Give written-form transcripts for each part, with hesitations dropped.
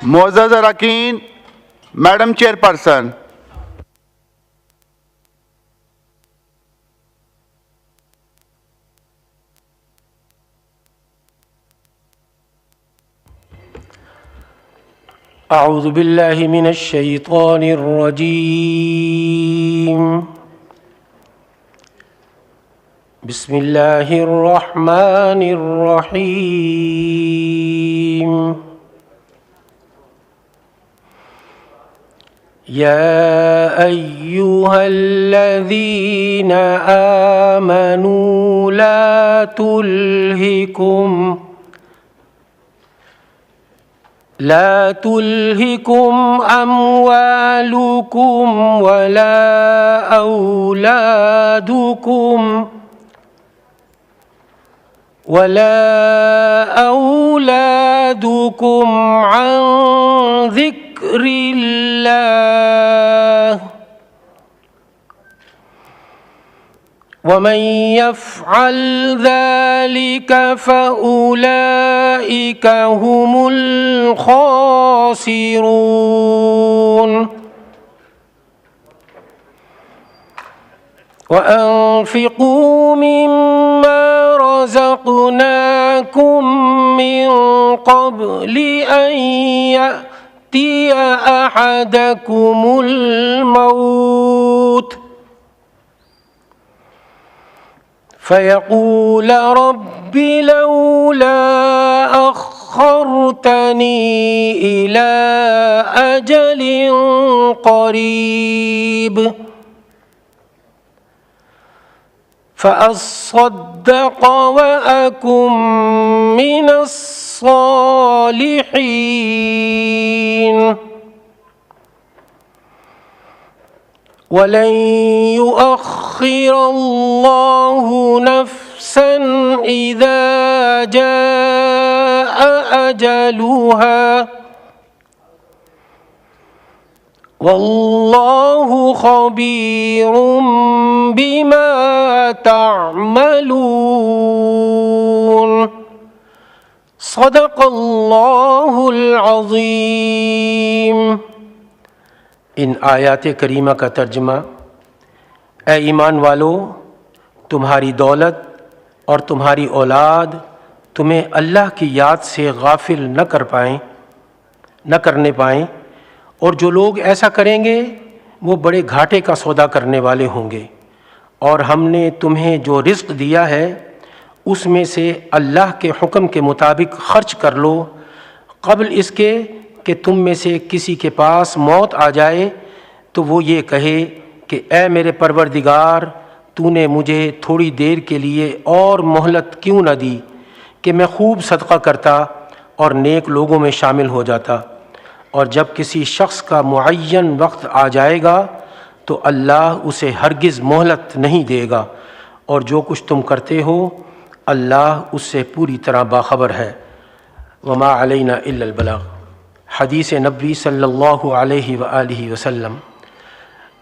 मोअज़्ज़ज़ अरकान, madam chairperson. अऊज़ु बिल्लाहि मिनश शैतानिर रजीम। बिस्मिल्लाहिर रहमानिर रहीम। या अय्युहल्लज़ीना आमनू ला तुल्हिकुम अम्वालुकुम वला औलादुकुम अन ज़िक्रिल्लाह वमन यफ़अल ज़ालिक फ़उलाइक हुमुल ख़ासिरून। वअन्फ़िक़ू मिम्मा रज़क़नाकुम मिन क़ब्लि अन यअतिय अहदकुमुल मौत फ़यक़ूल रब्बि लौला अख़्ख़रतनी इला अजलिन क़रीब फ़अस्सद्दक़ वअकुम मिनस्सालिहीन। वलन युअख़्ख़िरल्लाहु नफ़्सन इज़ा जाअ अजलुहा वल्लाहु ख़बीरुम बिमा तअमलून। सदक़ल्लाहुल अज़ीम। इन आयात करीमा का तर्जुमा। ए ईमान वालो, तुम्हारी दौलत और तुम्हारी औलाद तुम्हें अल्लाह की याद से गाफिल न करने पाएँ, और जो लोग ऐसा करेंगे वो बड़े घाटे का सौदा करने वाले होंगे। और हमने तुम्हें जो रिज़्क़ दिया है उसमें से अल्लाह के हुक्म के मुताबिक खर्च कर लो, क़ब्ल इसके कि तुम में से किसी के पास मौत आ जाए तो वो ये कहे कि ए मेरे परवरदिगार, तूने मुझे थोड़ी देर के लिए और मोहलत क्यों न दी कि मैं खूब सदका करता और नेक लोगों में शामिल हो जाता। और जब किसी शख्स का मुअय्यन वक्त आ जाएगा तो अल्लाह उसे हरगिज़ मोहलत नहीं देगा, और जो कुछ तुम करते हो अल्लाह उससे पूरी तरह बाखबर है। वमा अलैना इल्लल बलाग। हदीस नबी सल्लल्लाहु अलैहि व आलिहि वसल्लम।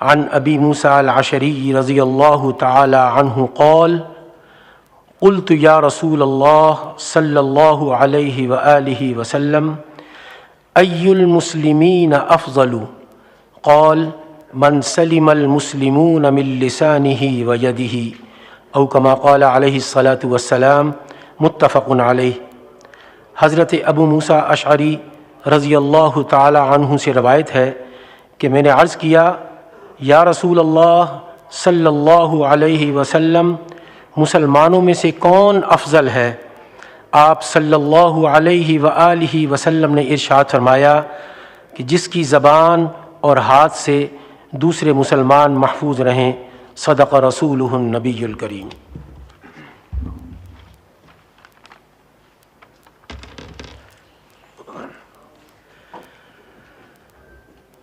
अन अबी मूसा अल-अशरी रज़ियल्लाहु तआला अन्हु क़ाल क़ुल्तु या रसूलल्लाह सल्लल्लाहु अलैहि व आलिहि वसल्लम अय्युल मुस्लिमीन अफ़ज़लु? क़ाल मन सलिमल मुस्लिमून मिन लिसानिही व यदिही औ कमा क़ाल अलैहिस्सलातु वस्सलाम। मुत्तफ़क़ुन अलैह। हज़रत अबू मूसा अशअरी रज़ियल्लाहु ताला अन्हु से रवायत है कि मैंने अर्ज़ किया, या रसूल अल्लाह सल्लल्लाहु अलैहि वसल्लम, मुसलमानों में से कौन अफ़ज़ल है? आप सल्लल्लाहु अलैहि व आलिहि वसल्लम ने इरशाद फरमाया कि जिसकी ज़बान और हाथ से दूसरे मुसलमान महफूज रहें। सदक़ रसूलुहुन नबियुल करीम।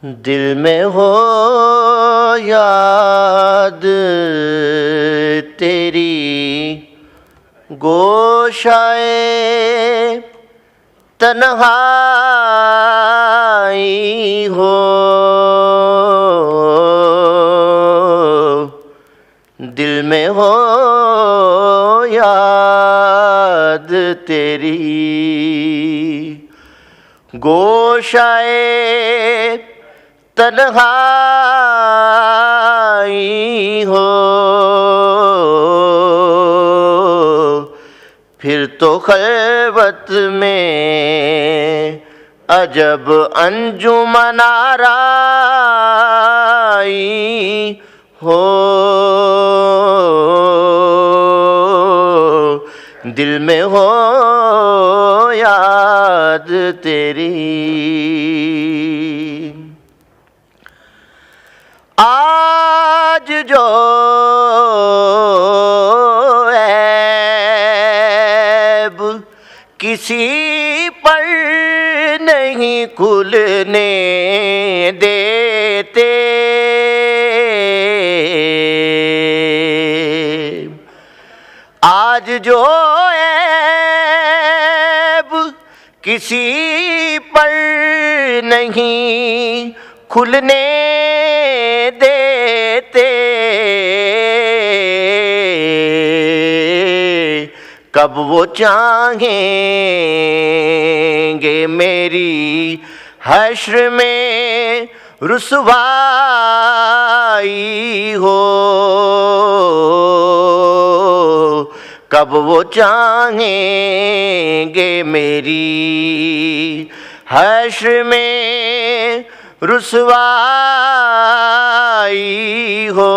दिल में हो याद तेरी गोशाए तन्हाई हो, दिल में हो याद तेरी गोशाए तन्हाई हो, फिर तो खलवत में अजब अंजुमन आराई हो। दिल में हो याद तेरी, आज जो ऐब किसी पर नहीं खुलने देते, आज जो ऐब किसी पर नहीं खुलने देते, कब वो चाहेंगे मेरी हश्र में रुसवाई हो, कब वो चाहेंगे मेरी हश्र में रुसवाई हो।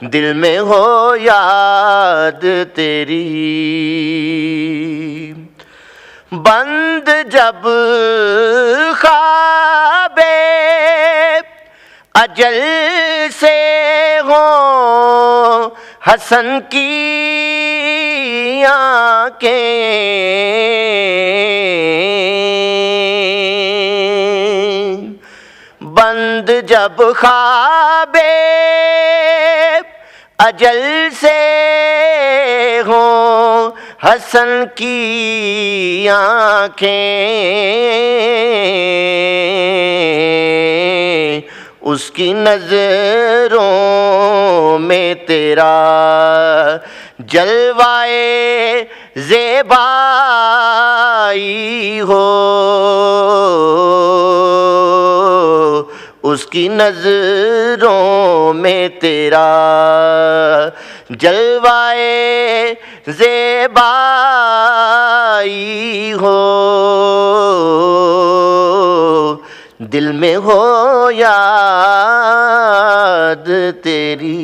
दिल में हो याद तेरी, बंद जब ख्वाबे अजल से हो हसन की आँखें, बंद जब ख्वाबे अजल से हो हसन की आँखें, उसकी नज़रों में तेरा जलवाए ज़ेबाई हो, उसकी नज़रों में तेरा जलवाए ज़ेबाई हो। दिल में हो याद तेरी।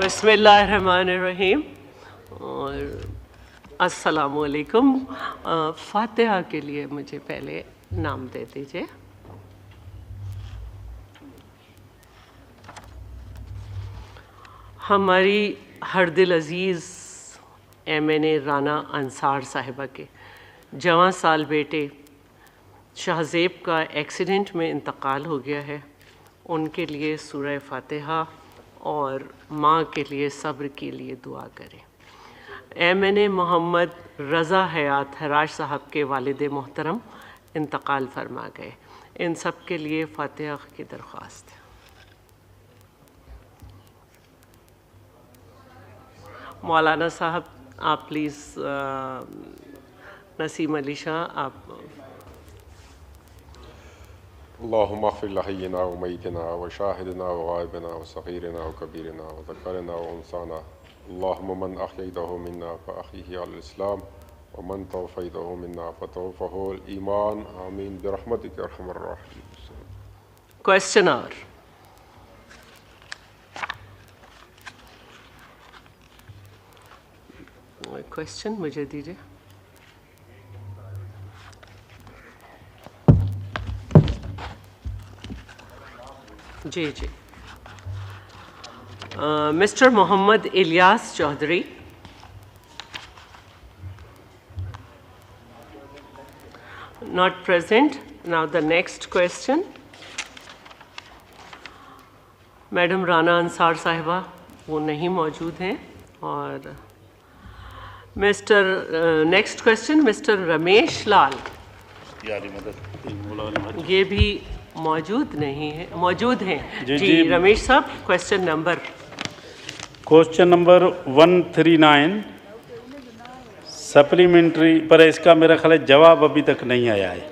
बिस्मिल्लाहिर्रहमानिर्रहीम और अस्सलामुअलैकुम। फातिहा के लिए मुझे पहले नाम दे दीजिए। हमारी हरदिल अज़ीज़ MNA राना अंसार साहिबा के जवां साल बेटे शाहज़ेब का एक्सीडेंट में इंतकाल हो गया है। उनके लिए सूरह फातिहा और माँ के लिए सब्र के लिए दुआ करें। MNA मोहम्मद रज़ा हयात हराज साहब के वालिद मोहतरम इंतकाल फरमा गए। इन सब के लिए फातिहा की दरख्वास्त है। मौलाना साहब आप प्लीज़, नसीम अली शाह आप। अल्लाहुम्मा अग़फ़िर लहय्यिना व मय्यितना व शाहिदना व गायबिना व सग़ीरना व कबीरना व ज़करना व उन्साना। अल्लाहुम्मा मन अहयैतहु मिन्ना फ़अहयिही अलल इस्लाम व मन तवफ़ैतहु मिन्ना फ़तवफ़्फ़हु अल ईमान। आमीन बिरहमतिक या अरहमर राहिमीन। Question hour. क्वेश्चन मुझे दीजिए। जी जी। Mister Mohammad Ilyas Chaudhry. Not present. Now the next question. Madam Rana Ansar साहिबा वो नहीं मौजूद हैं। और mister next question mister Ramesh Lal, ये भी मौजूद नहीं है, मौजूद हैं जी रमेश साहब। क्वेश्चन नंबर 139 सप्लीमेंट्री पर, इसका मेरा ख्याल है जवाब अभी तक नहीं आया है।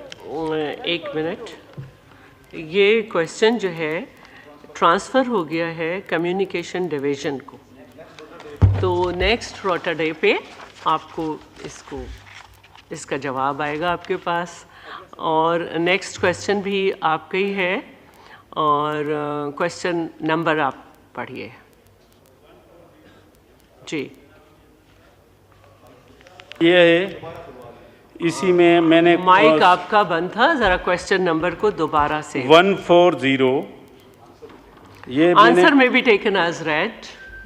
एक मिनट, ये क्वेश्चन जो है ट्रांसफ़र हो गया है कम्युनिकेशन डिवीज़न को, तो नेक्स्ट रोटा डे पे आपको इसका जवाब आएगा आपके पास। और नेक्स्ट क्वेश्चन भी आपका ही है, और क्वेश्चन नंबर आप पढ़िए जी। ये है, इसी में मैंने माइक आपका बंद था, ज़रा क्वेश्चन नंबर को दोबारा से 140 ये आंसर में भी टेकन एज रेड।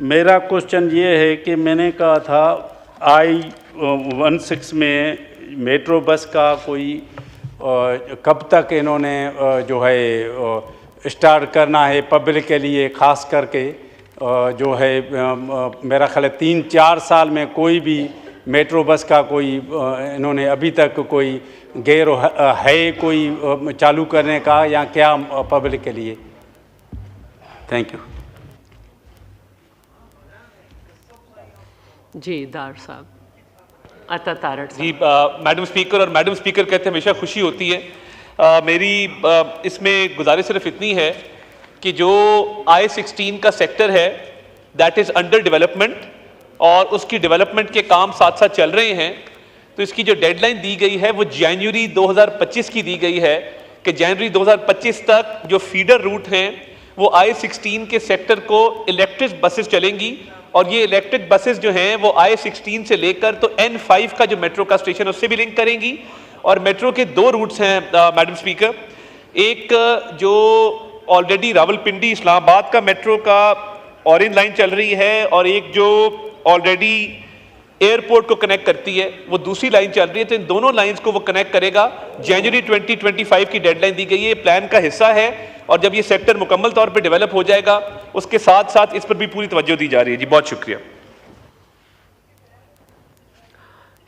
मेरा क्वेश्चन ये है कि मैंने कहा था I-16 में मेट्रो बस का कोई कब तक इन्होंने जो है स्टार्ट करना है पब्लिक के लिए, ख़ास करके जो है मेरा ख्याल है 3-4 साल में कोई भी मेट्रो बस का कोई इन्होंने अभी तक कोई गैर है कोई चालू करने का, या क्या पब्लिक के लिए। थैंक यू जी। दार साहब, अता तारड़ जी। मैडम स्पीकर और मैडम स्पीकर कहते हमेशा खुशी होती है। मेरी इसमें गुजारिश सिर्फ इतनी है कि जो I-16 का सेक्टर है दैट इज़ अंडर डेवलपमेंट, और उसकी डेवलपमेंट के काम साथ साथ चल रहे हैं, तो इसकी जो डेडलाइन दी गई है वो जनवरी 2025 की दी गई है कि जनवरी 2025 तक जो फीडर रूट हैं वो I-16 के सेक्टर को इलेक्ट्रिक बसेस चलेंगी, और ये इलेक्ट्रिक बसेस जो हैं वो I-16 से लेकर तो N5 का जो मेट्रो का स्टेशन उससे भी लिंक करेंगी। और मेट्रो के 2 रूट्स हैं मैडम स्पीकर, एक जो ऑलरेडी रावलपिंडी इस्लामाबाद का मेट्रो का ऑरेंज लाइन चल रही है, और एक जो ऑलरेडी एयरपोर्ट को कनेक्ट करती है वो दूसरी लाइन चल रही है, तो इन दोनों लाइंस को वो कनेक्ट करेगा। जनवरी 2025 की डेडलाइन दी गई है, ये प्लान का हिस्सा है, और जब ये सेक्टर मुकम्मल तौर पे डेवलप हो जाएगा उसके साथ साथ इस पर भी पूरी तवज्जो दी जा रही है जी। बहुत शुक्रिया।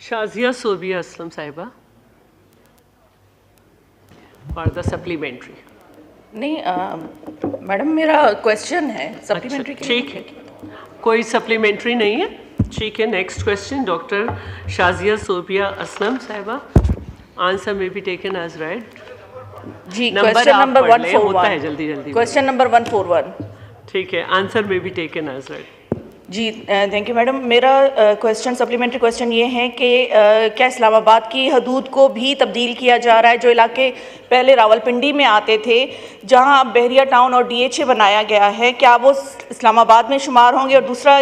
शाजिया सोबिया असलम साहिबा फॉर द सप्लीमेंट्री। नहीं मैडम, मेरा क्वेश्चन है सप्लीमेंट्री के लिए। ठीक है, कोई सप्लीमेंट्री नहीं है, ठीक है। Next question doctor Shazia Sobia Aslam साहिबा, आंसर में भी टेकन एज राइट जी। क्वेश्चन नंबर 141 जल्दी जल्दी। क्वेश्चन नंबर 141 ठीक है, आंसर में भी टेकन एज राइट जी। Thank you madam. मेरा क्वेश्चन सप्लीमेंट्री क्वेश्चन ये है कि क्या इस्लामाबाद की हदूद को भी तब्दील किया जा रहा है? जो इलाके पहले रावलपिंडी में आते थे, जहां अब बहरिया टाउन और DHA बनाया गया है, क्या वो इस्लामाबाद में शुमार होंगे? और दूसरा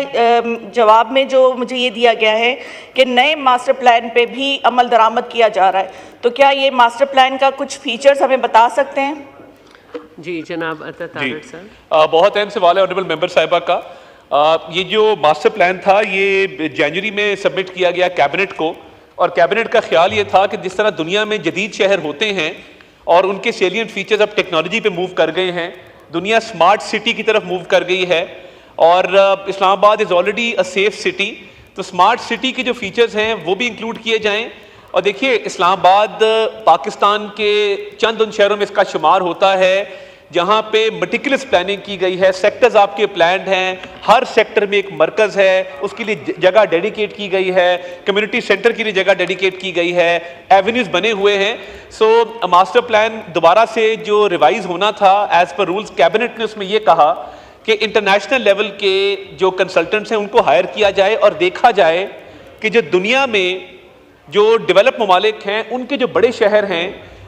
जवाब में जो मुझे ये दिया गया है कि नए मास्टर प्लान पे भी अमल दरामद किया जा रहा है, तो क्या ये मास्टर प्लान का कुछ फीचर्स हमें बता सकते हैं? जी जनाब अता तारड़ साहब। बहुत अहम सवाल है ऑनरेबल मेंबर साहिबा का। ये जो मास्टर प्लान था ये जनवरी में सबमिट किया गया कैबिनेट को, और कैबिनेट का ख्याल ये था कि जिस तरह दुनिया में जदीद शहर होते हैं और उनके सेलियंट फीचर्स अब टेक्नोलॉजी पे मूव कर गए हैं, दुनिया स्मार्ट सिटी की तरफ मूव कर गई है, और Islamabad is already a safe city, तो स्मार्ट सिटी के जो फीचर्स हैं वो भी इंक्लूड किए जाएँ। और देखिए इस्लामाबाद पाकिस्तान के चंद उन शहरों में इसका शुमार होता है जहाँ पे मटिकुलस प्लानिंग की गई है, सेक्टर्स आपके प्लान्ड हैं, हर सेक्टर में एक मरकज़ है, उसके लिए जगह डेडिकेट की गई है, कम्युनिटी सेंटर के लिए जगह डेडिकेट की गई है, एवेन्यूज़ बने हुए हैं। सो मास्टर प्लान दोबारा से जो रिवाइज़ होना था एज़ पर रूल्स, कैबिनेट ने उसमें ये कहा कि इंटरनेशनल लेवल के जो कंसल्टेंट्स हैं उनको हायर किया जाए और देखा जाए कि जो दुनिया में जो डेवलप ममालिक हैं उनके जो बड़े शहर हैं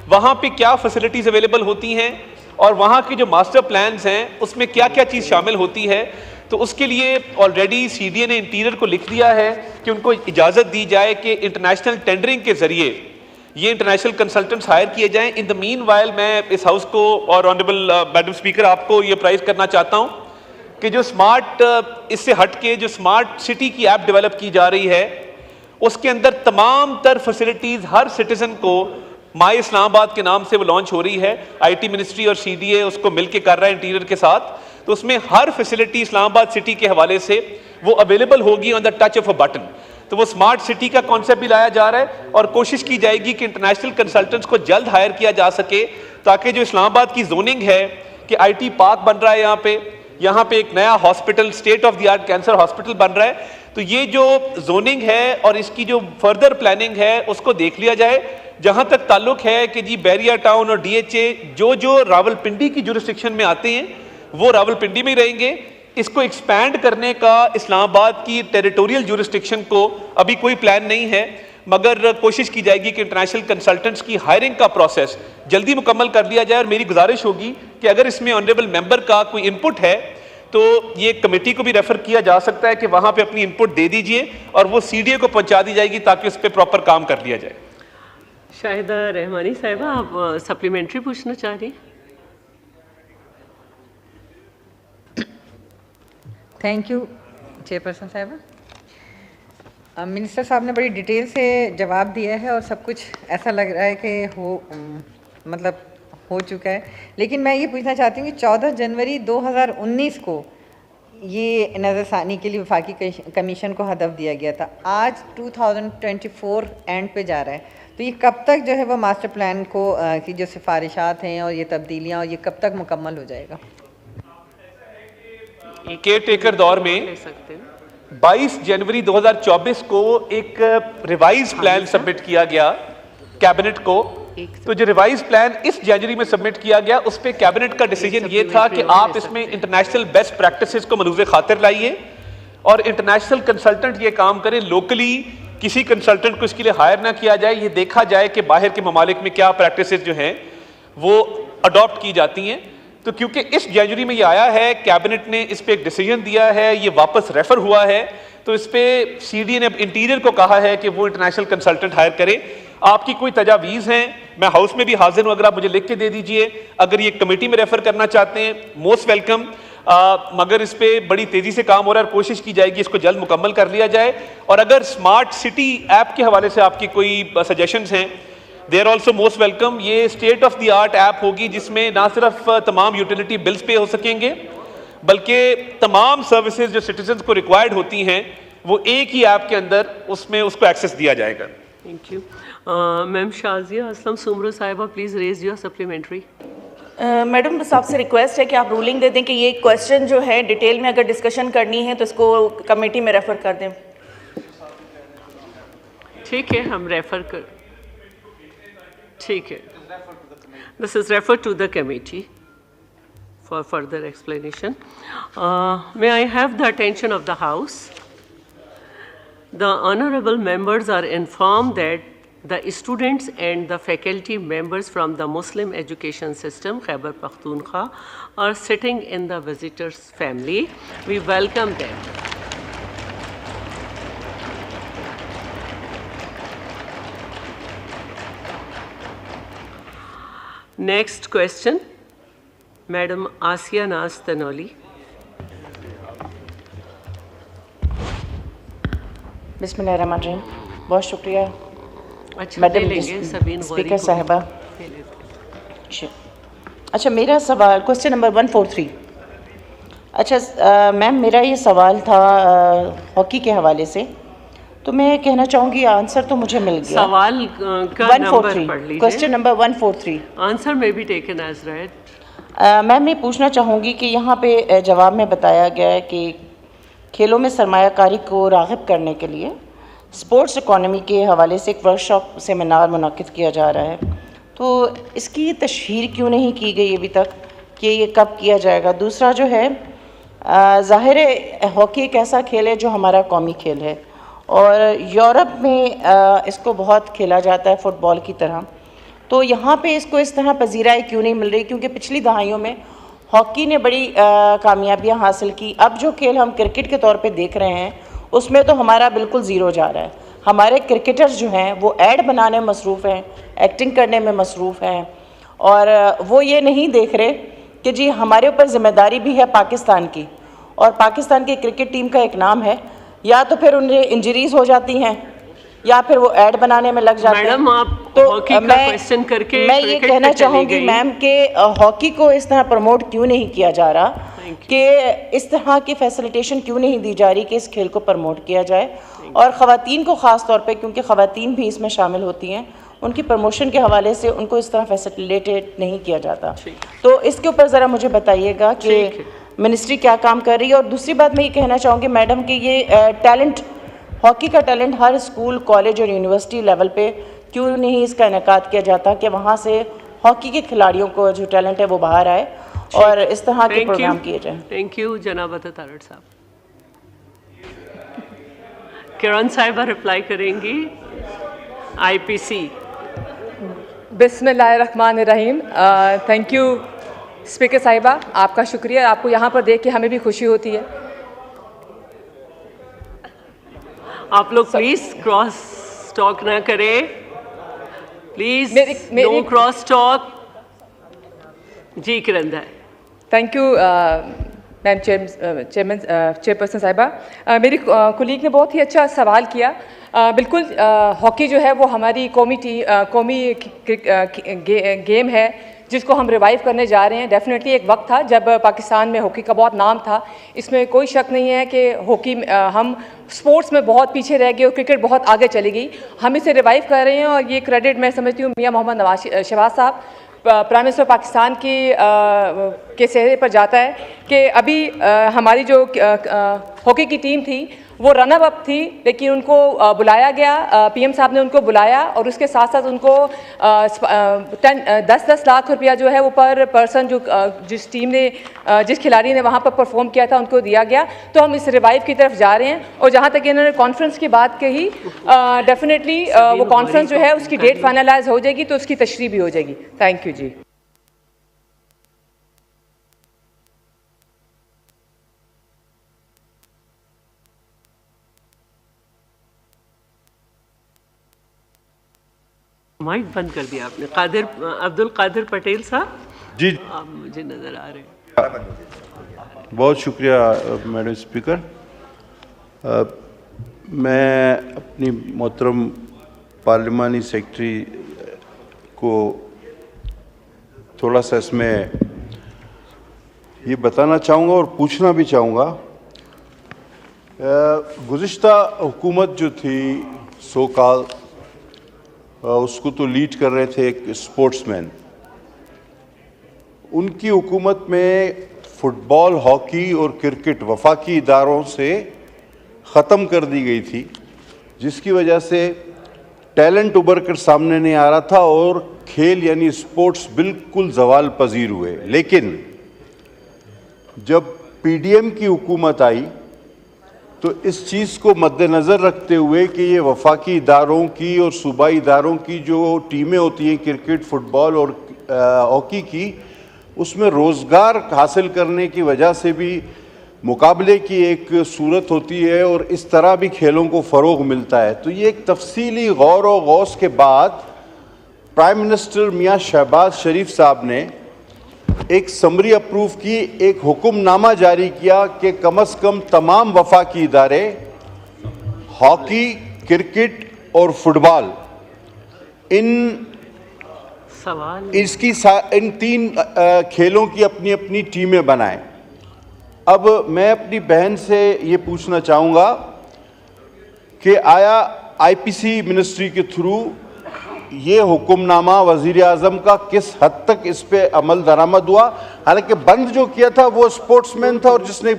वहाँ पे क्या फैसिलिटीज़ अवेलेबल होती हैं और वहाँ के जो मास्टर प्लान्स हैं उसमें क्या क्या चीज़ शामिल होती है। तो उसके लिए ऑलरेडी CDA ने इंटीरियर को लिख दिया है कि उनको इजाज़त दी जाए कि इंटरनेशनल टेंडरिंग के ज़रिए ये इंटरनेशनल कंसल्टेंट्स हायर किए जाएँ। इन द मीन वाइल मैं इस हाउस को और ऑनरेबल मैडम स्पीकर आपको ये प्राइज़ करना चाहता हूँ कि जो स्मार्ट इससे हट के जो स्मार्ट सिटी की ऐप डेवलप की जा रही है उसके अंदर तमाम तर फैसिलिटीज़ हर सिटीज़न को माई इस्लामाबाद के नाम से वो लॉन्च हो रही है। IT मिनिस्ट्री और CDA उसको मिलके कर रहा है इंटीरियर के साथ। तो उसमें हर फैसिलिटी इस्लामाबाद सिटी के हवाले से वो अवेलेबल होगी on the touch of a button. तो वो स्मार्ट सिटी का कॉन्सेप्ट भी लाया जा रहा है और कोशिश की जाएगी कि इंटरनेशनल कंसल्टेंट्स को जल्द हायर किया जा सके ताकि जो इस्लामाबाद की जोनिंग है कि IT पार्क बन रहा है, यहाँ पे एक नया hospital, state of the art cancer hospital बन रहा है, तो ये जो जोनिंग है और इसकी जो फर्दर प्लानिंग है उसको देख लिया जाए। जहाँ तक ताल्लुक है कि जी बैरिया टाउन और DHA जो रावलपिंडी की जुरिस्डिक्शन में आते हैं वो रावलपिंडी में ही रहेंगे। इसको एक्सपैंड करने का इस्लामाबाद की टेरिटोरियल जुरिस्डिक्शन को अभी कोई प्लान नहीं है, मगर कोशिश की जाएगी कि इंटरनेशनल कंसल्टेंट्स की हायरिंग का प्रोसेस जल्दी मुकम्मल कर लिया जाए। और मेरी गुजारिश होगी कि अगर इसमें ऑनरेबल मेंबर का कोई इनपुट है तो ये कमेटी को भी रेफर किया जा सकता है कि वहाँ पे अपनी इनपुट दे दीजिए और वो CDA को पहुँचा दी जाएगी ताकि उस पर प्रॉपर काम कर लिया जाए। शाहिदा रहमानी साहिबा, आप सप्लीमेंट्री पूछना चाह रही हैं? थैंक यू चेयरपर्सन साहिबा। मिनिस्टर साहब ने बड़ी डिटेल से जवाब दिया है और सब कुछ ऐसा लग रहा है कि मतलब हो चुका है। लेकिन मैं ये पूछना चाहती हूँ कि 14 जनवरी 2019 को ये नज़रसानी के लिए वफाकी कमीशन को हदफ दिया गया था। आज 2024 एंड पे जा रहा है, तो ये कब तक जो है वो मास्टर प्लान को की जो सिफारिशात हैं और ये तब्दीलियाँ और ये कब तक मुकम्मल हो जाएगा? केयर टेकर दौर में 22 जनवरी 2024 को एक रिवाइज प्लान सबमिट किया गया कैबिनेट को। तो जो रिवाइज प्लान इस जनवरी में सबमिट किया गया उस पे कैबिनेट का डिसीजन ये था कि आप इसमें इंटरनेशनल बेस्ट प्रैक्टिसेस को मलूज़े खातिर लाइए और इंटरनेशनल कंसल्टेंट ये काम करें, लोकली किसी कंसल्टेंट को इसके लिए हायर ना किया जाए। ये देखा जाए कि बाहर के ममालिक में क्या प्रैक्टिसेस जो हैं वो अडॉप्ट की जाती हैं। तो क्योंकि इस जनवरी में ये आया है, कैबिनेट ने इस पे एक डिसीजन दिया है, ये वापस रेफर हुआ है, तो इस पे CDA ने इंटीरियर को कहा है कि वो इंटरनेशनल कंसल्टेंट हायर करे। आपकी कोई तजावीज़ हैं, मैं हाउस में भी हाजिर हूँ, अगर आप मुझे लिख के दे दीजिए। अगर ये कमेटी में रेफर करना चाहते हैं मोस्ट वेलकम, मगर इस पे बड़ी तेज़ी से काम हो रहा है और कोशिश की जाएगी इसको जल्द मुकम्मल कर लिया जाए। और अगर स्मार्ट सिटी ऐप के हवाले से आपकी कोई सजेशंस हैं, they are also most welcome. ये state of the art app होगी जिसमें ना सिर्फ तमाम यूटिलिटी बिल्स पे हो सकेंगे बल्कि तमाम सर्विसेज जो सिटीजन्स को रिक्वायर्ड होती हैं वो एक ही ऐप के अंदर उसमें उसको एक्सेस दिया जाएगा। Thank you. Ma'am Shazia Aslam Soomro साहिबा, please raise your supplementary. Madam बस आपसे रिक्वेस्ट है कि आप रूलिंग दे दें कि ये क्वेश्चन जो है डिटेल में अगर डिस्कशन करनी है तो इसको कमेटी में रेफ़र कर दें। ठीक है, हम रेफ़र कर, ठीक है, this is refer to the committee for further explanation. May I have the attention of the house. The honorable members are informed that the students and the faculty members from the Muslim education system Khyber Pakhtunkhwa are sitting in the visitors family. We welcome them. Next question, Madam Asiya Naz Tanoli. बिस्मिल्लाहिर्रहमानिर्रहीम, बहुत शुक्रिया madam speaker साहिबा। अच्छा, मेरा सवाल question number 143। अच्छा ma'am, मेरा ये सवाल था हॉकी के हवाले से। तो मैं कहना चाहूँगी आंसर तो मुझे मिल गया। सवाल का नंबर पढ़ लीजिए। Question number 143। आंसर में भी टेकन एज रेड। मैम, मैं पूछना चाहूँगी कि यहाँ पे जवाब में बताया गया है कि खेलों में सरमायाकारी को राग़िब करने के लिए स्पोर्ट्स इकोनॉमी के हवाले से एक वर्कशॉप सेमिनार मुनक़िद किया जा रहा है, तो इसकी तशहीर क्यों नहीं की गई अभी तक कि ये कब किया जाएगा? दूसरा जो है, ज़ाहिर है हॉकी एक ऐसा खेल है जो हमारा कौमी खेल है और यूरोप में इसको बहुत खेला जाता है फ़ुटबॉल की तरह, तो यहाँ पे इसको इस तरह पजीराई क्यों नहीं मिल रही? क्योंकि पिछली दहाइयों में हॉकी ने बड़ी कामयाबियाँ हासिल की। अब जो खेल हम क्रिकेट के तौर पे देख रहे हैं उसमें तो हमारा बिल्कुल ज़ीरो जा रहा है। हमारे क्रिकेटर्स जो हैं वो ऐड बनाने में मसरूफ़ हैं, एक्टिंग करने में मसरूफ़ हैं, और वो ये नहीं देख रहे कि जी हमारे ऊपर ज़िम्मेदारी भी है पाकिस्तान की, और पाकिस्तान की क्रिकेट टीम का एक नाम है, या तो फिर उन्हें इंजरीज़ हो जाती हैं या फिर वो ऐड बनाने में लग जाते हैं। मैडम, आप तो हॉकी का क्वेश्चन करके मैं ये कहना चाहूँगी मैम कि हॉकी को इस तरह प्रमोट क्यों नहीं किया जा रहा, कि इस तरह की फैसिलिटेशन क्यों नहीं दी जा रही कि इस खेल को प्रमोट किया जाए, और ख़वातीन को ख़ास तौर पे, क्योंकि ख़वातीन भी इसमें शामिल होती हैं, उनकी प्रमोशन के हवाले से उनको इस तरह फैसिलिटेट नहीं किया जाता। तो इसके ऊपर ज़रा मुझे बताइएगा कि मिनिस्ट्री क्या काम कर रही है। और दूसरी बात मैं ये कहना चाहूँगी मैडम कि ये टैलेंट, हॉकी का टैलेंट हर स्कूल, कॉलेज और यूनिवर्सिटी लेवल पे क्यों नहीं इसका इनेकाद किया जाता कि वहाँ से हॉकी के खिलाड़ियों को जो टैलेंट है वो बाहर आए और इस तरह के प्रोग्राम किए जाएं। थैंक यू जनाब अता तारड़ साहब। किरण साहिबा रिप्लाई करेंगी IPC। बिस्मिल्लाहिर्रहमानिर्रहीम। थैंक यू स्पीकर साहिबा, आपका शुक्रिया। आपको यहाँ पर देख के हमें भी खुशी होती है। आप लोग प्लीज क्रॉस टॉक ना करें, प्लीज नो क्रॉस टॉक। जी किरण दा। थैंक यू मैम चेयरपर्सन साहिबा। मेरी कुलीग ने बहुत ही अच्छा सवाल किया। बिल्कुल हॉकी जो है वो हमारी कौमी गेम है जिसको हम रिवाइव करने जा रहे हैं। डेफिनेटली एक वक्त था जब पाकिस्तान में हॉकी का बहुत नाम था, इसमें कोई शक नहीं है कि हॉकी हम स्पोर्ट्स में बहुत पीछे रह गए और क्रिकेट बहुत आगे चली गई। हम इसे रिवाइव कर रहे हैं और ये क्रेडिट मैं समझती हूँ मियां मोहम्मद नवाज शहबाज साहब, प्राइम मिनिस्टर पाकिस्तान के चेहरे पर जाता है कि अभी हमारी जो हॉकी की टीम थी वो रनर अप थी, लेकिन उनको बुलाया गया, PM साहब ने उनको बुलाया और उसके साथ साथ उनको 10-10 लाख रुपया जो है वो पर पर्सन जो जिस टीम ने जिस खिलाड़ी ने वहाँ पर परफॉर्म किया था उनको दिया गया। तो हम इस रिवाइव की तरफ जा रहे हैं। और जहाँ तक इन्होंने कॉन्फ्रेंस की बात कही, डेफिनेटली वो कॉन्फ्रेंस जो है उसकी डेट फाइनलाइज हो जाएगी तो उसकी तशरीह भी हो जाएगी। Thank you ji. माइक बंद कर दिया आपने। अब्दुल कादिर पटेल साहब जी, आप मुझे नज़र आ रहे हैं। बहुत शुक्रिया मैडम स्पीकर। मैं अपनी मोहतरम पार्लिमानी सेक्रेटरी को थोड़ा सा इसमें ये बताना चाहूँगा और पूछना भी चाहूँगा। गुज़िश्ता हुकूमत जो थी सो कॉल उसको तो लीड कर रहे थे एक स्पोर्ट्समैन। उनकी हुकूमत में फुटबॉल, हॉकी और क्रिकेट वफाकी इदारों से ख़त्म कर दी गई थी, जिसकी वजह से टैलेंट उभर कर सामने नहीं आ रहा था और खेल यानी स्पोर्ट्स बिल्कुल ज़वाल पजीर हुए। लेकिन जब PDM की हुकूमत आई तो इस चीज़ को मद्देनज़र रखते हुए कि ये वफाकी इदारों की और सूबाई इदारों की जो टीमें होती हैं क्रिकेट, फुटबॉल और हॉकी की, उसमें रोज़गार हासिल करने की वजह से भी मुकाबले की एक सूरत होती है और इस तरह भी खेलों को फ़रोग़ मिलता है। तो ये एक तफसीली गौर व गौस के बाद प्राइम मिनिस्टर मियां शहबाज शरीफ साहब ने एक समरी अप्रूव की, एक हुक्मनामा जारी किया कि कम से कम तमाम वफाकी इदारे हॉकी, क्रिकेट और फुटबॉल इन तीन खेलों की अपनी अपनी टीमें बनाएं। अब मैं अपनी बहन से ये पूछना चाहूँगा कि आया आईपीसी मिनिस्ट्री के थ्रू ये हुक्मनामा वज़ीर आज़म का किस हद तक इस पे अमल दरामद हुआ। हालांकि बंद जो किया था वो स्पोर्ट्समैन था और जिसने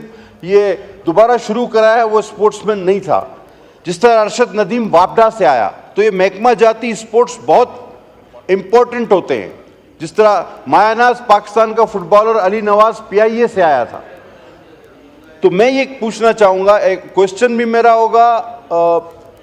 ये दोबारा शुरू कराया वो स्पोर्ट्समैन नहीं था। जिस तरह अरशद नदीम वापडा से आया, तो ये महकमा जाती स्पोर्ट्स बहुत इम्पोर्टेंट होते हैं। जिस तरह मायानाज पाकिस्तान का फुटबॉलर अली नवाज पीआईए से आया था। तो मैं ये पूछना चाहूँगा, एक क्वेश्चन भी मेरा होगा,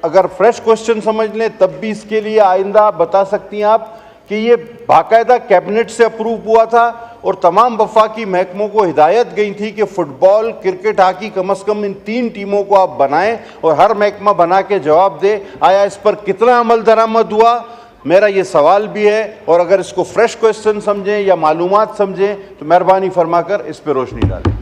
अगर फ्रेश क्वेश्चन समझ लें तब भी इसके लिए आइंदा बता सकती हैं आप कि ये बाकायदा कैबिनेट से अप्रूव हुआ था और तमाम वफाकी महकमों को हिदायत गई थी कि फुटबॉल, क्रिकेट, हॉकी कम से कम इन 3 टीमों को आप बनाएं और हर महकमा बना के जवाब दे। आया इस पर कितना अमल दरामद हुआ, मेरा ये सवाल भी है। और अगर इसको फ्रेश क्वेश्चन समझें या मालूमात समझें तो मेहरबानी फरमाकर इस पर रोशनी डालें।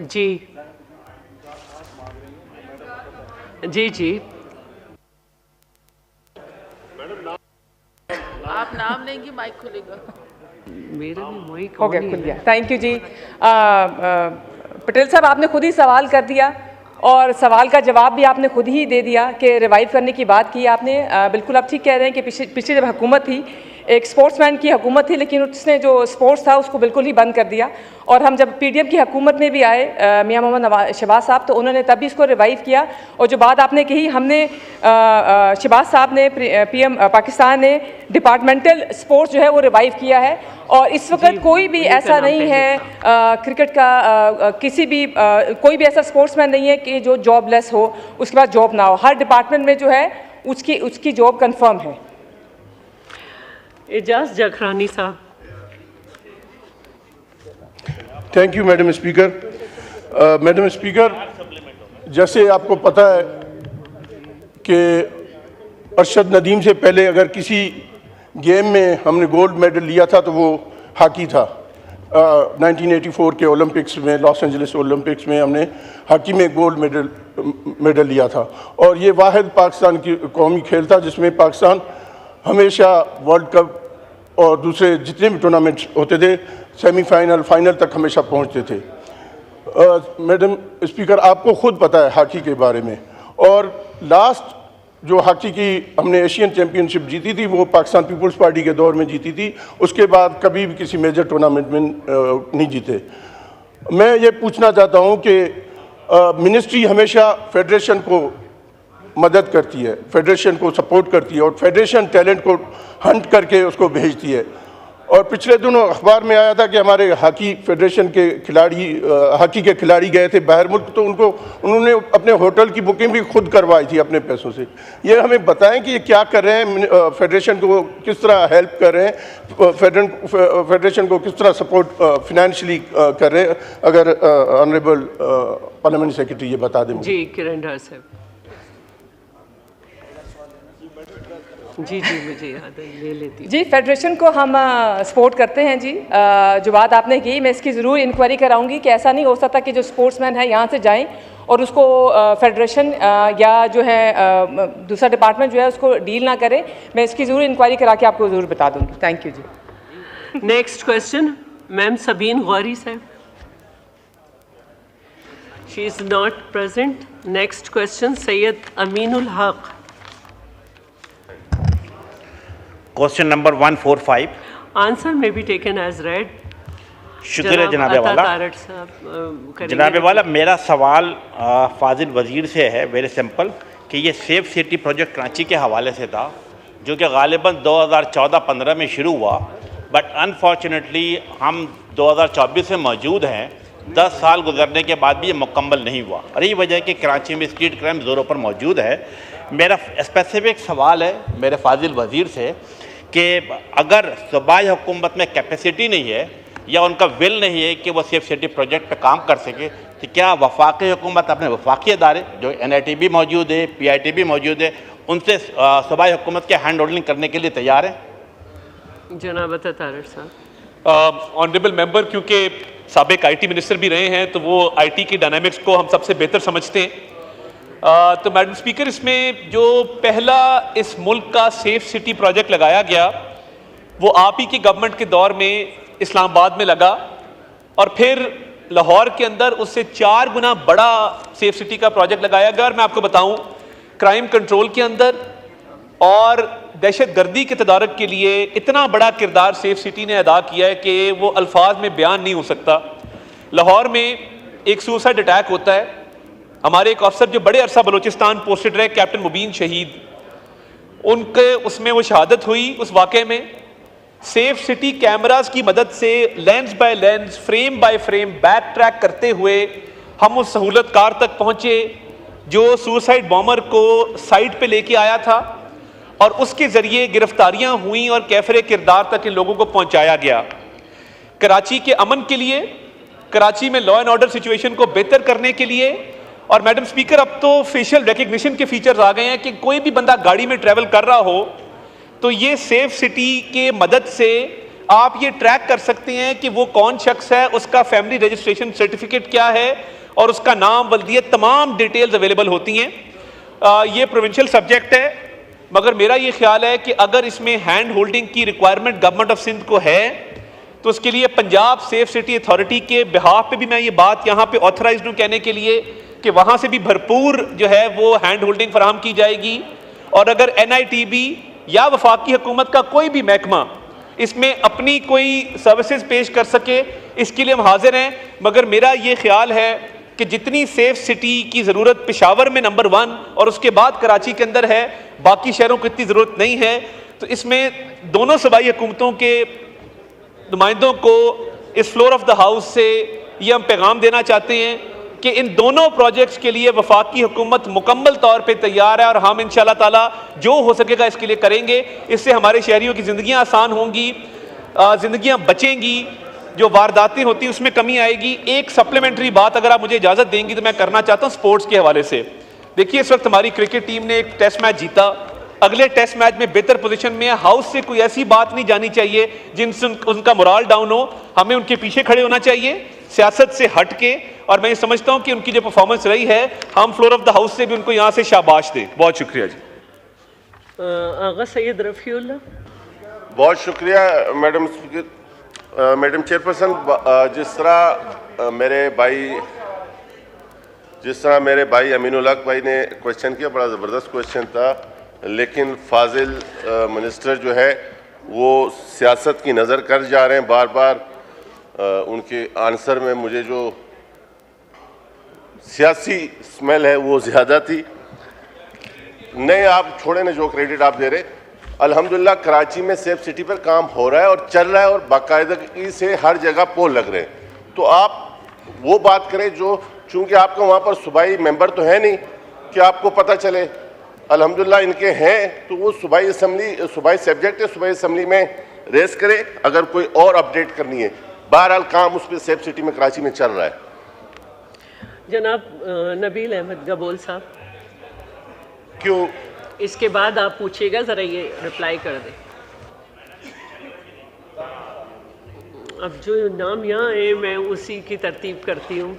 जी जी जी आप नाम लेंगी माइक खुलेगा। मेरा भी वही हो गया, खुल गया। थैंक यू जी। पटेल साहब, आपने खुद ही सवाल कर दिया और सवाल का जवाब भी आपने खुद ही दे दिया कि रिवाइव करने की बात की आपने। बिल्कुल आप ठीक कह रहे हैं कि पिछली जब हुकूमत थी, एक स्पोर्ट्समैन की हुकूमत थी, लेकिन उसने जो स्पोर्ट्स था उसको बिल्कुल ही बंद कर दिया। और हम जब पीडीएम की हुकूमत में भी आए, मियां मोहम्मद शहबाज साहब, तो उन्होंने तब भी इसको रिवाइव किया। और जो बात आपने कही, हमने शहबाज साहब ने, पीएम पाकिस्तान ने डिपार्टमेंटल स्पोर्ट्स जो है वो रिवाइव किया है। और इस वक्त कोई भी ऐसा नहीं है क्रिकेट का, किसी भी कोई भी ऐसा स्पोर्ट्समैन नहीं है कि जो जॉबलेस हो, उसके बाद जॉब ना हो। हर डिपार्टमेंट में जो है उसकी जॉब कंफर्म है। एजाज जखरानी साहब। Thank you madam speaker. Madam speaker, जैसे आपको पता है कि अरशद नदीम से पहले अगर किसी गेम में हमने गोल्ड मेडल लिया था तो वो हॉकी था। 1984 के ओलंपिक्स में, लॉस एंजलिस ओलंपिक्स में हमने हॉकी में गोल्ड मेडल लिया था। और ये वाहिद पाकिस्तान की कौमी खेल था जिसमें पाकिस्तान हमेशा वर्ल्ड कप और दूसरे जितने भी टूर्नामेंट्स होते थे सेमीफाइनल, फाइनल तक हमेशा पहुंचते थे। मैडम स्पीकर, आपको खुद पता है हॉकी के बारे में, और लास्ट जो हॉकी की हमने एशियन चैम्पियनशिप जीती थी वो पाकिस्तान पीपल्स पार्टी के दौर में जीती थी। उसके बाद कभी भी किसी मेजर टूर्नामेंट में नहीं जीते। मैं ये पूछना चाहता हूँ कि मिनिस्ट्री हमेशा फेडरेशन को मदद करती है, फेडरेशन को सपोर्ट करती है और फेडरेशन टैलेंट को हंट करके उसको भेजती है। और पिछले दिनों अखबार में आया था कि हमारे हॉकी फेडरेशन के खिलाड़ी, हॉकी के खिलाड़ी गए थे बाहर मुल्क, तो उन्होंने अपने होटल की बुकिंग भी खुद करवाई थी अपने पैसों से। ये हमें बताएं कि ये क्या कर रहे हैं, फेडरेशन को किस तरह हेल्प कर रहे हैं, फेडरेशन को किस तरह सपोर्ट फाइनेंशियली कर रहे हैं। अगर ऑनरेबल पार्लियामेंट सेक्रेटरी ये बता दें। जी किरण डार साहब। जी जी मुझे याद है, ले लेती हूँ। जी, फेडरेशन को हम सपोर्ट करते हैं जी। जो बात आपने की, मैं इसकी ज़रूर इंक्वायरी कराऊंगी कि ऐसा नहीं हो सकता कि जो स्पोर्ट्समैन है यहाँ से जाएं और उसको फेडरेशन या जो है दूसरा डिपार्टमेंट जो है उसको डील ना करे। मैं इसकी ज़रूर इंक्वायरी करा के आपको ज़रूर बता दूँगी। थैंक यू जी। Next question ma'am Sabeen Gauri साहब। She is not present. Next question Syed Aminul Haq. Question number 145। Answer में बी टेकन एज रेड। शुक्रिया जनाब वाला। जनाब वाला, मेरा सवाल फाजिल वज़ीर से है, वेरी सिंपल, कि ये सेफ सिटी प्रोजेक्ट कराची के हवाले से था जो कि गालिबन 2014-15 में शुरू हुआ, बट अनफॉर्चुनेटली हम 2024 में मौजूद हैं। 10 साल गुजरने के बाद भी ये मुकम्मल नहीं हुआ और यही वजह है कि कराची में स्ट्रीट क्राइम ज़ोरों पर मौजूद है। मेरा स्पेसिफिक सवाल है मेरे फाजिल वज़ीर से कि अगर सूबाई हुकूमत में कैपेसिटी नहीं है या उनका विल नहीं है कि वो सेफ सिटी प्रोजेक्ट पे काम कर सके, तो क्या वफाकी हुकूमत अपने वफाकी अदारे जो NIT भी मौजूद है, PIT भी मौजूद है, उनसे सूबाई हुकूमत के हैंड होल्डिंग करने के लिए तैयार है? जनाब तारड़ साहब। ऑनरेबल मेंबर, क्योंकि साबिक IT मिनिस्टर भी रहे हैं तो वो IT की डायनामिक्स को हम सबसे बेहतर समझते हैं। तो मैडम स्पीकर, इसमें जो पहला इस मुल्क का सेफ सिटी प्रोजेक्ट लगाया गया वो आप ही की गवर्नमेंट के दौर में इस्लामाबाद में लगा, और फिर लाहौर के अंदर उससे 4 गुना बड़ा सेफ सिटी का प्रोजेक्ट लगाया गया। और मैं आपको बताऊं, क्राइम कंट्रोल के अंदर और दहशत गर्दी के तदारक के लिए इतना बड़ा किरदार सेफ सिटी ने अदा किया है कि वो अल्फाज में बयान नहीं हो सकता। लाहौर में एक सुसाइड अटैक होता है, हमारे एक अफसर जो बड़े अरसा बलूचिस्तान पोस्टेड रहे, कैप्टन मुबीन शहीद, उनके उसमें वो शहादत हुई। उस वाक़े में सेफ सिटी कैमरास की मदद से lens by lens, frame by frame back track करते हुए हम उस सहूलत कार तक पहुंचे जो सुसाइड बॉमर को साइड पे लेके आया था, और उसके ज़रिए गिरफ्तारियां हुई और कैफरे किरदार तक इन लोगों को पहुंचाया गया। कराची के अमन के लिए, कराची में लॉ एंड ऑर्डर सिचुएशन को बेहतर करने के लिए, और मैडम स्पीकर अब तो फेशियल रिकग्निशन के फीचर्स आ गए हैं कि कोई भी बंदा गाड़ी में ट्रैवल कर रहा हो तो ये सेफ सिटी के मदद से आप ये ट्रैक कर सकते हैं कि वो कौन शख्स है, उसका फैमिली रजिस्ट्रेशन सर्टिफिकेट क्या है और उसका नाम, वल्दियत, तमाम डिटेल्स अवेलेबल होती हैं। ये प्रोविंशियल सब्जेक्ट है, मगर मेरा ये ख्याल है कि अगर इसमें हैंड होल्डिंग की रिक्वायरमेंट गवर्नमेंट ऑफ सिंध को है तो उसके लिए पंजाब सेफ सिटी अथॉरिटी के बिहाफ पे भी मैं ये बात यहाँ पे ऑथराइज्ड हूँ कहने के लिए कि वहाँ से भी भरपूर जो है वो हैंड होल्डिंग फराहम की जाएगी। और अगर NITB या वफाकी हुकूमत का कोई भी महकमा इसमें अपनी कोई सर्विसेज पेश कर सके, इसके लिए हम हाजिर हैं। मगर मेरा ये ख्याल है कि जितनी सेफ सिटी की ज़रूरत पेशावर में नंबर 1 और उसके बाद कराची के अंदर है, बाकी शहरों को इतनी ज़रूरत नहीं है। तो इसमें दोनों सूबाई हुकूमतों के नुमाइंदों को इस फ्लोर ऑफ द हाउस से ये हम पैगाम देना चाहते हैं कि इन दोनों प्रोजेक्ट्स के लिए वफाकी हुकूमत मुकम्मल तौर पे तैयार है, और हम इंशाल्लाह ताला जो हो सकेगा इसके लिए करेंगे। इससे हमारे शहरियों की ज़िंदगियां आसान होंगी, ज़िंदगियां बचेंगी, जो वारदातें होती हैं उसमें कमी आएगी। एक सप्लीमेंट्री बात अगर आप मुझे इजाज़त देंगी तो मैं करना चाहता हूँ स्पोर्ट्स के हवाले से। देखिए, इस वक्त हमारी क्रिकेट टीम ने एक टेस्ट मैच जीता, अगले टेस्ट मैच में बेहतर पोजीशन में है। हाउस से कोई ऐसी बात नहीं जानी चाहिए जिनसे उनका मोराल डाउन हो, हमें उनके पीछे खड़े होना चाहिए सियासत से हट के। और मैं ये समझता हूँ कि उनकी जो परफॉर्मेंस रही है, हम फ्लोर ऑफ द हाउस से भी उनको यहाँ से शाबाश दें। बहुत शुक्रिया जी। आगा सैयद रफ़ीउल्लाह। बहुत शुक्रिया मैडम स्पीकर, मैडम चेयरपर्सन। जिस तरह मेरे भाई अमीनुल हक भाई ने क्वेश्चन किया, बड़ा ज़बरदस्त क्वेश्चन था, लेकिन फाजिल मिनिस्टर जो है वो सियासत की नज़र कर जा रहे हैं बार बार। उनके आंसर में मुझे जो सियासी स्मेल है वो ज़्यादा थी। नहीं, आप छोड़े ना, जो क्रेडिट आप दे रहे। अल्हम्दुलिल्लाह कराची में सेफ सिटी पर काम हो रहा है और चल रहा है, और बाकायदगी से हर जगह पोल लग रहे हैं। तो आप वो बात करें जो, चूँकि आपका वहाँ पर सूबाई मेंबर तो है नहीं कि आपको पता चले। अल्हम्दुलिल्लाह इनके हैं, तो वो सूबाई सब्जेक्ट है, सूबाई असम्बली में रेस करे अगर कोई और अपडेट करनी है। बहरहाल काम उस पर सेफ सिटी में कराची में चल रहा है। जनाब नबील अहमद गबोल साहब, क्यों? इसके बाद आप पूछिएगा, ज़रा ये रिप्लाई कर दें। अब जो नाम यहाँ है मैं उसी की तरतीब करती हूँ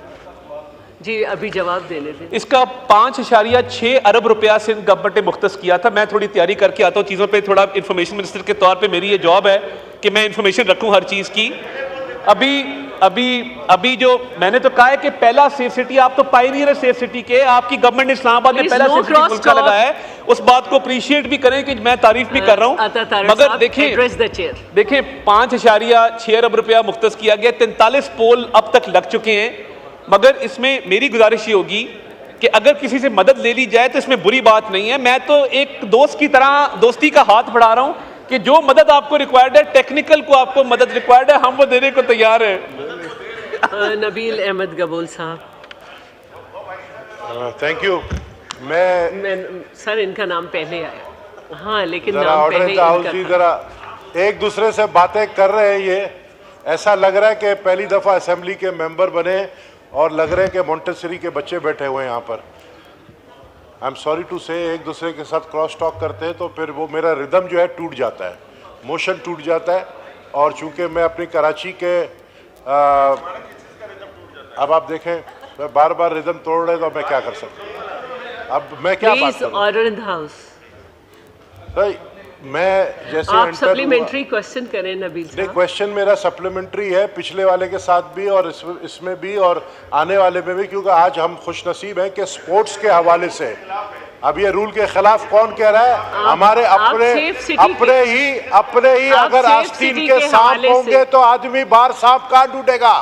जी। अभी जवाब देने दें। इसका 5.6 अरब रुपया सिंध गवर्नमेंट ने मुख्तस किया था। मैं थोड़ी तैयारी करके आता हूँ चीज़ों पे, थोड़ा इंफॉर्मेशन मिनिस्टर के तौर पे मेरी ये जॉब है कि मैं इंफॉर्मेशन रखूँ हर चीज़ की। अभी जो मैंने तो कहा है कि पहला सेफ सिटी, आप तो पायनियर है सेफ सिटी के, आपकी गवर्नमेंट ने इस्लामाबाद में पहला सेफ सिटी मुल्क का लगाया है। उस बात को अप्रिशिएट भी करें कि मैं तारीफ भी कर रहा हूँ। मगर देखिए 5.6 अरब रुपया मुख्तस किया गया, 43 पोल अब तक लग चुके हैं। मगर इसमें मेरी गुजारिश ये होगी कि अगर किसी से मदद ले ली जाए तो इसमें बुरी बात नहीं है। मैं तो एक दोस्त की तरह दोस्ती का हाथ बढ़ा रहा हूँ कि जो मदद आपको रिक्वायर्ड है, टेक्निकल को आपको मदद रिक्वायर्ड है, हम वो देने को तैयार हैं। नबील अहमद गबोल साहब। Thank you. मैं सर इनका नाम पहले आया। हाँ, लेकिन नाम पहले जी, जरा एक दूसरे से बातें कर रहे हैं। ये ऐसा लग रहा है कि पहली दफ़ा असेंबली के मेंबर बने और लग रहे हैं कि मोंटेसरी के बच्चे बैठे हुए हैं यहाँ पर। आई एम सॉरी टू से, एक दूसरे के साथ क्रॉस टॉक करते हैं तो फिर वो मेरा रिदम जो है टूट जाता है, मोशन टूट जाता है। और चूंकि मैं अपनी कराची के अब आप देखें तो बार बार रिदम तोड़ रहे तो मैं क्या कर सकता हूँ। अब मैं क्या बात करूं? Order in the house. नहीं, मैं जैसे आप सप्लीमेंट्री क्वेश्चन करें नबील साहब। नहीं, क्वेश्चन मेरा सप्लीमेंट्री है, पिछले वाले के साथ भी और इसमें भी और आने वाले में भी, क्योंकि आज हम खुशनसीब हैं कि स्पोर्ट्स के हवाले से अब ये रूल के खिलाफ कौन कह रहा है? हमारे अपने ही अगर आस्तीन के सांप होंगे तो आदमी बाहर सांप कहाँ ढूंढेगा?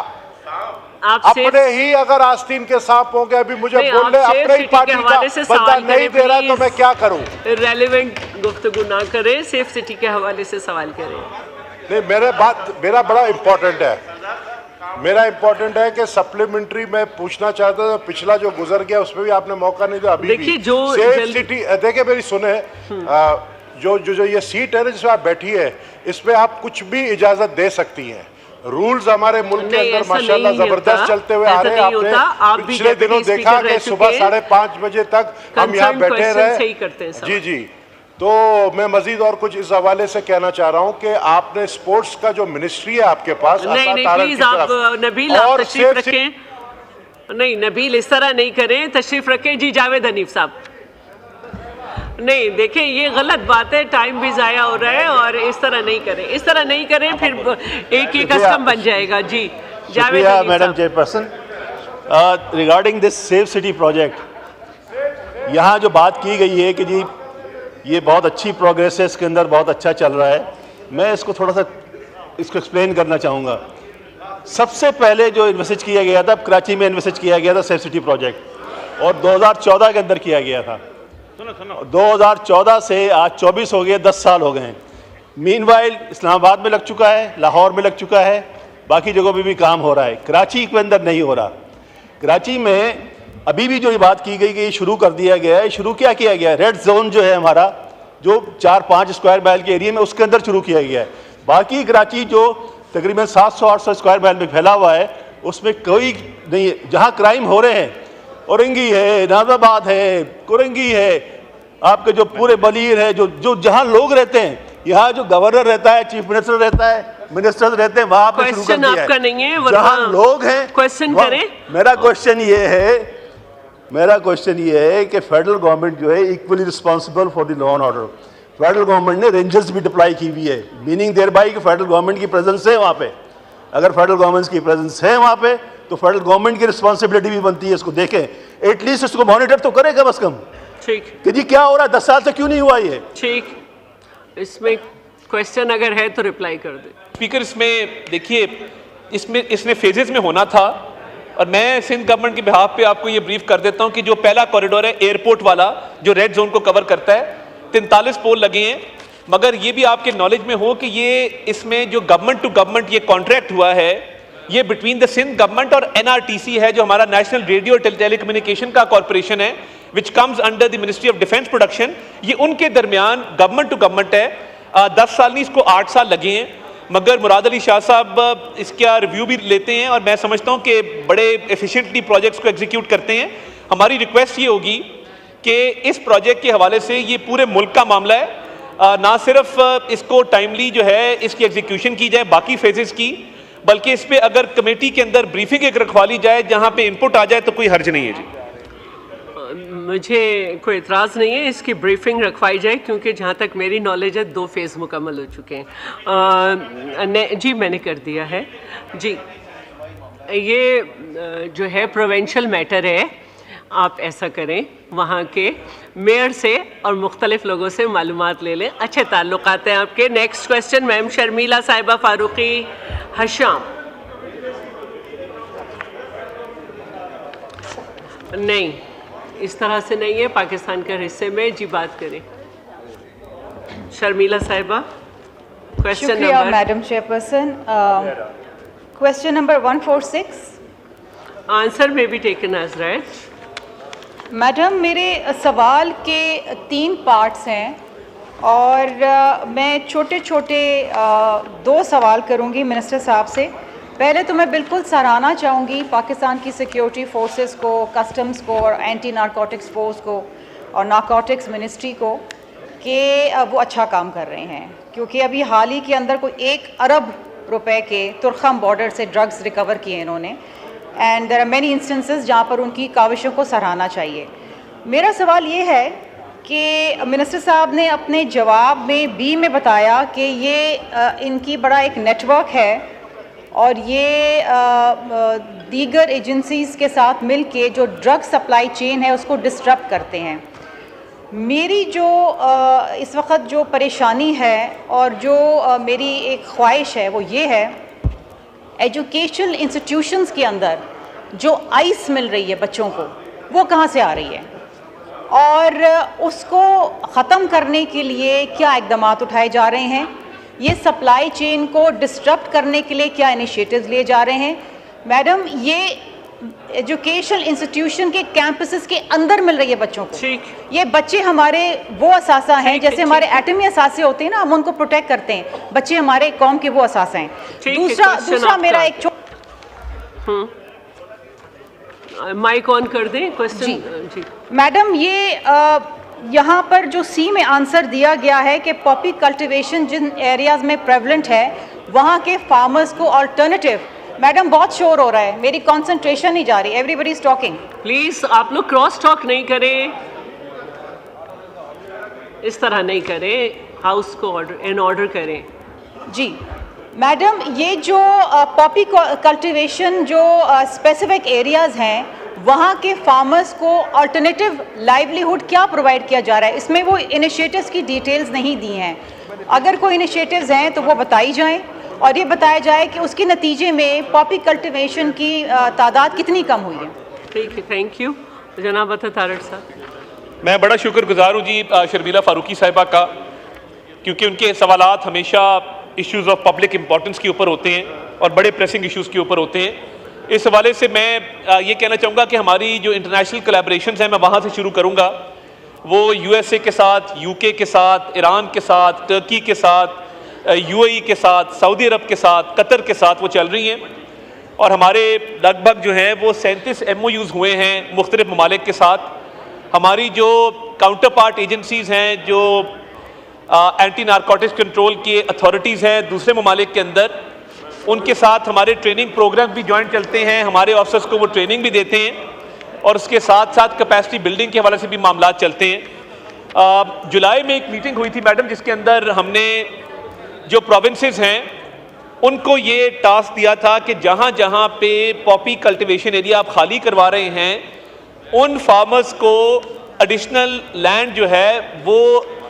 अपने ही अगर आस्तीन के सांप होंगे, अभी मुझे बोल रहे अपने ही पार्टी का बंदा नहीं दे रहा तो मैं क्या करूं? रेलेवेंट गुफ्तगू ना करें, सेफ सिटी के हवाले से सवाल करें। नहीं, मेरा बड़ा इम्पोर्टेंट है, मेरा इम्पोर्टेंट है कि सप्लीमेंट्री मैं पूछना चाहता था, पिछला जो गुजर गया उसमें भी आपने मौका नहीं दिया। अभी भी सेफ सिटी, देखिए मेरी सुने, जो ये सीट है ना जिसमें आप बैठी है, इसमें आप कुछ भी इजाजत दे सकती हैं। रूल्स हमारे मुल्क के अंदर माशाल्लाह जबरदस्त चलते हुए आ रहे हैं। आपने पिछले दिनों देखा कि सुबह 5:30 बजे तक हम यहाँ बैठे रहे। जी, तो मैं मजीद और कुछ इस हवाले से कहना चाह रहा हूँ कि आपने स्पोर्ट्स का जो मिनिस्ट्री है आपके पास, नहीं प्लीज आप नबील आप तशरीफ रखें। नहीं नबील इस तरह नहीं करें, तशरीफ रखें। जी जावेद हनीफ साहब। नहीं देखें ये गलत बात है, टाइम भी ज़ाया हो रहा है और इस तरह नहीं करें, इस तरह नहीं करें, फिर एक ही कस्टम बन जाएगा। जी Javed Hanif madam chairperson, regarding this safe city project, यहाँ जो बात की गई है कि जी ये बहुत अच्छी प्रोग्रेस है, इसके अंदर बहुत अच्छा चल रहा है, मैं इसको थोड़ा सा इसको एक्सप्लेन करना चाहूँगा। सबसे पहले जो इन्वेस्ट किया गया था, कराची में इन्वेस्ट किया गया था सेफ सिटी प्रोजेक्ट, और 2014 के अंदर किया गया था। 2014 से आज 24 हो गए, 10 साल हो गए हैं। मीनवाइल इस्लामाबाद में लग चुका है, लाहौर में लग चुका है, बाकी जगहों पे भी काम हो रहा है, कराची के अंदर नहीं हो रहा। कराची में अभी भी जो ये बात की गई कि ये शुरू कर दिया गया है, शुरू क्या किया गया है? रेड जोन जो है हमारा, जो 4-5 स्क्वायर माइल के एरिया में, उसके अंदर शुरू किया गया है। बाकी कराची जो तकरीबन 700-800 स्क्वायर माइल में फैला हुआ है, उसमें कोई नहीं है। जहाँ क्राइम हो रहे हैं, औरंगी है, नाजाबाद है, कुरंगी है, आपके जो पूरे बलीर है, जो जहाँ लोग रहते हैं, यहाँ जो गवर्नर रहता है, चीफ मिनिस्टर रहता है, मिनिस्टर्स रहते हैं, वहाँ पे शुरू कर दिया है। आपका नहीं है, जहाँ लोग हैं, क्वेश्चन करें। मेरा क्वेश्चन ये है कि फेडरल गवर्नमेंट जो है equally responsible for the law and order. Federal government ने रेंजर्स भी डिप्लॉय की हुई है, मीनिंग देयर बाय कि फेडरल गवर्नमेंट की प्रेजेंस है वहाँ पे। अगर फेडरल गवर्नमेंट की प्रेजेंस है वहाँ पे तो फेडरल गवर्नमेंट की रिस्पॉन्सिबिलिटी भी बनती है, इसको देखें, एटलीस्ट इसको मॉनिटर तो करें कम से कम। ठीक कि जी क्या हो रहा है, 10 साल से क्यों नहीं हुआ ये? ठीक, इसमें क्वेश्चन अगर है तो रिप्लाई कर दे। स्पीकर इसमें देखिए, इसमें फेजेस में होना था, और मैं सिंध गवर्नमेंट के बिहाफ पे आपको ये ब्रीफ कर देता हूँ कि जो पहला कॉरिडोर है एयरपोर्ट वाला, जो रेड जोन को कवर करता है, 43 पोल लगे हैं। मगर ये भी आपके नॉलेज में हो कि ये इसमें जो गवर्नमेंट टू गवर्नमेंट ये कॉन्ट्रैक्ट हुआ है, ये बिटवीन द सिंध गवर्नमेंट और NRTC है, जो हमारा नेशनल रेडियो और टेलीकम्युनिकेशन का कॉर्पोरेशन है, which comes under the ministry of defence production. ये उनके दरमियान गवर्नमेंट टू गवर्नमेंट है। 10 साल नहीं, इसको 8 साल लगे हैं। मगर मुराद अली शाह साहब इसका रिव्यू भी लेते हैं और मैं समझता हूँ कि बड़े एफिशिएंटली प्रोजेक्ट्स को एग्जीक्यूट करते हैं। हमारी रिक्वेस्ट ये होगी कि इस प्रोजेक्ट के हवाले से ये पूरे मुल्क का मामला है, ना सिर्फ इसको टाइमली जो है इसकी एग्जीक्यूशन की जाए बाकी फेजेस की, बल्कि इस पर अगर कमेटी के अंदर ब्रीफिंग एक रखवा ली जाए जहाँ पे इनपुट आ जाए तो कोई हर्ज नहीं है। जी मुझे कोई इतराज़ नहीं है, इसकी ब्रीफिंग रखवाई जाए, क्योंकि जहाँ तक मेरी नॉलेज है 2 फेज़ मुकम्मल हो चुके हैं। जी मैंने कर दिया है। जी ये जो है प्रोविंशियल मैटर है, आप ऐसा करें, वहाँ के मेयर से और मुख्तलिफ लोगों से मालूमात ले लें, अच्छे ताल्लुकात हैं आपके। नेक्स्ट क्वेश्चन मैम शर्मिला साहिबा फारूकी हशाम। नहीं, इस तरह से नहीं है, पाकिस्तान के हिस्से में। जी बात करें शर्मिला साहिबा। Question number. Madam chairperson, question number 146। Answer में be taken as right. Madam मेरे सवाल के 3 पार्ट्स हैं और मैं छोटे छोटे 2 सवाल करूंगी मिनिस्टर साहब से। पहले तो मैं बिल्कुल सराहना चाहूँगी पाकिस्तान की सिक्योरिटी फोर्सेस को, कस्टम्स को और एंटी नारकोटिक्स फोर्स को और नारकोटिक्स मिनिस्ट्री को कि वो अच्छा काम कर रहे हैं, क्योंकि अभी हाल ही के अंदर कोई 1 अरब रुपए के तुर्खम बॉर्डर से ड्रग्स रिकवर किए इन्होंने, and there are many instances जहाँ पर उनकी काविशों को सराहना चाहिए। मेरा सवाल ये है कि मिनिस्टर साहब ने अपने जवाब में बी में बताया कि ये इनकी बड़ा एक नेटवर्क है और ये दीगर एजेंसीज़ के साथ मिलके जो ड्रग सप्लाई चेन है उसको डिस्टर्ब करते हैं। मेरी जो इस वक्त जो परेशानी है और जो मेरी एक ख्वाहिश है वो ये है, एजुकेशनल इंस्टीट्यूशंस के अंदर जो आइस मिल रही है बच्चों को वो कहाँ से आ रही है और उसको ख़त्म करने के लिए क्या इक़दाम उठाए जा रहे हैं, ये सप्लाई चेन को डिस्टर्ब करने के लिए क्या इनिशिएटिव्स लिए जा रहे हैं। मैडम, ये एजुकेशनल इंस्टीट्यूशन के कैंपसेस के अंदर मिल रही है बच्चों को। ये बच्चे हमारे वो असासा हैं, जैसे हमारे एटमी असासे होते हैं ना, हम उनको प्रोटेक्ट करते हैं, बच्चे हमारे कौम के वो असासा हैं। दूसरा मेरा एक माइक ऑन कर दें। क्वेश्चन जी मैडम, ये यहाँ पर जो सी में आंसर दिया गया है कि पॉपी कल्टीवेशन जिन एरियाज में प्रेवलेंट है वहाँ के फार्मर्स को अल्टरनेटिव, मैडम बहुत शोर हो रहा है, मेरी कंसंट्रेशन नहीं जा रही, एवरीबॉडी इज टॉकिंग। प्लीज आप लोग क्रॉस टॉक नहीं करें, इस तरह नहीं करें, हाउस को ऑर्डर करें। जी मैडम, ये जो पॉपी कल्टीवेशन जो स्पेसिफिक एरियाज हैं वहाँ के फार्मर्स को अल्टरनेटिव लाइवलीहुड क्या प्रोवाइड किया जा रहा है, इसमें वो इनिशिएटिव्स की डिटेल्स नहीं दी हैं। अगर कोई इनिशिएटिव्स हैं तो वो बताई जाएं और ये बताया जाए कि उसके नतीजे में पॉपी कल्टीवेशन की तादाद कितनी कम हुई है। ठीक है, थैंक यू। जनाब तारड़ साहब। मैं बड़ा शुक्रगुजार हूँ जी शर्मिला फारूकी साहिबा का, क्योंकि उनके सवालात हमेशा इश्यूज़ ऑफ पब्लिक इम्पोर्टेंस के ऊपर होते हैं और बड़े प्रेसिंग इश्यूज़ के ऊपर होते हैं। इस हवाले से मैं ये कहना चाहूँगा कि हमारी जो इंटरनेशनल कोलैबोरेशंस हैं, मैं वहाँ से शुरू करूँगा। वो USA के साथ, UK के साथ, ईरान के साथ, टर्की के साथ, UAE के साथ, सऊदी अरब के साथ, कतर के साथ वो चल रही हैं और हमारे लगभग जो हैं वो 37 MOUs हुए हैं मुख्तलिफ ममालिक के साथ। हमारी जो काउंटर पार्ट एजेंसीज़ हैं, जो एंटी नारकोटिक्स कंट्रोल के अथॉरिटीज़ हैं दूसरे ममालिक के अंदर, उनके साथ हमारे ट्रेनिंग प्रोग्राम भी जॉइंट चलते हैं, हमारे ऑफिसर्स को वो ट्रेनिंग भी देते हैं और उसके साथ साथ कैपेसिटी बिल्डिंग के हवाले से भी मामला चलते हैं। जुलाई में एक मीटिंग हुई थी मैडम, जिसके अंदर हमने जो प्रोविंसेस हैं उनको ये टास्क दिया था कि जहाँ जहाँ पे पॉपी कल्टीवेशन एरिया आप खाली करवा रहे हैं उन फार्मर्स को एडिशनल लैंड जो है वो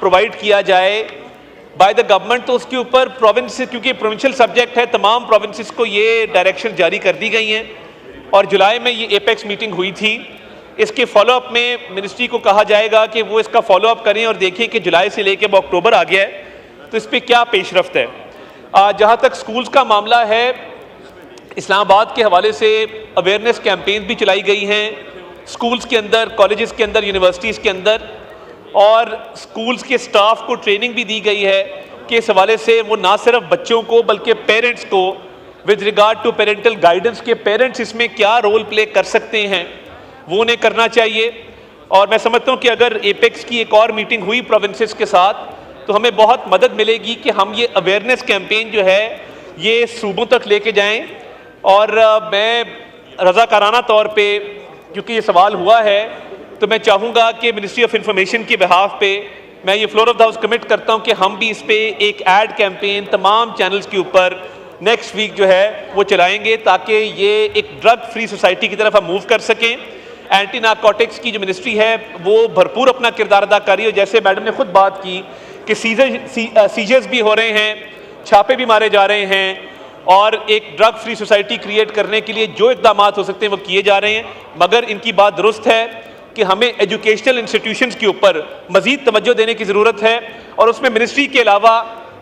प्रोवाइड किया जाए बाय द गवर्नमेंट। तो उसके ऊपर प्रोविंस, क्योंकि प्रोविंशियल सब्जेक्ट है, तमाम प्रोविंसेस को ये डायरेक्शन जारी कर दी गई हैं और जुलाई में ये एपेक्स मीटिंग हुई थी। इसके फॉलोअप में मिनिस्ट्री को कहा जाएगा कि वो इसका फॉलोअप करें और देखें कि जुलाई से लेकर अक्टूबर आ गया है तो इस पर क्या पेशरफ्त है। जहाँ तक स्कूल्स का मामला है, इस्लामाबाद के हवाले से अवेयरनेस कैंपेन भी चलाई गई हैं स्कूल्स के अंदर, कॉलेजेस के अंदर, यूनिवर्सिटीज़ के अंदर, और स्कूल्स के स्टाफ को ट्रेनिंग भी दी गई है कि इस हवाले से वो ना सिर्फ बच्चों को बल्कि पेरेंट्स को with regard to parental guidance के पेरेंट्स इसमें क्या रोल प्ले कर सकते हैं वो उन्हें करना चाहिए। और मैं समझता हूँ कि अगर एपेक्स की एक और मीटिंग हुई प्रोविंसेस के साथ तो हमें बहुत मदद मिलेगी कि हम ये अवेयरनेस कैंपेन जो है ये सूबों तक लेके जाएं। और मैं रज़ाकाराना तौर पे, क्योंकि ये सवाल हुआ है, तो मैं चाहूँगा कि मिनिस्ट्री ऑफ इंफॉर्मेशन के बिहाफ पे मैं ये floor of the house commit करता हूँ कि हम भी इस पे एक एड कैंपेन तमाम चैनल्स के ऊपर नेक्स्ट वीक जो है वो चलाएंगे ताकि ये एक ड्रग फ्री सोसाइटी की तरफ हम मूव कर सकें। एंटी नारकोटिक्स की जो मिनिस्ट्री है वो भरपूर अपना किरदार अदा कर रही है। जैसे मैडम ने खुद बात की कि सीजर्स भी हो रहे हैं, छापे भी मारे जा रहे हैं और एक ड्रग फ्री सोसाइटी क्रिएट करने के लिए जो इक़दाम हो सकते हैं वो किए जा रहे हैं। मगर इनकी बात दुरुस्त है कि हमें एजुकेशनल इंस्टीट्यूशंस के ऊपर मज़ीद तवज्जो देने की ज़रूरत है और उसमें मिनिस्ट्री के अलावा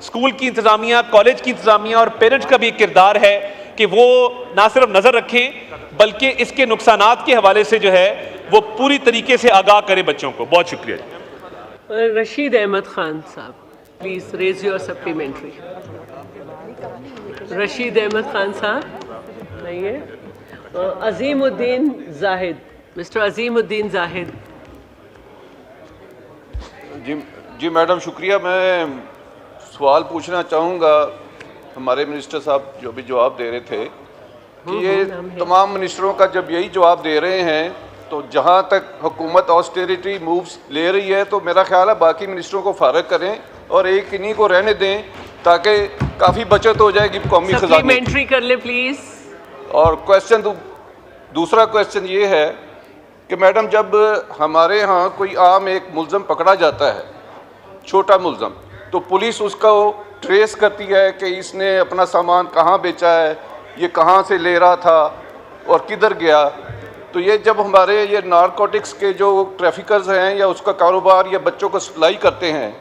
स्कूल की इंतज़ामिया, कॉलेज की इंतज़ामिया और पेरेंट्स का भी एक किरदार है कि वो ना सिर्फ नज़र रखें बल्कि इसके नुकसानात के हवाले से जो है वो पूरी तरीके से आगाह करें बच्चों को। बहुत शुक्रिया। Rashid Ahmed Khan sahab, please raise your supplementary. Rashid Ahmed Khan sahab नहीं है। अजीमुद्दीन जाहिद, मिस्टर अजीमुद्दीन जाहिद। जी मैडम शुक्रिया। मैं सवाल पूछना चाहूँगा, हमारे मिनिस्टर साहब जो भी जवाब दे रहे थे कि ये तमाम मिनिस्टरों का जब यही जवाब दे रहे हैं तो जहाँ तक हुकूमत ऑस्टेरिटी मूव्स ले रही है तो मेरा ख्याल है बाकी मिनिस्टरों को फारग करें और एक इन्हीं को रहने दें ताकि काफ़ी बचत हो जाएगी कौमी खजाने। सप्लीमेंट्री कर ले प्लीज़। और क्वेश्चन दूसरा क्वेश्चन ये है कि मैडम जब हमारे यहाँ कोई आम एक मुल्ज़म पकड़ा जाता है, छोटा मुल्ज़म, तो पुलिस उसका ट्रेस करती है कि इसने अपना सामान कहाँ बेचा है, ये कहाँ से ले रहा था और किधर गया। तो ये जब हमारे ये नारकोटिक्स के जो ट्रैफिकर्स हैं या उसका कारोबार या बच्चों को सप्लाई करते हैं,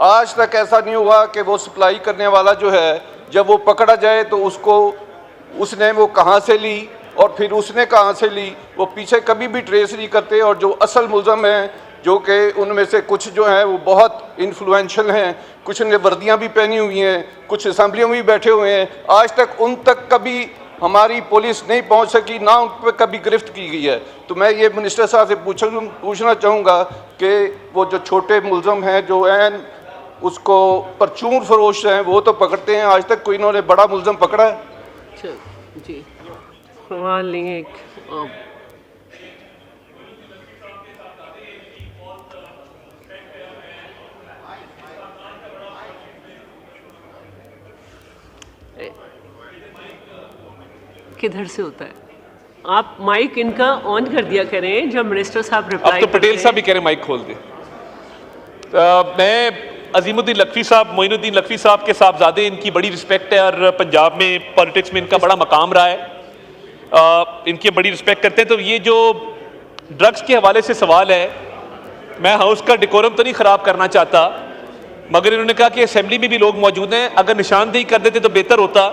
आज तक ऐसा नहीं हुआ कि वो सप्लाई करने वाला जो है जब वो पकड़ा जाए तो उसने वो कहाँ से ली और फिर उसने कहाँ से ली, वो पीछे कभी भी ट्रेस नहीं करते। और जो असल मुल्ज़म हैं, जो कि उनमें से कुछ जो हैं वो बहुत इन्फ्लुएंशियल हैं, कुछ ने वर्दियाँ भी पहनी हुई हैं, कुछ असम्बलियों में भी बैठे हुए हैं, आज तक उन तक कभी हमारी पुलिस नहीं पहुंच सकी, ना उन पर कभी गिरफ्त की गई है। तो मैं ये मिनिस्टर साहब से पूछना चाहूँगा कि वो जो छोटे मुल्ज़म हैं जो हैं उसको परचून फरोश हैं वो तो पकड़ते हैं, आज तक कोई इन्होंने बड़ा मुल्ज़म पकड़ा है? जी सवाल लिए किधर से होता है? आप माइक इनका ऑन कर दिया करें जब मिनिस्टर साहब रिप्लाई। अब तो पटेल साहब भी कह रहे माइक खोल दे। मैं अजीमुद्दीन लखवी साहब, मोइनुद्दीन लखवी साहब के साहबजादे, इनकी बड़ी रिस्पेक्ट है और पंजाब में पॉलिटिक्स में इनका बड़ा मकाम रहा है, इनकी बड़ी रिस्पेक्ट करते हैं। तो ये जो ड्रग्स के हवाले से सवाल है, मैं हाउस का डेकोरम तो नहीं ख़राब करना चाहता, मगर इन्होंने कहा कि असेंबली में भी लोग मौजूद हैं, अगर निशानदेही कर देते तो बेहतर होता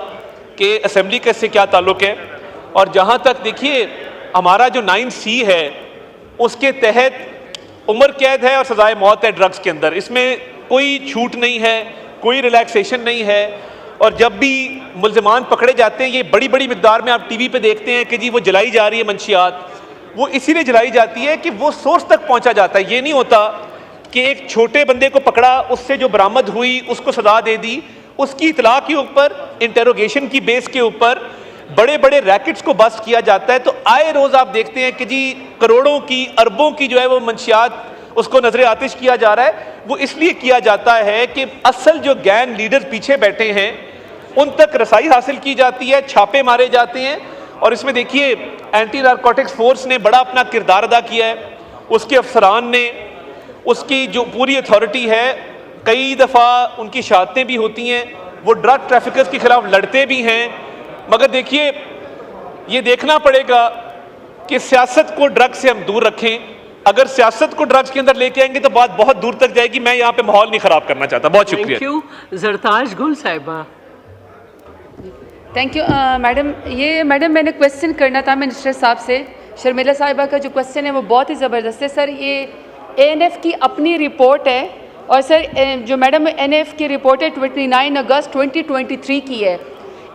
कि असेंबली का इससे क्या ताल्लुक़ है। और जहाँ तक देखिए हमारा जो 9C है उसके तहत उम्र कैद है और सजाए मौत है ड्रग्स के अंदर, इसमें कोई छूट नहीं है, कोई रिलैक्सेशन नहीं है। और जब भी मुल्ज़मान पकड़े जाते हैं ये बड़ी बड़ी मिकदार में आप टीवी पे देखते हैं कि जी वो जलाई जा रही है मंशियात, वो इसीलिए जलाई जाती है कि वो सोर्स तक पहुंचा जाता है। ये नहीं होता कि एक छोटे बंदे को पकड़ा, उससे जो बरामद हुई उसको सजा दे दी, उसकी इतला के ऊपर इंटेरोगेशन की बेस के ऊपर बड़े बड़े रैकेट्स को बस्ट किया जाता है। तो आए रोज़ आप देखते हैं कि जी करोड़ों की अरबों की जो है वो मंशियात उसको नजरे आतिश किया जा रहा है। वो इसलिए किया जाता है कि असल जो गैंग लीडर पीछे बैठे हैं उन तक रसाई हासिल की जाती है, छापे मारे जाते हैं। और इसमें देखिए एंटी नारकोटिक्स फोर्स ने बड़ा अपना किरदार अदा किया है, उसके अफसरान ने, उसकी जो पूरी अथॉरिटी है, कई दफ़ा उनकी शहादतें भी होती हैं, वो ड्रग ट्रैफिकर्स के खिलाफ लड़ते भी हैं। मगर देखिए ये देखना पड़ेगा कि सियासत को ड्रग्स से हम दूर रखें। अगर सियासत को ड्रग्स के अंदर लेके आएंगे तो बात बहुत दूर तक जाएगी। मैं यहाँ पे माहौल नहीं खराब करना चाहता। बहुत शुक्रिया। Thank you. जरताज गुल साहिबा। Thank you madam. मैडम मैंने क्वेश्चन करना था मिनिस्टर साहब से। शर्मिला साहिबा का जो क्वेश्चन है वो बहुत ही ज़बरदस्त है सर। ये ANF की अपनी रिपोर्ट है और सर जो मैडम ANF की रिपोर्ट है 29 अगस्त 2023 की है।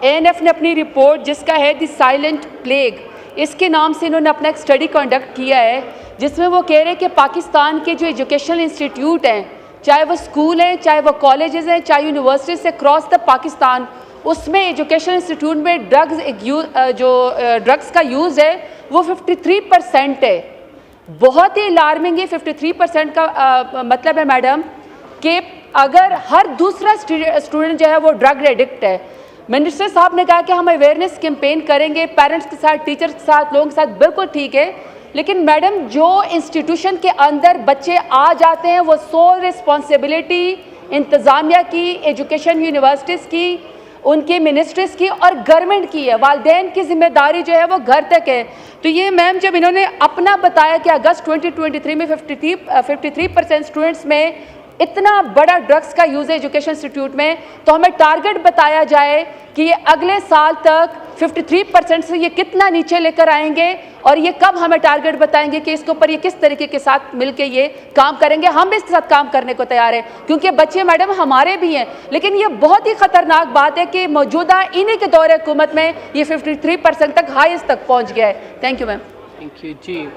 ANF ने अपनी रिपोर्ट जिसका है द साइलेंट प्लेग, इसके नाम से इन्होंने अपना एक स्टडी कंडक्ट किया है जिसमें वो कह रहे हैं कि पाकिस्तान के जो एजुकेशनल इंस्टीट्यूट हैं, चाहे वो स्कूल हैं, चाहे वो कॉलेजेस हैं, चाहे यूनिवर्सिटीज़ से क्रॉस द पाकिस्तान, उसमें एजुकेशनल इंस्टीट्यूट में ड्रग्स का यूज़ है वो 53% है। बहुत ही अलार्मिंग है। 53% का मतलब है मैडम कि अगर हर दूसरा स्टूडेंट जो है वो ड्रग एडिक्ट है। मिनिस्टर साहब ने कहा कि हम अवेयरनेस कैंपेन करेंगे पेरेंट्स के साथ, टीचर्स के साथ, लोगों के साथ, बिल्कुल ठीक है, लेकिन मैडम जो इंस्टीट्यूशन के अंदर बच्चे आ जाते हैं वो सोल रिस्पॉन्सिबिलिटी इंतज़ामिया की, एजुकेशन यूनिवर्सिटीज़ की, उनके मिनिस्ट्रीज़ की और गवर्नमेंट की है। वालिदैन की जिम्मेदारी जो है वो घर तक है। तो ये मैम जब इन्होंने अपना बताया कि अगस्त 2023 में 53% स्टूडेंट्स में इतना बड़ा ड्रग्स का यूज़ है एजुकेशन इंस्टीट्यूट में, तो हमें टारगेट बताया जाए कि ये अगले साल तक 53% से ये कितना नीचे लेकर आएंगे और ये कब हमें टारगेट बताएंगे कि इसके ऊपर ये किस तरीके के साथ मिलके ये काम करेंगे। हम भी इसके साथ काम करने को तैयार हैं क्योंकि बच्चे मैडम हमारे भी हैं, लेकिन ये बहुत ही ख़तरनाक बात है कि मौजूदा इन्हीं के दौरे हुकूमत में ये 53% तक हाईएस्ट तक पहुँच गया है। Thank you ma'am. Thank you जी।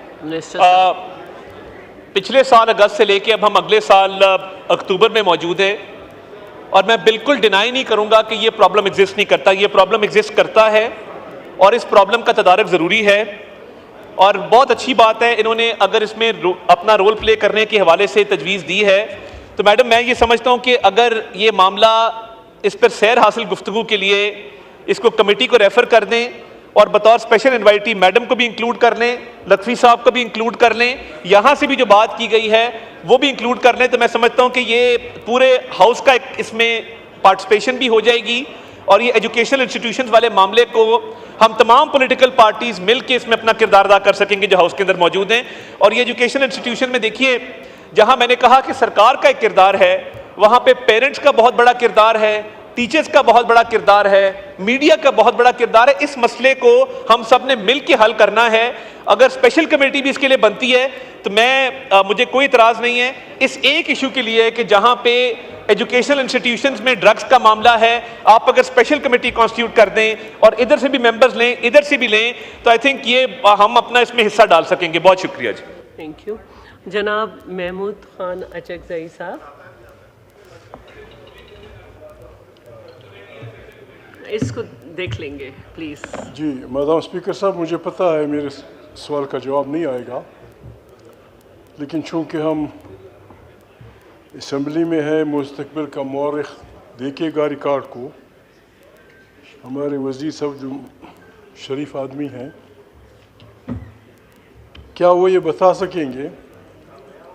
पिछले साल अगस्त से लेके अब हम अगले साल अक्टूबर में मौजूद हैं और मैं बिल्कुल डिनाई नहीं करूंगा कि ये प्रॉब्लम एग्जिस्ट नहीं करता। ये प्रॉब्लम एग्जिस्ट करता है और इस प्रॉब्लम का तदारक ज़रूरी है। और बहुत अच्छी बात है इन्होंने अगर इसमें अपना रोल प्ले करने के हवाले से तजवीज़ दी है। तो मैडम मैं ये समझता हूँ कि अगर ये मामला इस पर सैर हासिल गुफ्तगू के लिए इसको कमेटी को रेफ़र कर दें और बतौर स्पेशल इन्वाइटी मैडम को भी इंक्लूड कर लें, लतफ़ी साहब को भी इंक्लूड कर लें, यहाँ से भी जो बात की गई है वो भी इंक्लूड कर लें, तो मैं समझता हूँ कि ये पूरे हाउस का एक इसमें पार्टिसिपेशन भी हो जाएगी और ये एजुकेशनल इंस्टीट्यूशंस वाले मामले को हम तमाम पॉलिटिकल पार्टीज मिल के इसमें अपना किरदार अदा कर सकेंगे जो हाउस के अंदर मौजूद हैं। और ये एजुकेशनल इंस्टीट्यूशन में देखिए, जहाँ मैंने कहा कि सरकार का एक किरदार है, वहाँ पे पेरेंट्स का बहुत बड़ा किरदार है, टीचर्स का बहुत बड़ा किरदार है, मीडिया का बहुत बड़ा किरदार है। इस मसले को हम सब ने मिल के हल करना है। अगर स्पेशल कमेटी भी इसके लिए बनती है तो मुझे कोई इतराज़ नहीं है इस एक इशू के लिए कि जहाँ पे एजुकेशनल इंस्टीट्यूशंस में ड्रग्स का मामला है, आप अगर स्पेशल कमेटी कॉन्स्टिट्यूट कर दें और इधर से भी मेंबर्स लें, इधर से भी लें, तो आई थिंक ये हम अपना इसमें हिस्सा डाल सकेंगे। बहुत शुक्रिया जी। Thank you. जनाब महमूद खान अचकज़ई साहब, इसको देख लेंगे प्लीज़। जी मैडम स्पीकर साहब, मुझे पता है मेरे सवाल का जवाब नहीं आएगा, लेकिन चूँकि हम असम्बली में है, मुस्तकबिल का मौरख देखेगा रिकॉर्ड को, हमारे वज़ीर साहब जो शरीफ आदमी हैं, क्या वो ये बता सकेंगे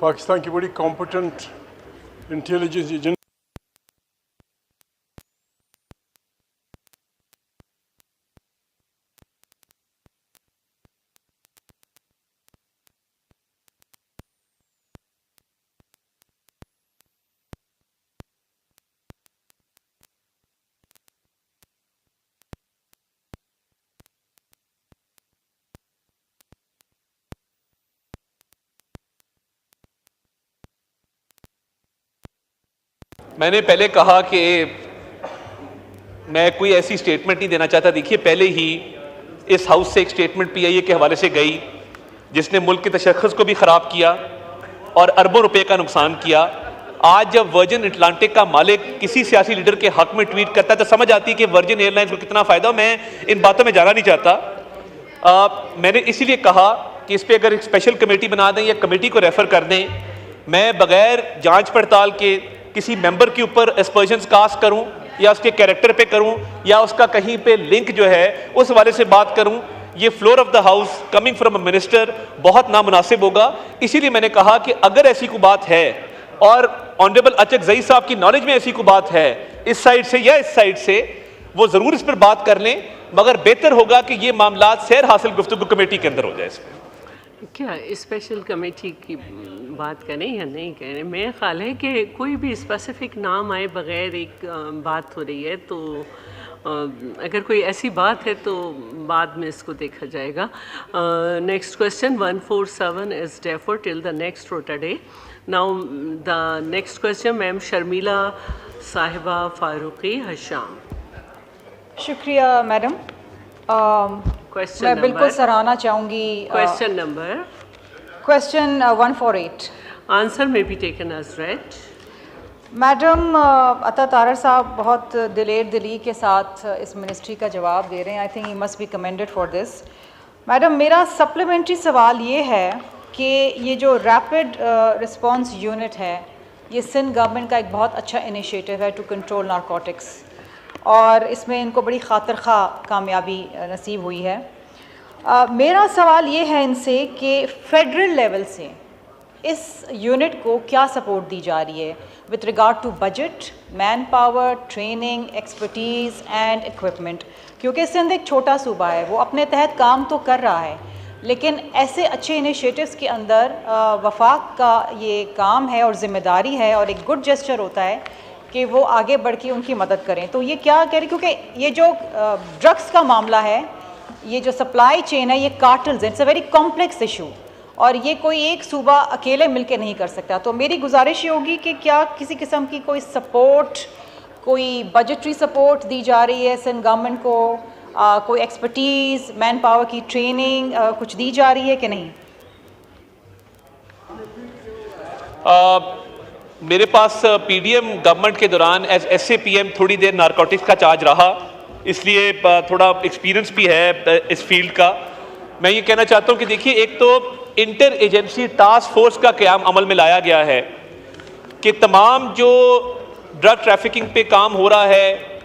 पाकिस्तान की बड़ी कॉम्पिटेंट इंटेलिजेंस एजेंसी मैंने पहले कहा कि मैं कोई ऐसी स्टेटमेंट नहीं देना चाहता। देखिए, पहले ही इस हाउस से एक स्टेटमेंट PIA के हवाले से गई जिसने मुल्क के तशख़्ख़ुस को भी ख़राब किया और अरबों रुपए का नुकसान किया। आज जब वर्जिन अटलांटिक का मालिक किसी सियासी लीडर के हक में ट्वीट करता है तो समझ आती है कि वर्जिन एयरलाइंस को कितना फ़ायदा हो। मैं इन बातों में जाना नहीं चाहता। मैंने इसीलिए कहा कि इस पर अगर एक स्पेशल कमेटी बना दें या कमेटी को रेफ़र कर दें, मैं बग़ैर जाँच पड़ताल के किसी मेंबर के ऊपर एस्पर्जन्स कास्ट करूं या उसके कैरेक्टर पे करूं या उसका कहीं पे लिंक जो है उस हवाले से बात करूं, ये floor of the house coming from a minister बहुत नामुनासिब होगा। इसीलिए मैंने कहा कि अगर ऐसी कोई बात है और ऑनरेबल अचकज़ई साहब की नॉलेज में ऐसी कोई बात है इस साइड से या इस साइड से, वो ज़रूर इस पर बात कर लें, मगर बेहतर होगा कि ये मामला सैर हासिल गुफ्तगू कमेटी के अंदर हो जाए। इसमें क्या स्पेशल कमेटी की बात करें या नहीं करें, मेरा ख्याल है कि कोई भी स्पेसिफिक नाम आए बगैर एक बात हो रही है, तो अगर कोई ऐसी बात है तो बाद में इसको देखा जाएगा। Next question 147 is defer till the next rota day. Now the next question ma'am Sharmila साहिबा फारूकी हशाम। शुक्रिया मैडम। मैं बिल्कुल सराहना चाहूँगी। क्वेश्चन नंबर क्वेश्चन 148 आंसर में be taken as read. Madam Ata Tarar साहब बहुत दिलेर दिली के साथ इस मिनिस्ट्री का जवाब दे रहे हैं। I think he must be commended for this. Madam मेरा सप्लीमेंट्री सवाल ये है कि ये जो रैपिड रिस्पांस यूनिट है, ये सिंध गवर्नमेंट का एक बहुत अच्छा इनिशिएटिव है टू कंट्रोल नारकोटिक्स, और इसमें इनको बड़ी खातिर खा कामयाबी नसीब हुई है। मेरा सवाल ये है इनसे कि फेडरल लेवल से इस यूनिट को क्या सपोर्ट दी जा रही है with regard to budget, man power, training, expertise and equipment, क्योंकि सिंध एक छोटा सूबा है, वो अपने तहत काम तो कर रहा है, लेकिन ऐसे अच्छे इनिशिएटिव्स के अंदर वफाक का ये काम है और ज़िम्मेदारी है और एक गुड जेस्चर होता है कि वो आगे बढ़ के उनकी मदद करें। तो ये क्या कह रहे, क्योंकि ये जो ड्रग्स का मामला है, ये जो सप्लाई चेन है, ये कार्टल्स है, it's a very complex issue और ये कोई एक सूबा अकेले मिलके नहीं कर सकता। तो मेरी गुजारिश ये होगी कि क्या किसी किस्म की कोई सपोर्ट, कोई बजटरी सपोर्ट दी जा रही है सिंध गवर्नमेंट को, कोई एक्सपर्टीज़, मैन पावर की ट्रेनिंग कुछ दी जा रही है कि नहीं? मेरे पास PDM गवर्नमेंट के दौरान एज SAPM थोड़ी देर नारकोटिक्स का चार्ज रहा, इसलिए थोड़ा एक्सपीरियंस भी है इस फील्ड का। मैं ये कहना चाहता हूँ कि देखिए, एक तो इंटर एजेंसी टास्क फोर्स का क़याम अमल में लाया गया है कि तमाम जो ड्रग ट्रैफिकिंग पे काम हो रहा है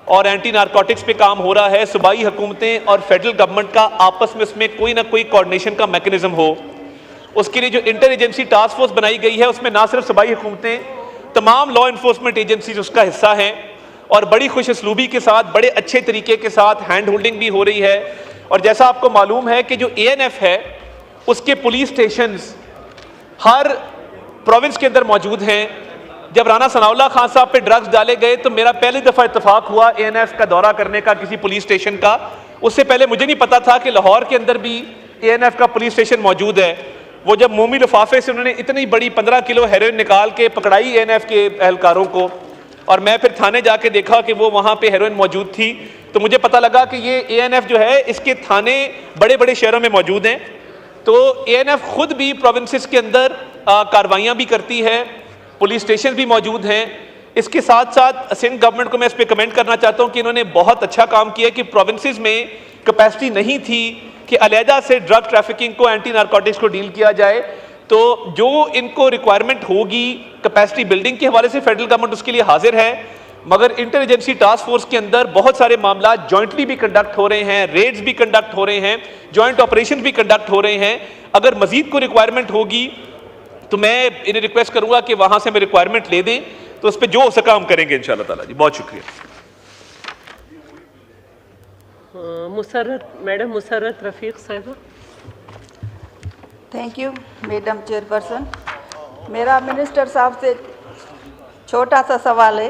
और एंटी नारकोटिक्स पे काम हो रहा है, सूबाई हुकूमतें और फेडरल गवर्नमेंट का आपस में उसमें कोई ना कोई कोऑर्डिनेशन का मैकेनिज्म हो। उसके लिए जो इंटर एजेंसी टास्क फोर्स बनाई गई है, उसमें ना सिर्फ सूबाई हुकूमतें, तमाम लॉ इन्फोर्समेंट एजेंसीज उसका हिस्सा हैं और बड़ी खुश असलूबी के साथ, बड़े अच्छे तरीके के साथ हैंड होल्डिंग भी हो रही है। और जैसा आपको मालूम है कि जो ANF है उसके पुलिस स्टेशंस हर प्रोविंस के अंदर मौजूद हैं। जब राना सनाउल्लाह खान साहब पे ड्रग्स डाले गए तो मेरा पहली दफ़ा इत्तेफाक हुआ ANF का दौरा करने का किसी पुलिस स्टेशन का। उससे पहले मुझे नहीं पता था कि लाहौर के अंदर भी ANF का पुलिस स्टेशन मौजूद है। वो जब मोमी लिफाफे से उन्होंने इतनी बड़ी 15 किलो हेरोइन निकाल के पकड़ाई ANF के एहलकारों को, और मैं फिर थाने जाके देखा कि वो वहाँ पे हेरोइन मौजूद थी, तो मुझे पता लगा कि ये ANF जो है इसके थाने बड़े बड़े शहरों में मौजूद हैं। तो ANF खुद भी प्रोविंसेस के अंदर कार्रवाइयाँ भी करती है, पुलिस स्टेशन भी मौजूद हैं। इसके साथ साथ सिंध गवर्नमेंट को मैं इस पर कमेंट करना चाहता हूँ कि इन्होंने बहुत अच्छा काम किया कि प्रोविंसेस में कैपेसिटी नहीं थी कि अलहदा से ड्रग ट्रैफिकिंग को, एंटी नारकोटिक्स को डील किया जाए। तो जो इनको रिक्वायरमेंट होगी कैपेसिटी बिल्डिंग के हवाले से फेडरल गवर्नमेंट उसके लिए हाजिर है, मगर इंटर एजेंसी टास्क फोर्स के अंदर बहुत सारे मामला जॉइंटली भी कंडक्ट हो रहे हैं, रेड्स भी कंडक्ट हो रहे हैं, जॉइंट ऑपरेशन भी कंडक्ट हो रहे हैं। अगर मजीद को रिक्वायरमेंट होगी तो मैं इन्हें रिक्वेस्ट करूंगा कि वहां से हमें रिक्वायरमेंट ले दें, तो उस पर जो हो सका हम करेंगे इंशाल्लाह ताला जी। बहुत शुक्रिया। मैडम मुसर्रत रफ़ीक साहिबा। Thank you madam chairperson. मेरा मिनिस्टर साहब से छोटा सा सवाल है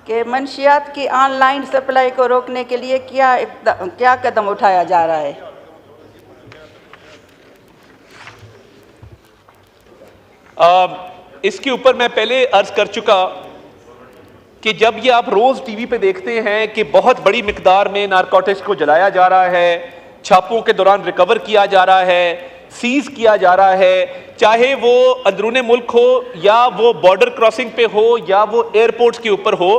कि मंशियात की ऑनलाइन सप्लाई को रोकने के लिए क्या कदम उठाया जा रहा है? इसके ऊपर मैं पहले अर्ज कर चुका कि जब ये आप रोज़ टीवी पे देखते हैं कि बहुत बड़ी मिकदार में नारकोटिक्स को जलाया जा रहा है, छापों के दौरान रिकवर किया जा रहा है, सीज किया जा रहा है, चाहे वो अंदरूने मुल्क हो या वो बॉर्डर क्रॉसिंग पे हो या वो एयरपोर्ट्स के ऊपर हो,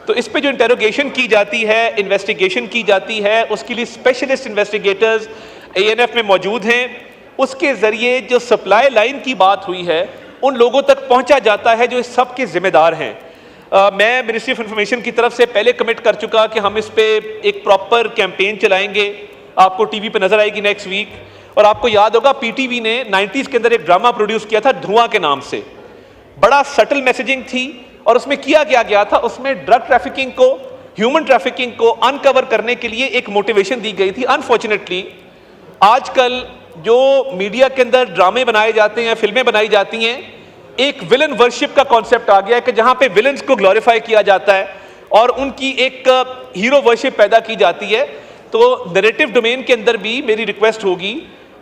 तो इस पे जो इंटेरोगेशन की जाती है, इन्वेस्टिगेशन की जाती है, उसके लिए स्पेशलिस्ट इन्वेस्टिगेटर्स ANF में मौजूद हैं। उसके ज़रिए जो सप्लाई लाइन की बात हुई है उन लोगों तक पहुंचा जाता है जो इस सब के ज़िम्मेदार हैं। मैं मिनिस्ट्री ऑफ इंफॉर्मेशन की तरफ से पहले कमिट कर चुका कि हम इस पे एक प्रॉपर कैंपेन चलाएंगे, आपको टीवी पे नजर आएगी नेक्स्ट वीक। और आपको याद होगा PTV ने 90s के अंदर एक ड्रामा प्रोड्यूस किया था धुआं के नाम से, बड़ा सटल मैसेजिंग थी और उसमें किया गया था, उसमें ड्रग ट्रैफिकिंग को, ह्यूमन ट्रैफिकिंग को अनकवर करने के लिए एक मोटिवेशन दी गई थी। अनफॉर्चुनेटली आजकल जो मीडिया के अंदर ड्रामे बनाए जाते हैं, फिल्में बनाई जाती हैं, एक विलन वर्शिप का कॉन्सेप्ट आ गया है कि जहां पे विलन्स को ग्लोरीफाई किया जाता है और उनकी एक हीरो वर्शिप पैदा की जाती है। तो नैरेटिव डोमेन के अंदर भी मेरी रिक्वेस्ट होगी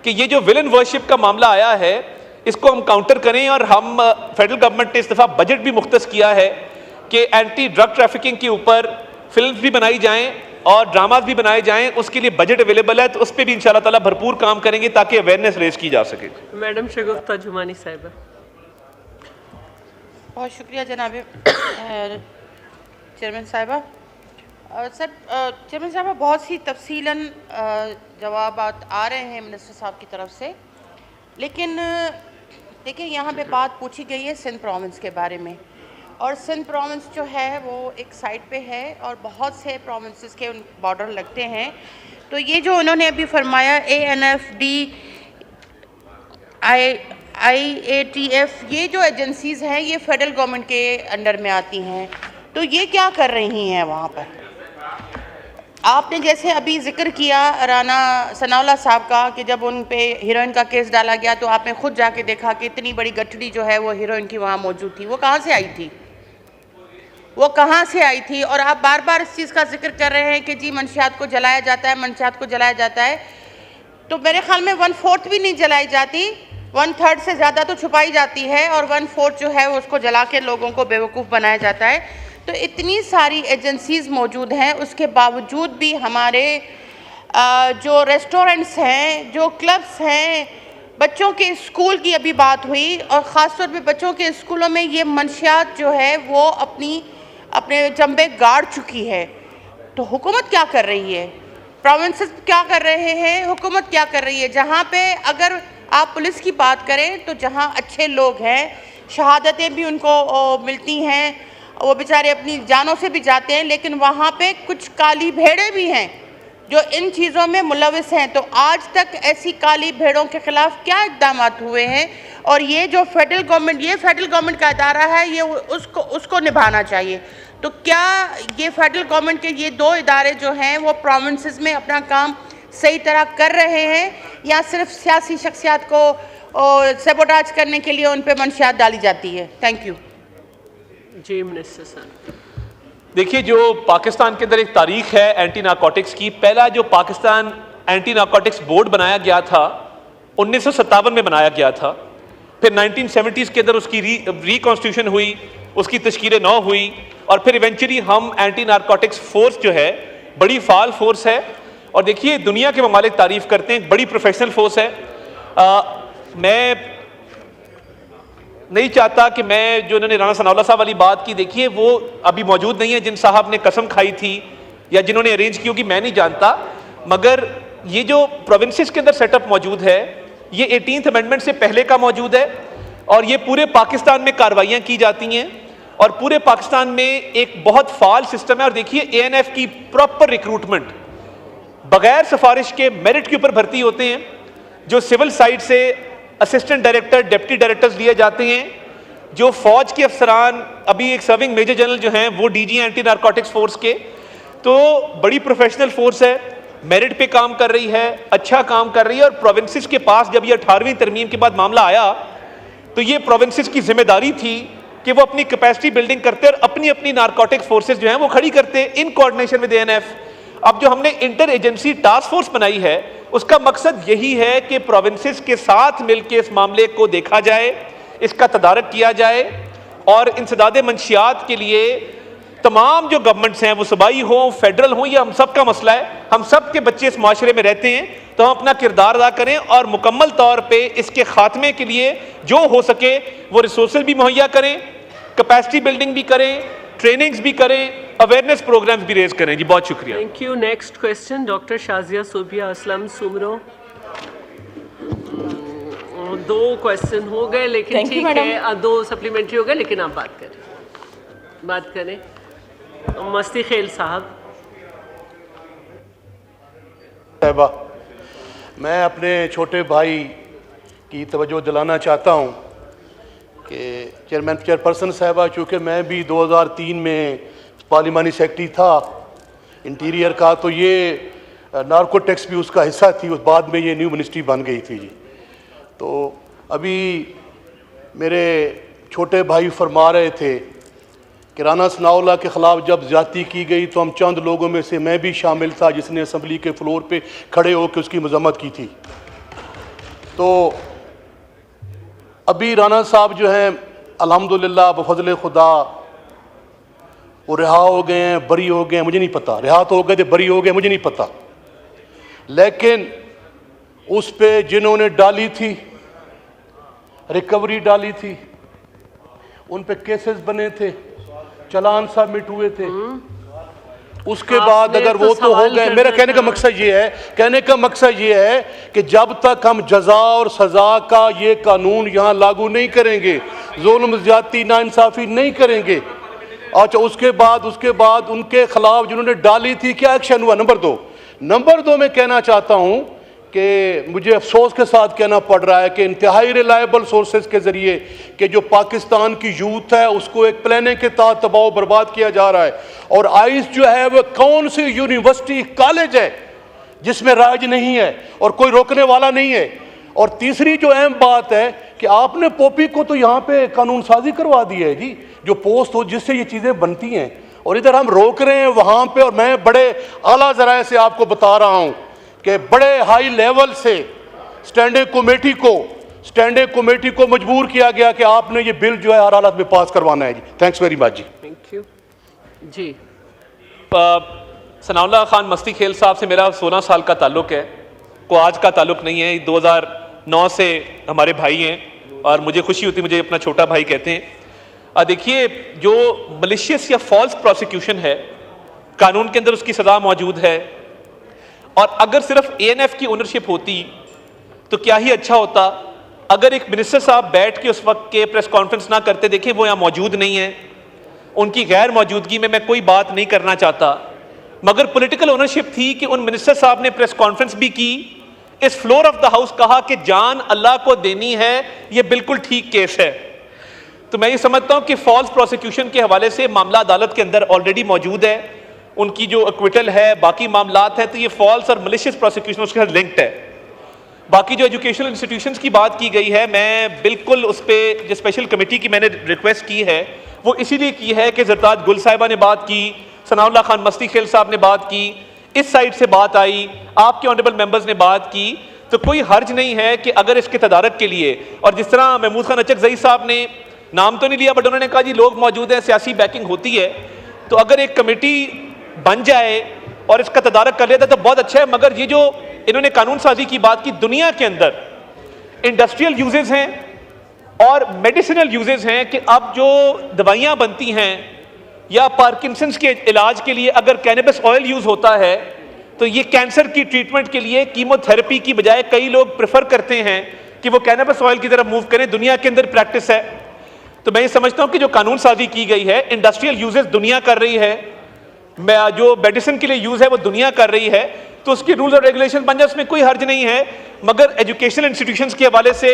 कि ये जो विलन वर्शिप का मामला आया है इसको हम काउंटर करें। और हम फेडरल गवर्नमेंट ने इस दफ़ा बजट भी मुख्तस किया है कि एंटी ड्रग ट्रैफिकिंग के ऊपर फिल्म भी बनाई जाएँ और ड्रामाज भी बनाए जाएं, उसके लिए बजट अवेलेबल है, तो उस पर भी इंशाल्लाह ताला भरपूर काम करेंगे ताकि अवेयरनेस रेज की जा सके। मैडम शगुफ्ता जुमानी साहिबा। बहुत शुक्रिया जनाब चेयरमैन साहिबा। सर चेयरमैन साहिबा, बहुत सी तफसीलन जवाब आ रहे हैं मिनिस्टर साहब की तरफ से, लेकिन देखिए यहाँ पे बात पूछी गई है सिंध प्रोविंस के बारे में, और सिंध प्रोविंस जो है वो एक साइड पे है और बहुत से प्रोविंसेस के बॉर्डर लगते हैं। तो ये जो उन्होंने अभी फरमाया ANFD IATF, ये जो एजेंसीज़ हैं ये फेडरल गवर्नमेंट के अंडर में आती हैं, तो ये क्या कर रही हैं वहाँ पर? आपने जैसे अभी जिक्र किया राना सनाउल्लाह साहब का कि जब उन पे हीरोइन का केस डाला गया तो आपने खुद जाके देखा कि इतनी बड़ी गठड़ी जो है वो हीरोइन की वहाँ मौजूद थी। वो कहाँ से आई थी? वो कहाँ से आई थी? और आप बार बार इस चीज़ का जिक्र कर रहे हैं कि जी मंशियात को जलाया जाता है, मंशियात को जलाया जाता है, तो मेरे ख्याल में 1/4 भी नहीं जलाई जाती, 1/3 से ज़्यादा तो छुपाई जाती है और 1/4 जो है उसको जला के लोगों को बेवकूफ़ बनाया जाता है। तो इतनी सारी एजेंसीज़ मौजूद हैं, उसके बावजूद भी हमारे जो रेस्टोरेंट्स हैं, जो क्लब्स हैं, बच्चों के स्कूल की अभी बात हुई और ख़ास तौर पे बच्चों के स्कूलों में ये मंशियात जो है वो अपने जंबे गाड़ चुकी है। तो हुकूमत क्या कर रही है? प्रोविंसेस क्या कर रहे हैं, हुकूमत क्या कर रही है। जहाँ पे अगर आप पुलिस की बात करें तो जहाँ अच्छे लोग हैं, शहादतें भी उनको मिलती हैं, वो बेचारे अपनी जानों से भी जाते हैं, लेकिन वहाँ पे कुछ काली भेड़ें भी हैं जो इन चीज़ों में मुलविस हैं। तो आज तक ऐसी काली भेड़ों के खिलाफ क्या इक़दाम हुए हैं? और ये जो फेडरल गवर्नमेंट का इदारा है, ये उसको निभाना चाहिए। तो क्या ये फेडरल गवर्नमेंट के ये दो इदारे जो हैं वो प्रोविंसेस में अपना काम सही तरह कर रहे हैं, या सिर्फ सियासी शख्सियात को सबोटाज करने के लिए उन पर मंशियात डाली जाती है? Thank you. जी मिनिस्टर सर। देखिए, जो पाकिस्तान के अंदर एक तारीख है एंटी नारकोटिक्स की। पहला जो पाकिस्तान एंटी नारकोटिक्स बोर्ड बनाया गया था 1957 में बनाया गया था। फिर 1970s के अंदर उसकी रिकॉन्स्टिट्यूशन हुई, उसकी तश्कील नौ हुई, और फिर इवेंचुअली हम एंटी नारकोटिक्स फोर्स जो है बड़ी फाल फोर्स है। और देखिए, दुनिया के ममालिक तारीफ करते हैं, बड़ी प्रोफेशनल फोर्स है। मैं नहीं चाहता कि मैं जो इन्होंने राना सनाउल्लाह साहब वाली बात की, देखिए वो अभी मौजूद नहीं है, जिन साहब ने कसम खाई थी या जिन्होंने अरेंज की होगी मैं नहीं जानता, मगर ये जो प्रोविंसेस के अंदर सेटअप मौजूद है ये 18th अमेंडमेंट से पहले का मौजूद है, और ये पूरे पाकिस्तान में कार्रवाइयाँ की जाती हैं, और पूरे पाकिस्तान में एक बहुत फाल सिस्टम है। और देखिए, ANF की प्रॉपर रिक्रूटमेंट बगैर सिफारिश के मेरिट के ऊपर भर्ती होते हैं। जो सिविल साइड से असिस्टेंट डायरेक्टर, डिप्टी डायरेक्टर्स लिए जाते हैं, जो फौज के अफसरान, अभी एक सर्विंग मेजर जनरल जो हैं वो DG एंटी नारकोटिक्स फोर्स के। तो बड़ी प्रोफेशनल फोर्स है, मेरिट पे काम कर रही है, अच्छा काम कर रही है। और प्रोविंसेस के पास जब ये 18वीं तरमीम के बाद मामला आया तो ये प्रोविंसेस की जिम्मेदारी थी कि वो अपनी कैपेसिटी बिल्डिंग करते और अपनी अपनी नारकोटिक फोर्सेस जो हैं वो खड़ी करते इन कोऑर्डिनेशन विद ANF। अब जो हमने इंटर एजेंसी टास्क फोर्स बनाई है उसका मकसद यही है कि प्रोविंसेस के साथ मिलकर इस मामले को देखा जाए, इसका तदारक किया जाए, और इंसदाद मंशियात के लिए तमाम जो गवर्नमेंट्स हैं वो सूबाई हों, फेडरल हों, ये हम सब का मसला है। हम सब के बच्चे इस माशरे में रहते हैं, तो हम अपना किरदार अदा करें और मुकम्मल तौर पे इसके खात्मे के लिए जो हो सके वो रिसोर्सेज भी मुहैया करें, कैपेसिटी बिल्डिंग भी करें, ट्रेनिंग्स भी करें, अवेयरनेस प्रोग्राम्स भी रेज करें। जी बहुत शुक्रिया। Thank you. Next question doctor Shazia Subia Aslam Soomro. दो क्वेश्चन हो गए लेकिन ठीक है, दो सप्लीमेंट्री हो गए, लेकिन आप बात करें। मस्ती खेल साहब। मैं अपने छोटे भाई की तवज्जो दिलाना चाहता हूँ कि चेयरपर्सन साहबा, चूँकि मैं भी 2003 में पार्लिमानी सेक्रेटरी था इंटीरियर का, तो ये नार्कोटिक्स भी उसका हिस्सा थी। उस बाद में ये न्यू मिनिस्ट्री बन गई थी जी। तो अभी मेरे छोटे भाई फरमा रहे थे कि राना सनाउल्लाह के ख़िलाफ़ जब ज़्यादती की गई तो हम चंद लोगों में से मैं भी शामिल था जिसने असम्बली के फ्लोर पे खड़े होकर उसकी मजम्मत की थी। तो अभी राना साहब जो हैं अल्हम्दुलिल्लाह बफज़ल खुदा वो रिहा हो गए हैं, बरी हो गए हैं, मुझे नहीं पता। रिहा तो हो गए थे, बरी हो गए, मुझे नहीं पता। लेकिन उस पे जिन्होंने डाली थी, रिकवरी डाली थी, उन पे केसेस बने थे, चालान सबमिट हुए थे। उसके बाद अगर वो तो हो गए, मेरा कहने का मकसद ये है कि जब तक हम जजा और सजा का ये कानून यहाँ लागू नहीं करेंगे, जुल्म ज्यादती नाइंसाफी नहीं करेंगे, अच्छा उसके बाद उनके खिलाफ जिन्होंने डाली थी क्या एक्शन हुआ? नंबर दो मैं कहना चाहता हूँ कि मुझे अफसोस के साथ कहना पड़ रहा है कि इंतहाई रिलायबल सोर्सेज के ज़रिए कि जो पाकिस्तान की यूथ है उसको एक प्लानिंग के तहत तबाह बर्बाद किया जा रहा है। और आइस जो है वो कौन सी यूनिवर्सिटी कॉलेज है जिसमें राज नहीं है और कोई रोकने वाला नहीं है। और तीसरी जो अहम बात है कि आपने पोपी को तो यहाँ पे कानून साजी करवा दी है जी, जो पोस्ट हो जिससे ये चीज़ें बनती हैं, और इधर हम रोक रहे हैं वहाँ पे। और मैं बड़े आला ज़राए से आपको बता रहा हूँ कि बड़े हाई लेवल से स्टैंडिंग कमेटी को मजबूर किया गया कि आपने ये बिल जो है हर हालत में पास करवाना है जी। थैंक्स वेरी मच जी। थैंक यू जी। सनाउल्लाह खान मस्ती खेल साहब से मेरा 16 साल का ताल्लुक़ है, को आज का ताल्लुक़ नहीं है। 2009 से हमारे भाई हैं और मुझे खुशी होती, मुझे अपना छोटा भाई कहते हैं। देखिए, जो मलिशियस या फॉल्स प्रोसिक्यूशन है कानून के अंदर उसकी सज़ा मौजूद है, और अगर सिर्फ ANF की ओनरशिप होती तो क्या ही अच्छा होता। अगर एक मिनिस्टर साहब बैठ के उस वक्त के प्रेस कॉन्फ्रेंस ना करते, देखें वो यहाँ मौजूद नहीं है, उनकी गैर मौजूदगी में मैं कोई बात नहीं करना चाहता, मगर पॉलिटिकल ओनरशिप थी कि उन मिनिस्टर साहब ने प्रेस कॉन्फ्रेंस भी की, इस फ्लोर ऑफ द हाउस कहा कि जान अल्लाह को देनी है, ये बिल्कुल ठीक केस है। तो मैं ये समझता हूँ कि फॉल्स प्रोसिक्यूशन के हवाले से मामला अदालत के अंदर ऑलरेडी मौजूद है, उनकी जो एक्विटल है, बाकी मामलात हैं, तो ये फॉल्स और मलिशियस प्रोसिक्यूशन उसके साथ लिंक्ड है। बाकी जो एजुकेशनल इंस्टीट्यूशंस की बात की गई है, मैं बिल्कुल उस पर जो स्पेशल कमेटी की मैंने रिक्वेस्ट की है वो इसीलिए की है कि ज़रदाद गुल साहिबा ने बात की, सनाउल्लाह खान मस्ती खेल साहब ने बात की, इस साइड से बात आई, आपके ऑनरेबल मेंबर्स ने बात की, तो कोई हर्ज नहीं है कि अगर इसके तदारक के लिए, और जिस तरह महमूद खान अचकज़ई साहब ने नाम तो नहीं लिया बट उन्होंने कहा जी लोग मौजूद हैं, सियासी बैकिंग होती है, तो अगर एक कमेटी बन जाए और इसका तदारक कर लेता तो बहुत अच्छा है। मगर ये जो इन्होंने कानून साजी की बात की, दुनिया के अंदर इंडस्ट्रियल यूजेस हैं और मेडिसिनल यूजेस हैं कि अब जो दवाइयाँ बनती हैं या पार्किंसंस के इलाज के लिए अगर कैनबिस ऑयल यूज़ होता है तो ये कैंसर की ट्रीटमेंट के लिए कीमोथेरेपी की बजाय कई लोग प्रेफर करते हैं कि वो कैनबिस ऑयल की तरफ मूव करें। दुनिया के अंदर प्रैक्टिस है। तो मैं ये समझता हूँ कि जो कानून साजी की गई है, इंडस्ट्रियल यूजेस दुनिया कर रही है, जो मेडिसिन के लिए यूज़ है वो दुनिया कर रही है, तो उसकी रूल्स और रेगुलेशन बन जाए, उसमें कोई हर्ज नहीं है। मगर एजुकेशनल इंस्टीट्यूशंस के हवाले से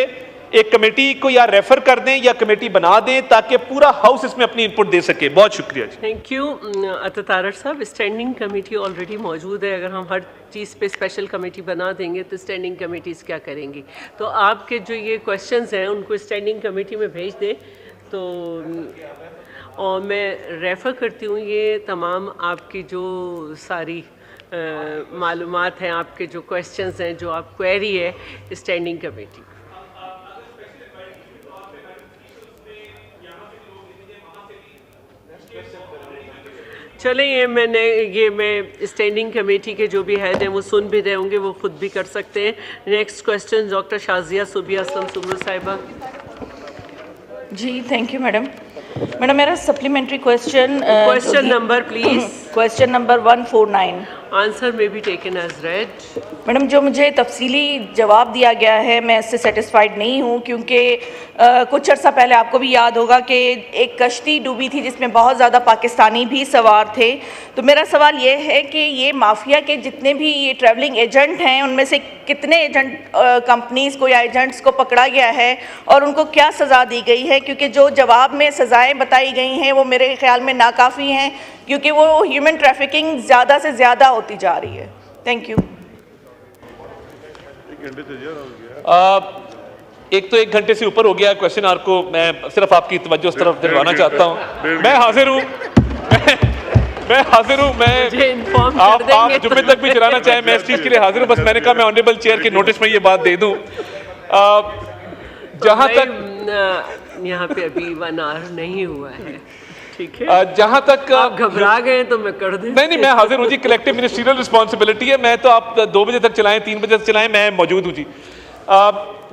एक कमेटी को या रेफर कर दें या कमेटी बना दें ताकि पूरा हाउस इसमें अपनी इनपुट दे सके। बहुत शुक्रिया जी। थैंक यू अता तारड़ साहब। स्टैंडिंग कमेटी ऑलरेडी मौजूद है, अगर हम हर चीज़ पे स्पेशल कमेटी बना देंगे तो स्टैंडिंग कमेटीज़ क्या करेंगी। तो आपके जो ये क्वेश्चंस हैं उनको स्टैंडिंग कमेटी में भेज दें। तो और मैं रेफ़र करती हूँ ये तमाम आपकी जो सारी मालूमात हैं, आपके जो क्वेश्चंस हैं, जो आप क्वेरी है स्टैंडिंग कमेटी। चलें ये मैं स्टैंडिंग कमेटी के जो भी हेड हैं वो सुन भी रहे होंगे, वो खुद भी कर सकते हैं। Next question doctor Shazia Subia Aslam Soomro साहिबा। जी थैंक यू मैडम। मैडम मेरा supplementary question number please. Question number 149। Answer में be taken as read. Madam जो मुझे तफसीली जवाब दिया गया है मैं इससे सेटिस्फाइड नहीं हूँ, क्योंकि कुछ अर्सा पहले आपको भी याद होगा कि एक कश्ती डूबी थी जिसमें बहुत ज़्यादा पाकिस्तानी भी सवार थे। तो मेरा सवाल ये है कि ये माफिया के जितने भी ये ट्रैवलिंग एजेंट हैं उनमें से कितने एजेंट कंपनीज़ को या एजेंट्स को पकड़ा गया है और उनको क्या सज़ा दी गई है, क्योंकि जो जवाब में सज़ाएँ बताई गई हैं वो मेरे ख्याल में नाकाफ़ी हैं, क्योंकि वो ह्यूमन ट्रैफिकिंग ज़्यादा से ज़्यादा होती जा रही है। Thank you. एक तो 1 घंटे से ऊपर हो गया क्वेश्चन आवर को, मैं सिर्फ आपकी तवज्जो उस तरफ दिलवाना चाहता हूँ। मैं हाजिर हूँ, मैं हाजिर हूँ। मैं आप जुम्मे तक भी चलाना चाहें, मैं इस चीज़ के लिए हाजिर हूँ। बस मैंने कहा मैं ऑनरेबल चेयर के नोटिस में ये बात दे दूँ। जहाँ तक यहाँ पे अभी 1 आवर नहीं हुआ है, ठीक है। जहाँ तक आप घबरा गए तो मैं कर दूँ। नहीं, मैं हाजिर हूँ जी। कलेक्टिव मिनिस्ट्रियल रिस्पॉन्सिबिलिटी है। मैं तो आप 2 बजे तक चलाएं, 3 बजे तक चलाएं, मैं मौजूद हूँ जी।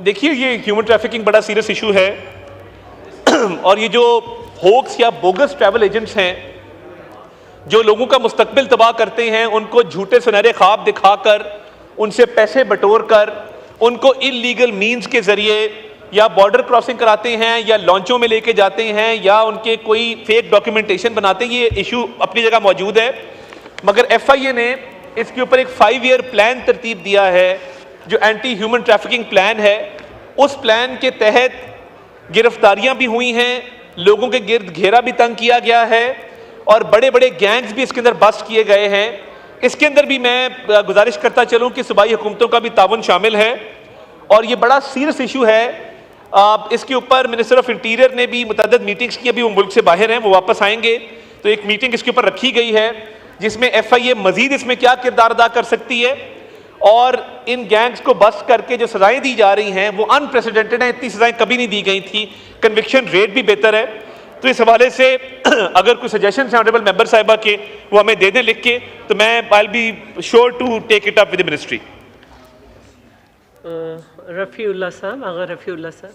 देखिए ये ह्यूमन ट्रैफिकिंग बड़ा सीरियस इशू है और ये जो होक्स या बोगस ट्रैवल एजेंट्स हैं जो लोगों का मुस्तकबिल तबाह करते हैं, उनको झूठे सुनहरे ख्वाब दिखाकर, उनसे पैसे बटोर कर, उनको इलीगल मीन्स के ज़रिए या बॉर्डर क्रॉसिंग कराते हैं या लॉन्चों में लेके जाते हैं या उनके कोई फेक डॉक्यूमेंटेशन बनाते हैं, ये इशू अपनी जगह मौजूद है। मगर FIA ने इसके ऊपर एक 5 ईयर प्लान तरतीब दिया है जो एंटी ह्यूमन ट्रैफिकिंग प्लान है। उस प्लान के तहत गिरफ्तारियां भी हुई हैं, लोगों के गिर्द घेरा भी तंग किया गया है और बड़े बड़े गैंग्स भी इसके अंदर बस्ट किए गए हैं। इसके अंदर भी मैं गुजारिश करता चलूँ कि सूबाई हुकूमतों का भी ताउन शामिल है और ये बड़ा सीरियस इशू है। इसके ऊपर मिनिस्टर ऑफ इंटीरियर ने भी मुतअद्दिद मीटिंग्स की, अभी वो मुल्क से बाहर हैं, वो वापस आएंगे, तो एक मीटिंग इसके ऊपर रखी गई है जिसमें FIA मजीद इसमें क्या किरदार अदा कर सकती है और इन गैंग्स को बस्ट करके जो सजाएं दी जा रही हैं वो अनप्रेसिडेंटेड हैं। इतनी सजाएं कभी नहीं दी गई थी। कन्विक्शन रेट भी बेहतर है। तो इस हवाले से अगर कोई सजेशन है ऑनरेबल मेंबर साहिबा के, वो हमें दे दें लिख के, तो मैं I will be sure to take it up with the ministry. Rafiullah साहब, अगर रफ़ीउल्लाह साहब।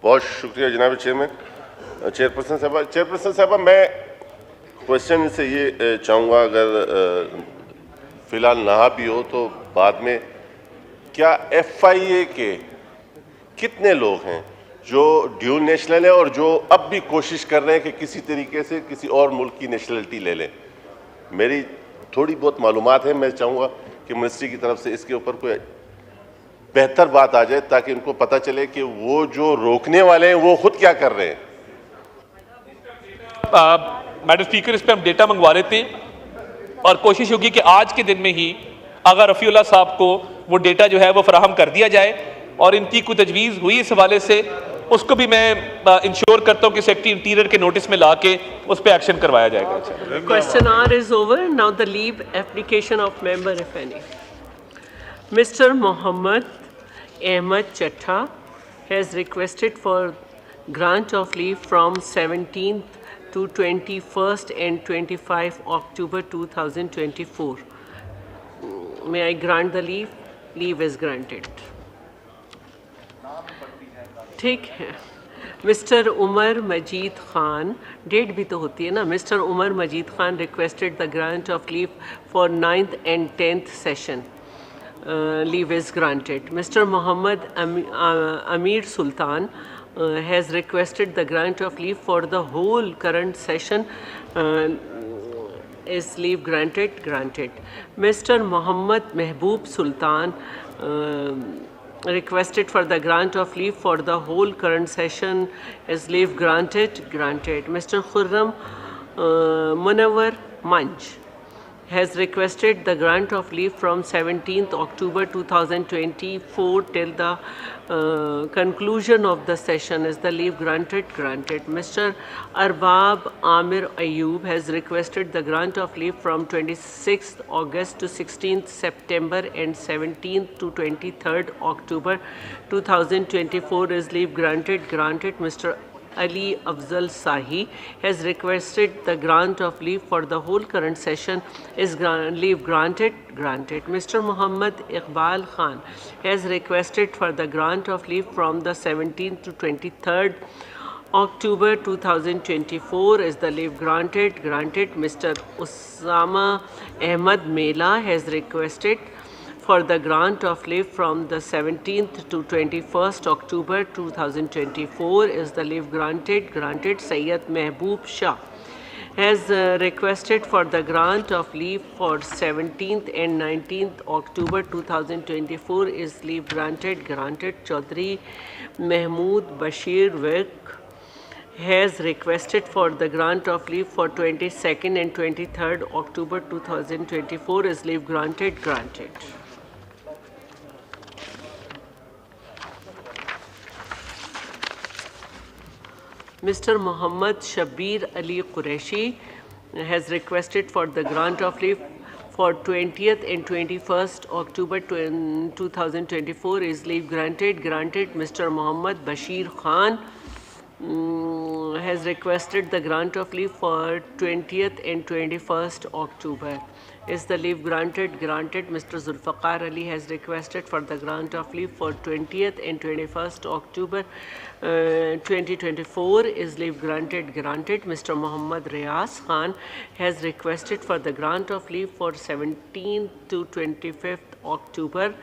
बहुत शुक्रिया जनाब चेयरमैन। चेयरपर्सन साहबा मैं क्वेश्चन से ये चाहूँगा, अगर फ़िलहाल ना भी हो तो बाद में, क्या FIA के कितने लोग हैं जो ड्यूल नेशनल है और जो अब भी कोशिश कर रहे हैं कि किसी तरीके से किसी और मुल्क की नेशनलिटी ले लें? मेरी थोड़ी बहुत मालूमात है, मैं चाहूँगा कि मिनिस्ट्री की तरफ से इसके ऊपर कोई बेहतर बात आ जाए ताकि उनको पता चले कि वो जो रोकने वाले हैं वो खुद क्या कर रहे हैं। मैडम स्पीकर, इस पर हम डेटा मंगवा लेते हैं और कोशिश होगी कि आज के दिन में ही अगर रफ़ीउल्लाह साहब को वो डेटा जो है वो फराहम कर दिया जाए और इनकी कोई तजवीज़ हुई इस हवाले से उसको भी मैं इंश्योर करता हूँ कि सेक्रेटरी इंटीरियर के नोटिस में ला के उस पर एक्शन करवाया जाएगा। Question hour is over. Now the leave application of member, if any. Mr. Mohammed Ahmed Chattha has requested for grant of leave from 17th to 21st and 25 October 2024. May I grant the leave? Leave is granted. ठीक है। Mister Umar Majeed Khan, date भी तो होती है ना। Mister Umar Majeed Khan requested the grant of leave for 9th and 10th session. Leave is granted. Mr. Muhammad Amir Sultan has requested the grant of leave for the whole current session. Is leave granted? Granted. Mr. Muhammad Mehboob Sultan requested for the grant of leave for the whole current session. Is leave granted? Granted. Mr. Khurram Munawar Manj has requested the grant of leave from 17th October 2024 till the conclusion of the session. Is the leave granted? Granted. Mr. Arbab Amir Ayub has requested the grant of leave from 26th August to 16th September and 17th to 23rd October 2024. Is leave granted? Granted. Mr. Ali Afzal Sahi has requested the grant of leave for the whole current session. Is leave granted? Granted. Mr. Muhammad Iqbal Khan has requested for the grant of leave from the 17th to 23rd October 2024. Is the leave granted? Granted. Mr. Usama Ahmad Mela has requested for the grant of leave from the 17th to 21st October 2024. Is the leave granted? Granted. Sayyid Mehboob Shah has requested for the grant of leave for 17th and 19th October 2024. Is leave granted? Granted. Chaudhry Mahmood Bashir Wik has requested for the grant of leave for 22nd and 23rd October 2024. Is leave granted? Granted. Mr. Muhammad Shabir Ali Qureshi has requested for the grant of leave for 20th and 21st October 2024. Is leave granted? Granted. Mr. Muhammad Bashir Khan has requested the grant of leave for 20th and 21st October. Is the leave granted? Granted. Mr. Zulfaqar Ali has requested for the grant of leave for 20th and 21st October 2024. Is leave granted? Granted. Mr. Muhammad Riyaz Khan has requested for the grant of leave for 17th to 25th October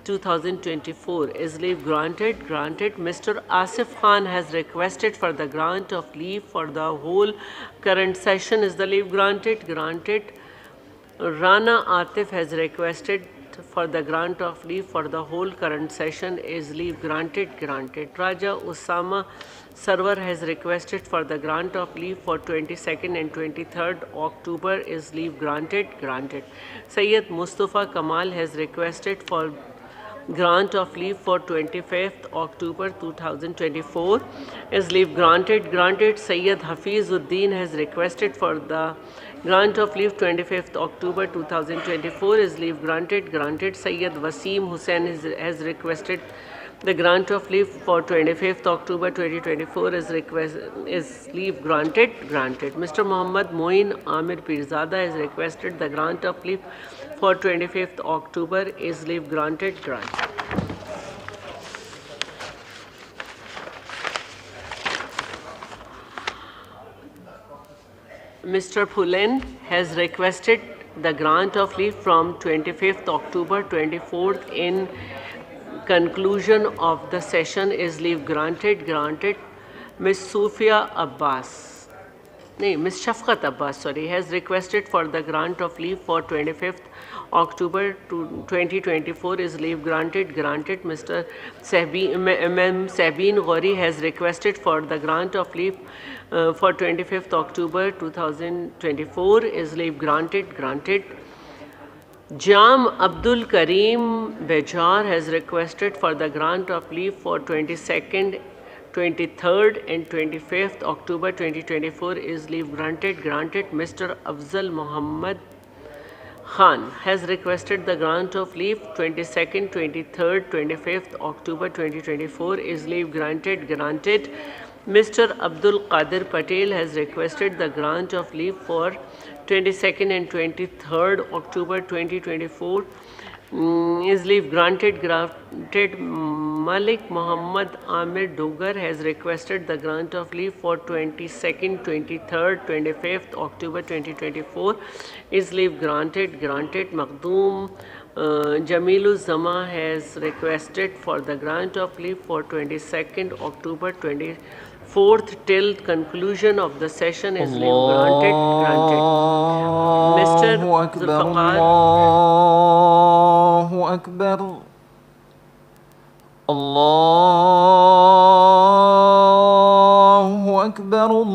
2024. Is leave granted? Granted. Mr. Asif Khan has requested for the grant of leave for the whole current session. Is the leave granted? Granted. Rana Atif has requested for the grant of leave for the whole current session. Is leave granted? Granted. Raja Usama Sarwar has requested for the grant of leave for 22nd and 23rd October. Is leave granted? Granted. Sayyid Mustafa Kamal has requested for grant of leave for 25th October 2024. Is leave granted? Granted. Sayyid Hafizuddin has requested for the grant of leave 25th October 2024. Is leave granted? Granted. Sayyid Wasim Hussain has requested the grant of leave for 25th October 2024. Is leave granted? Granted. Mr. Muhammad Moin Amir Pirzada has requested the grant of leave for 25th October. Is leave granted? Granted. Mr. Pullen has requested the grant of leave from 25th October 24th in conclusion of the session is leave granted. Ms. Sufia Abbas, Ms. Shafqat Abbas, sorry, has requested for the grant of leave for 25th October 2024 is leave granted. Mr. Sabine Ghori has requested for the grant of leave for 25th October 2024 is leave granted. Jam Abdul Karim Bejar has requested for the grant of leave for 22nd, 23rd and 25th October 2024 is leave granted. Mr. Afzal Muhammad Khan has requested the grant of leave 22nd, 23rd, 25th October 2024 is leave granted. Mr. Abdul Qadir Patel has requested the grant of leave for 22nd and 23rd October 2024 is leave granted. Malik Muhammad Amir Dogar has requested the grant of leave for 22nd, 23rd, 25th October 2024 is leave granted. Makhdoom Jamiluz Zama has requested for the grant of leave for 22nd October 24th till conclusion of the session is leave granted. Mr. Zulfaqar. Allahu Akbar. Allahu Akbar. Allahu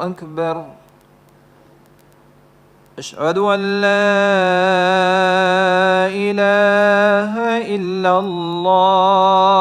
Akbar. Ashhadu an la ilaha illa Allah.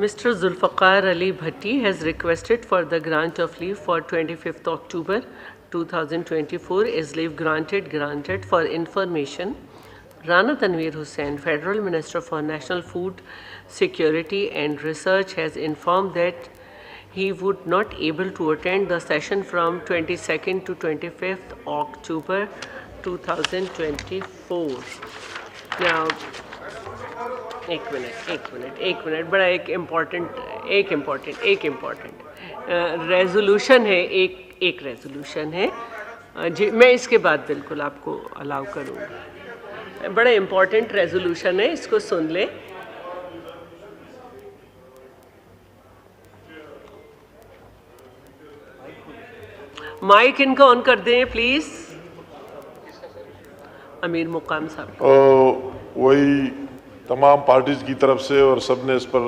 Mr. Zulfaqar Ali Bhatti has requested for the grant of leave for 25th October 2024 is leave granted. For information, Rana Tanveer Hussain, Federal Minister for National Food Security and Research, has informed that he would not able to attend the session from 22nd to 25th October 2024. Now, एक minute बड़ा एक important resolution है, एक resolution है जी, मैं इसके बाद बिल्कुल आपको अलाउ करूँगी। बड़ा इम्पॉर्टेंट रेजोल्यूशन है, इसको सुन ले। माइक इनका ऑन कर दें प्लीज। अमीर मुकाम साहब। वही तमाम पार्टीज़ की तरफ से और सब ने इस पर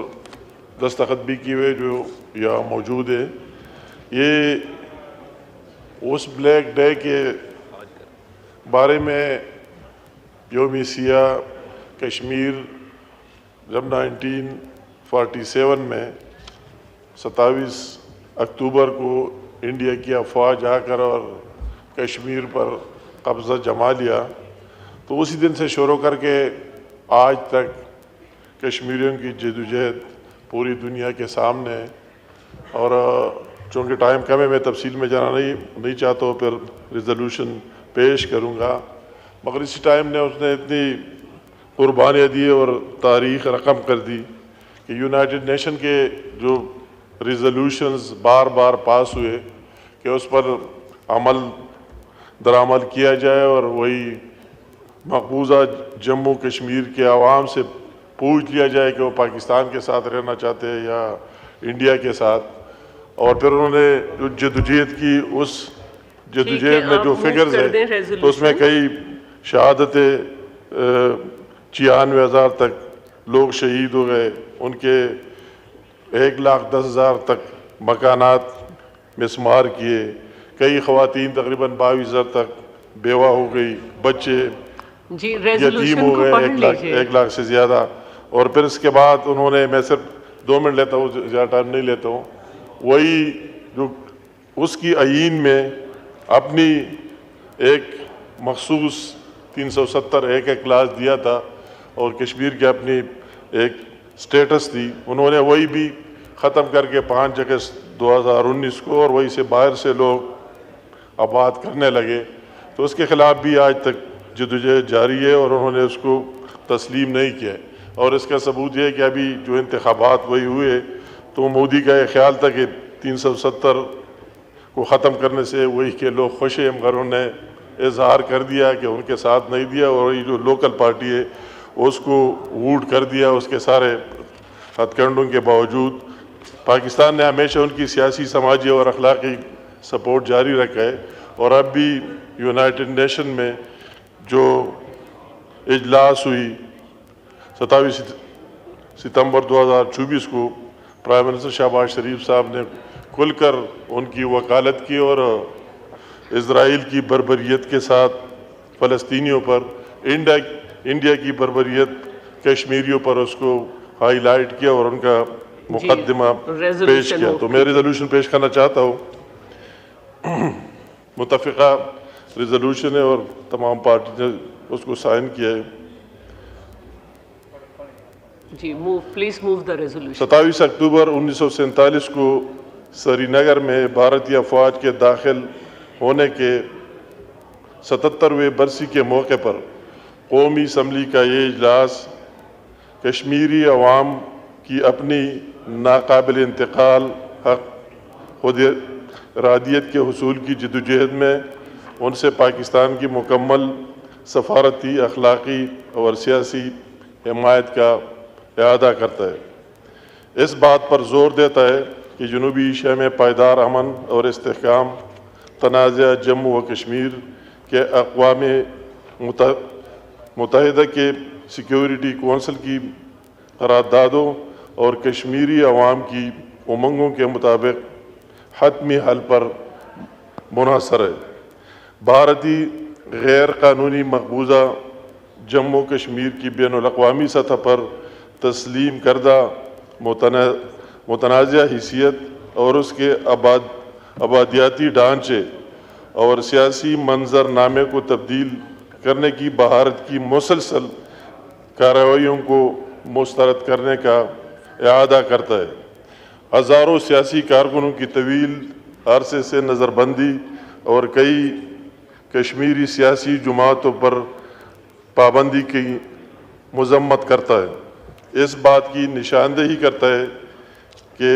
दस्तखत भी किए हुए जो यहाँ मौजूद है। ये उस ब्लैक डे के बारे में योम सियाह कश्मीर जब 1947 में 27 अक्टूबर को इंडिया की अफवाज आकर और कश्मीर पर कब्ज़ा जमा लिया, तो उसी दिन से शुरू करके आज तक कश्मीरियों की जदोजहद पूरी दुनिया के सामने है। और चूँकि टाइम कम है, मैं तफसील में जाना नहीं चाहता हूँ, फिर रिजोल्यूशन पेश करूँगा, मगर इसी टाइम ने उसने इतनी कुर्बानियाँ दी और तारीख़ रकम कर दी कि यूनाइटेड नेशन के जो रिजोल्यूशंस बार बार पास हुए कि उस पर अमल दरामद किया जाए और वही मकबूजा जम्मू कश्मीर के आवाम से पूछ लिया जाए कि वो पाकिस्तान के साथ रहना चाहते हैं या इंडिया के साथ। और फिर उन्होंने जो जदोजहद की, उस जदोजहद में जो फिगर्स है तो उसमें कई शहादतें 96,000 तक लोग शहीद हो गए, उनके 1,10,000 तक मकानात मिसमार किए, कई ख़वातीन तकरीबन 22,000 तक बेवा हो गई, बच्चे यतीम हो गए 1 लाख से ज़्यादा। और फिर इसके बाद उन्होंने, मैं सिर्फ 2 मिनट लेता हूँ, ज़्यादा टाइम नहीं लेता हूँ, वही जो उसकी आईन में अपनी एक मखसूस 370 एक क्लास दिया था और कश्मीर की अपनी एक स्टेटस थी, उन्होंने वही भी ख़त्म करके 5 अगस्त 2019 को और वही से बाहर से लोग आबाद करने लगे। तो उसके ख़िलाफ़ भी आज तक जदोजहद जारी है और उन्होंने उसको तस्लीम नहीं किया। और इसका सबूत यह है कि अभी जो इंतखाबात वही हुए तो मोदी का ये ख्याल था कि 370 को ख़त्म करने से वही के लोग खुश हैं, मगर उन्होंने इजहार कर दिया कि उनके साथ नहीं दिया और ये जो लोकल पार्टी है उसको वोट कर दिया। उसके सारे हथकंडों के बावजूद पाकिस्तान ने हमेशा उनकी सियासी, समाजी और अखलाकी सपोर्ट जारी रखा है। और अब भी यूनाइटेड नेशन में जो इजलास हुई 27 सितंबर 2024 को, प्राइम मिनिस्टर शहबाज शरीफ साहब ने खुलकर उनकी वकालत की और इजराइल की बर्बरियत के साथ फ़लस्तीनियों पर, इंडिया की बर्बरियत कश्मीरियों पर उसको हाईलाइट किया और उनका मुकदमा पेश किया। तो मैं रिजोल्यूशन पेश करना चाहता हूँ। मुतफ़िक़ा रिजोल्यूशन है और तमाम पार्टी ने उसको साइन किया है। जी, प्लीज मूव द रेजोल्यूशन। 27 अक्टूबर 1947 को श्रीनगर में भारतीय फ़ौज के दाखिल होने के 77वें बरसी के मौके पर कौमी असम्बली का ये इजलास कश्मीरी अवाम की अपनी नाकाबिल इंतकाल हक खुद इरादियत के हुसूल की जदोजहद में उनसे पाकिस्तान की मुकम्मल सफारती, अखलाकी और सियासी हिमायत का इआदा करता है। इस बात पर जोर देता है कि जनूबी एशिया में पायदार अमन और इस्तेहकाम, तनाज़ा जम्मू व कश्मीर के अक़वाम मुत्तहिदा के सिक्योरिटी कौंसिल की करारदादों और कश्मीरी अवाम की उमंगों के मुताबिक हतमी हल पर मुनहसर है। भारतीय गैर कानूनी मकबूजा जम्मू कश्मीर की बैनुल-अक़वामी सतह पर तस्लीम करदा मुतनाज़ा हिस्सियत और उसके आबादियाती ढांचे और सियासी मंजरनामे को तब्दील करने की भारत की मुसलसल कार्रवाइयों को मुस्तरद करने का इआदा करता है। हज़ारों सियासी कारकुनों की तवील अरसे से नज़रबंदी और कई कश्मीरी सियासी जमातों पर पाबंदी की मजम्मत करता है। इस बात की निशानदेही करता है कि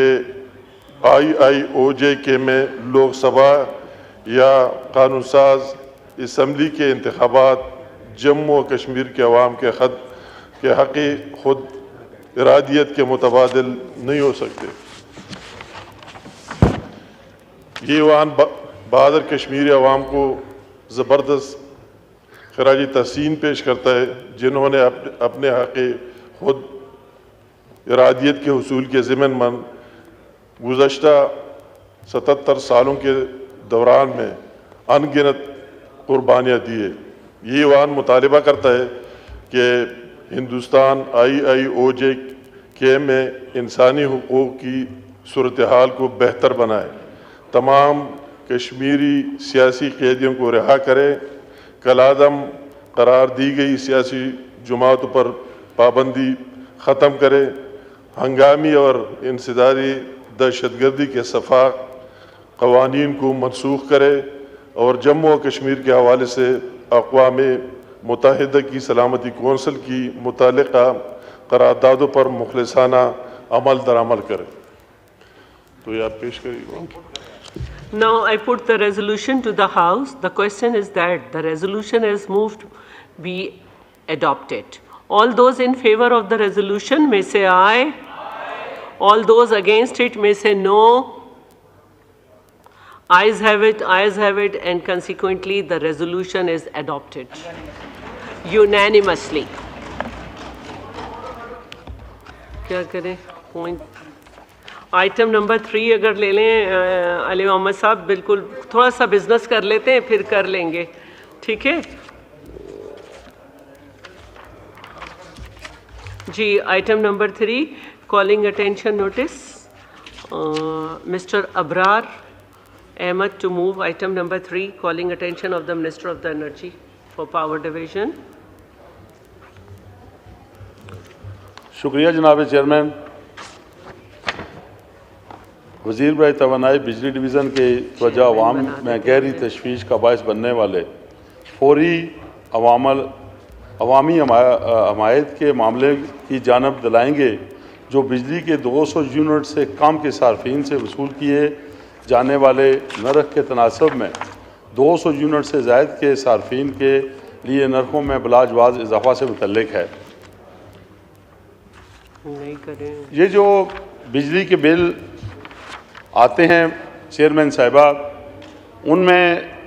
IIOJ में लोकसभा या कानून साज असम्बली के इंतखाबात जम्मू और कश्मीर के अवाम के हक़ खुद इरादियत के मुतबादिल नहीं हो सकते। ये वान बहादुर कश्मीरी अवाम को ज़बरदस्त खराज तहसीन पेश करता है, जिन्होंने अपने हक़ खुद इरादियत के हुसूल के ज़िम्मेदार गुज़श्ता 77 सालों के दौरान में अनगिनत कुर्बानियाँ दी है। ये वान मुतालिबा करता है कि हिंदुस्तान IIOJ के में इंसानी हुकूक़ की सूरत हाल को बेहतर बनाए, तमाम कश्मीरी सियासी कैदियों को रिहा करे, कलादम करार दी गई सियासी जमातों पर पाबंदी ख़त्म करे, हंगामी और इंसदारी दहशतगर्दी के सफ़ा क़वानीन को मनसूख करे और जम्मू और कश्मीर के हवाले से अक़वाम मुत्तहिदा की सलामती कौंसिल की मुतालिका करारदादों पर मुखलिसाना अमल दरामल करे। तो ये आप पेश करिए। Now I put the resolution to the House. The question is that the resolution is moved be adopted. All those in favor of the resolution may say aye. All those against it may say no. Ayes have it, and consequently the resolution is adopted unanimously. क्या करें? Point. Item number 3 अगर ले लें अली मोहम्मद साहब, बिल्कुल थोड़ा सा business कर लेते हैं फिर कर लेंगे, ठीक है जी। Item number 3, calling attention notice, mister Abrar Ahmed to move item number 3, calling attention of the Minister of the Energy for Power Division. शुक्रिया जनाब चेयरमैन। वज़ीर बराए तवानाई बिजली डिवीज़न के तवज्जो अवाम में गहरी तशवीश का बायस बनने वाले फौरी अवामी हमायत के मामले की जानब दिलाएंगे, जो बिजली के 200 यूनिट से कम के सार्फिन से वसूल किए जाने वाले नरख के तनासब में 200 यूनिट से ज़ायद के सार्फिन के लिए नरखों में बिलाजवाज़ इजाफा से मुतल्लिक है। नहीं करें। ये जो बिजली के बिल आते हैं चेयरमैन साहिबा, उनमें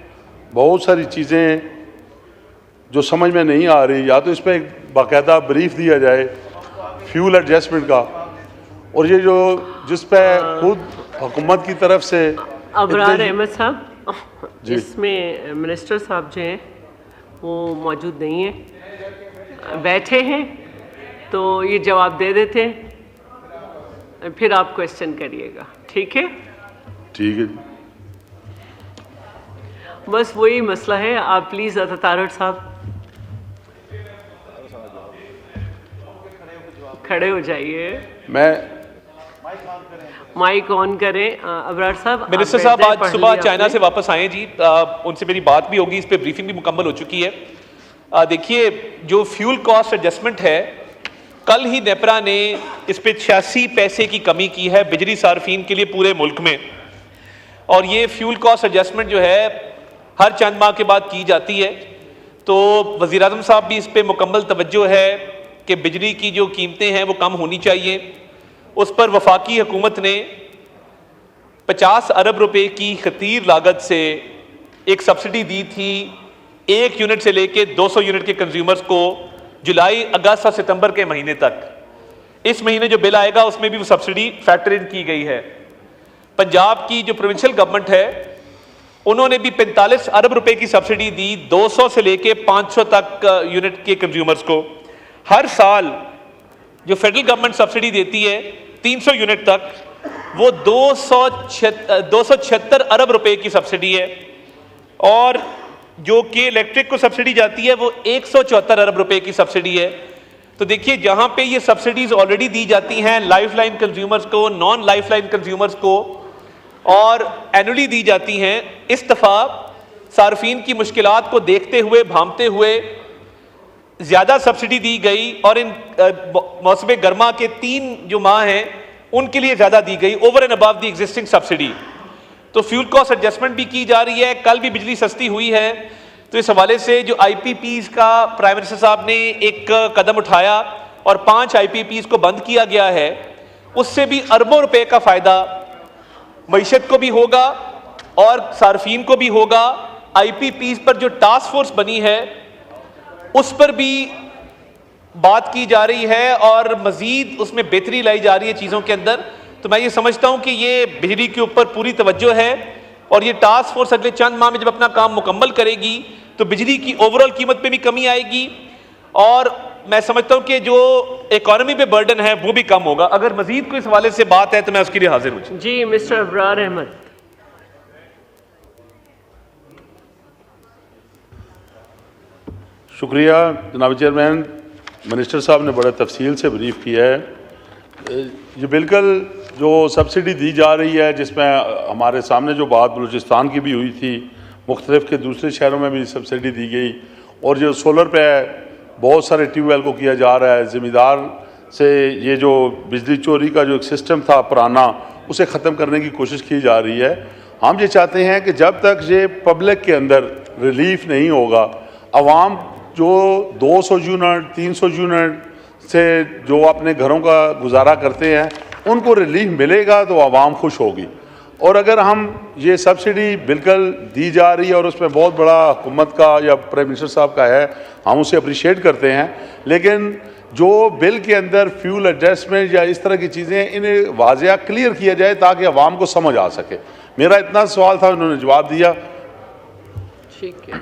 बहुत सारी चीज़ें जो समझ में नहीं आ रही, या तो इस पर एक बाकायदा ब्रीफ दिया जाए फ्यूल एडजस्टमेंट का, और ये जो जिस पे खुद हुकूमत की तरफ से अबरार अहमद साहब, इसमें मिनिस्टर साहब जो हैं वो मौजूद नहीं हैं, बैठे हैं, तो ये जवाब दे देते हैं, फिर आप क्वेश्चन करिएगा, ठीक है? ठीक है। बस वही मसला है। आप प्लीज़ अतारट साहब खड़े हो जाइए। मैं माइक ऑन करें। अबरार साहब, मिनिस्टर साहब आज सुबह चाइना से वापस आए जी, उनसे मेरी बात भी होगी, इस पे ब्रीफिंग भी मुकम्मल हो चुकी है। देखिए, जो फ्यूल कॉस्ट एडजस्टमेंट है, कल ही नेपरा ने इस पे 86 पैसे की कमी की है बिजली सार्फिन के लिए पूरे मुल्क में, और ये फ्यूल कॉस्ट एडजस्टमेंट जो है हर चंद माह के बाद की जाती है। तो वज़ीर आज़म साहब भी इस पे मुकम्मल तवज्जो है कि बिजली की जो कीमतें हैं वो कम होनी चाहिए। उस पर वफाकी हुकूमत ने 50 अरब रुपए की खतीर लागत से एक सब्सिडी दी थी 1 यूनिट से लेके 200 यूनिट के कंज्यूमर्स को जुलाई, अगस्त और सितंबर के महीने तक। इस महीने जो बिल आएगा उसमें भी वो सब्सिडी फैक्टर इन की गई है। पंजाब की जो प्रोविंशियल गवर्नमेंट है उन्होंने भी 45 अरब रुपए की सब्सिडी दी 200 से लेके 500 तक यूनिट के कंज्यूमर्स को। हर साल जो फेडरल गवर्नमेंट सब्सिडी देती है 300 यूनिट तक, वो 276 अरब रुपए की सब्सिडी है, और जो कि इलेक्ट्रिक को सब्सिडी जाती है वो 174 अरब रुपए की सब्सिडी है। तो देखिए, जहां पे ये सब्सिडीज ऑलरेडी दी जाती हैं लाइफलाइन कंज्यूमर्स को, नॉन लाइफलाइन कंज्यूमर्स को, और एनुअली दी जाती हैं, इस दफ़ा सार्फिन की मुश्किलात को देखते हुए, भांपते हुए ज़्यादा सब्सिडी दी गई, और इन मौसम गर्मा के 3 जो माह हैं उनके लिए ज़्यादा दी गई over and above the existing subsidy. तो फ्यूल कॉस्ट एडजस्टमेंट भी की जा रही है। कल भी बिजली सस्ती हुई है, तो इस हवाले से जो IPPs का प्राइम मिनिस्टर साहब ने एक कदम उठाया और 5 IPPs को बंद किया गया है, उससे भी अरबों रुपए का फ़ायदा मईशत को भी होगा और सार्फिन को भी होगा। IPPs पर जो टास्क फोर्स बनी है उस पर भी बात की जा रही है और मज़ीद उसमें बेहतरी लाई जा रही है चीज़ों के अंदर। तो मैं ये समझता हूँ कि ये बिजली के ऊपर पूरी तवज्जो है, और ये टास्क फोर्स अगले चंद माह में जब अपना काम मुकम्मल करेगी तो बिजली की ओवरऑल कीमत पे भी कमी आएगी, और मैं समझता हूँ कि जो इकॉनमी पे बर्डन है वो भी कम होगा। अगर मज़ीद कोई इस हवाले से बात है तो मैं उसके लिए हाजिर हूँ। जी, मिस्टर अबरार अहमद। शुक्रिया जनाब चेयरमैन। मिनिस्टर साहब ने बड़ा तफसील से ब्रीफ किया है। ये बिल्कुल जो सब्सिडी दी जा रही है, जिसमें हमारे सामने जो बात बलूचिस्तान की भी हुई थी, मुख्तलिफ के दूसरे शहरों में भी सब्सिडी दी गई, और जो सोलर पे बहुत सारे ट्यूबवेल को किया जा रहा है, ज़िम्मेदार से ये जो बिजली चोरी का जो एक सिस्टम था पुराना, उसे ख़त्म करने की कोशिश की जा रही है। हम ये चाहते हैं कि जब तक ये पब्लिक के अंदर रिलीफ नहीं होगा, आवाम जो 200 यूनिट 300 यूनिट से जो अपने घरों का गुजारा करते हैं, उनको रिलीफ मिलेगा तो आवाम खुश होगी। और अगर हम ये सब्सिडी बिल्कुल दी जा रही है और उसमें बहुत बड़ा हुकूमत का या प्राइम मिनिस्टर साहब का है, हम उसे अप्रिशिएट करते हैं, लेकिन जो बिल के अंदर फ्यूल एडजस्टमेंट या इस तरह की चीज़ें, इन्हें वाज़िया क्लियर किया जाए ताकि आवाम को समझ आ सके। मेरा इतना सवाल था, उन्होंने जवाब दिया। ठीक है,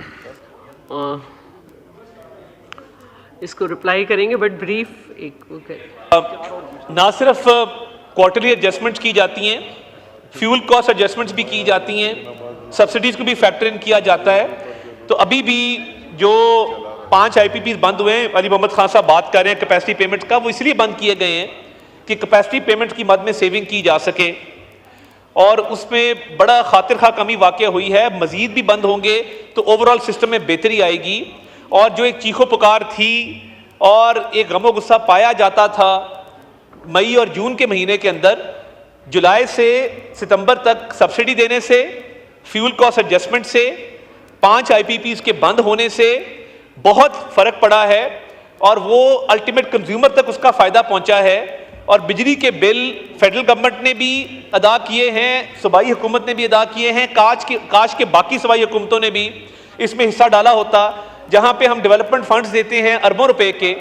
इसको रिप्लाई करेंगे बट ब्रीफ एक ना सिर्फ क्वार्टरली एडजस्टमेंट्स की जाती हैं, फ्यूल कॉस्ट एडजस्टमेंट्स भी की जाती हैं, सब्सिडीज़ को भी फैक्टर इन किया जाता है। तो अभी भी जो 5 IPPs बंद हुए हैं, अली मोहम्मद खान साहब बात कर रहे हैं कैपेसिटी पेमेंट्स का, वो इसलिए बंद किए गए हैं कि कैपेसिटी पेमेंट की मद में सेविंग की जा सके, और उसमें बड़ा खातिर खा कमी वाक़ हुई है। मज़ीद भी बंद होंगे तो ओवरऑल सिस्टम में बेहतरी आएगी। और जो एक चीखो पुकार थी और एक गमो गुस्सा पाया जाता था मई और जून के महीने के अंदर, जुलाई से सितंबर तक सब्सिडी देने से, फ्यूल कॉस्ट एडजस्टमेंट से, 5 IPPs के बंद होने से बहुत फ़र्क पड़ा है, और वो अल्टीमेट कंज्यूमर तक उसका फ़ायदा पहुंचा है। और बिजली के बिल फेडरल गवर्नमेंट ने भी अदा किए हैं, सूबाई हुकूमत ने भी अदा किए हैं, काश के बाकी सूबाई हुकूमतों ने भी इसमें हिस्सा डाला होता। जहाँ पे हम डेवलपमेंट फंड्स देते हैं अरबों रुपए के,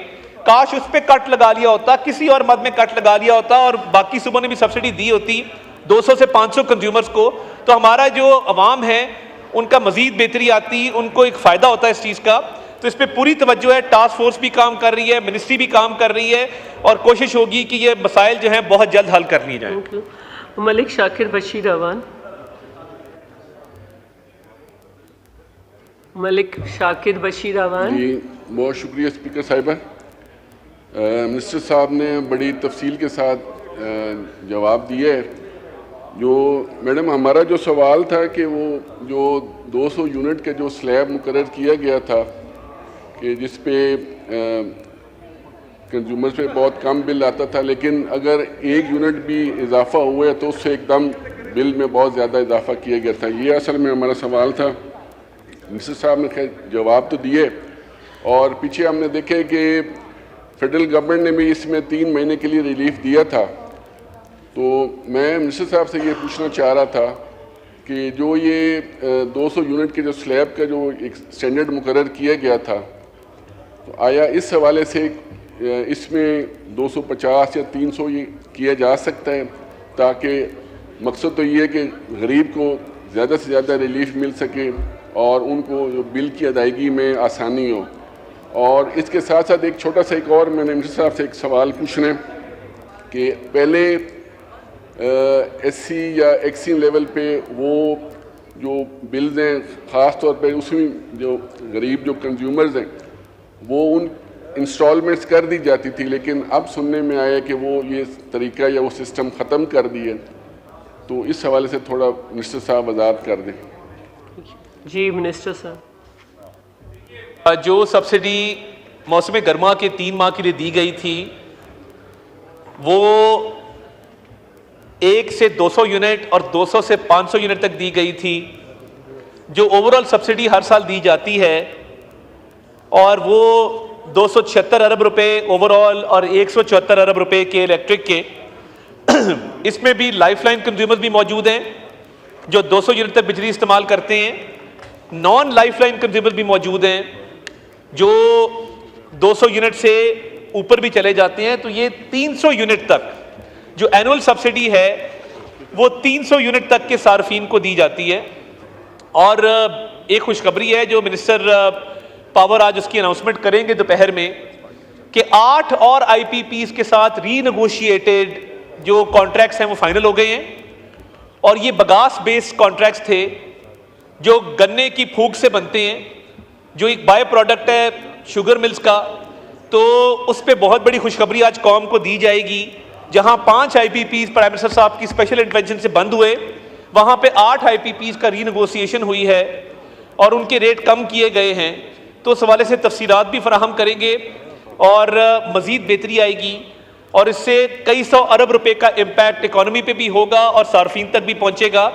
काश उस पर कट लगा लिया होता, किसी और मद में कट लगा लिया होता, और बाकी सूबों ने भी सब्सिडी दी होती 200 से 500 कंज्यूमर्स को, तो हमारा जो अवाम है उनका मज़ीद बेहतरी आती, उनको एक फ़ायदा होता है इस चीज़ का। तो इस पर पूरी तवज्जो है, टास्क फोर्स भी काम कर रही है, मिनिस्ट्री भी काम कर रही है, और कोशिश होगी कि ये मसाइल जो हैं बहुत जल्द हल कर ली जाए। मलिक शाकिर बशीर अवान। मलिक शाकिर बशीर अवान जी, बहुत शुक्रिया स्पीकर साहिबा। मिनिस्टर साहब ने बड़ी तफसील के साथ जवाब दिया है। जो मैडम हमारा जो सवाल था कि वो जो 200 यूनिट का जो स्लैब मुकर्रर किया गया था कि जिस पे कंज्यूमर्स पे बहुत कम बिल आता था, लेकिन अगर 1 यूनिट भी इजाफा हुआ है तो उससे एकदम बिल में बहुत ज़्यादा इजाफा किया गया था। ये असल में हमारा सवाल था। मिनिस्टर साहब ने खैर जवाब तो दिए, और पीछे हमने देखे कि फेडरल गवर्नमेंट ने भी इसमें 3 महीने के लिए रिलीफ दिया था। तो मैं मिनिस्टर साहब से ये पूछना चाह रहा था कि जो ये 200 यूनिट के जो स्लैब का जो एक स्टैंडर्ड मुकर्रर किया गया था, तो आया इस हवाले से इसमें 250 या 300 ये किया जा सकता है, ताकि मकसद तो ये है कि गरीब को ज़्यादा से ज़्यादा रिलीफ मिल सके और उनको जो बिल की अदायगी में आसानी हो। और इसके साथ साथ एक छोटा सा एक और मैंने मिनिस्टर साहब से एक सवाल पूछना कि पहले SC या एक्सी लेवल पे वो जो बिल्स हैं, ख़ास तौर पे उसमें जो गरीब जो कंज्यूमर्स हैं वो उन इंस्टॉलमेंट्स कर दी जाती थी, लेकिन अब सुनने में आया कि वो ये तरीका या वो सिस्टम ख़त्म कर दिए। तो इस हवाले से थोड़ा मिनिस्टर साहब वजाहत कर दें। जी मिनिस्टर साहब। जो सब्सिडी मौसम गर्मा के 3 माह के लिए दी गई थी, वो 1 से 200 यूनिट और 200 से 500 यूनिट तक दी गई थी। जो ओवरऑल सब्सिडी हर साल दी जाती है, और वो 276 अरब रुपए ओवरऑल और 174 अरब रुपए के इलेक्ट्रिक के। इसमें भी लाइफलाइन कंज्यूमर्स भी मौजूद हैं जो 200 यूनिट तक बिजली इस्तेमाल करते हैं, नॉन लाइफलाइन कंज्यूमर्स भी मौजूद हैं जो 200 यूनिट से ऊपर भी चले जाते हैं। तो ये 300 यूनिट तक जो एनुअल सब्सिडी है वो 300 यूनिट तक के सार्फिन को दी जाती है। और एक खुशखबरी है जो मिनिस्टर पावर आज उसकी अनाउंसमेंट करेंगे दोपहर में, कि 8 और IPPs के साथ रीनेगोशिएटेड जो कॉन्ट्रैक्ट्स हैं वो फाइनल हो गए हैं। और ये बगास बेस्ड कॉन्ट्रैक्ट्स थे जो गन्ने की फूक से बनते हैं, जो एक बाय प्रोडक्ट है शुगर मिल्स का, तो उस पर बहुत बड़ी खुशखबरी आज कौम को दी जाएगी। जहां 5 IPPs प्राइम मिनिस्टर साहब की स्पेशल इंटरवेंशन से बंद हुए, वहां पे 8 IPPs का रीनेगोशिएशन हुई है और उनके रेट कम किए गए हैं। तो उस हवाले से तफसीलात भी फराहम करेंगे और मज़ीद बेहतरी आएगी और इससे कई सौ अरब रुपए का इम्पैक्ट इकॉनमी पे भी होगा और सार्फिन तक भी पहुंचेगा।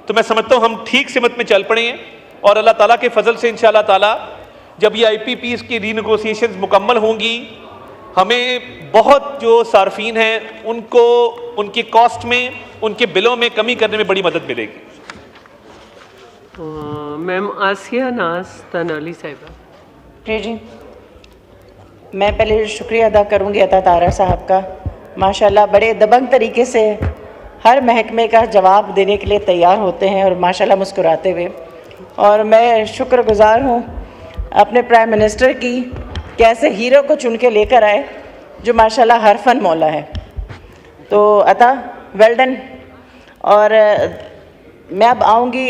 तो मैं समझता हूँ हम ठीक सिमत में चल पड़े हैं और अल्लाह ताला के फजल से इंशाअल्लाह ताला जब ये IPPs की रीनेगोशिएशंस मुकम्मल होंगी, हमें बहुत जो सार्फिन हैं उनको उनके कॉस्ट में, उनके बिलों में कमी करने में बड़ी मदद मिलेगी। मैम आसिया नाज तनाली साहिबा। जी, मैं पहले शुक्रिया अदा करूंगी अता तारा साहब का। माशाल्लाह बड़े दबंग तरीके से हर महकमे का जवाब देने के लिए तैयार होते हैं और माशाल्लाह मुस्कुराते हुए। और मैं शुक्रगुजार हूँ अपने प्राइम मिनिस्टर की, कैसे हीरो को चुन के लेकर आए जो माशाल्लाह हर फन मौला है। तो अता वेल डन। और मैं अब आऊँगी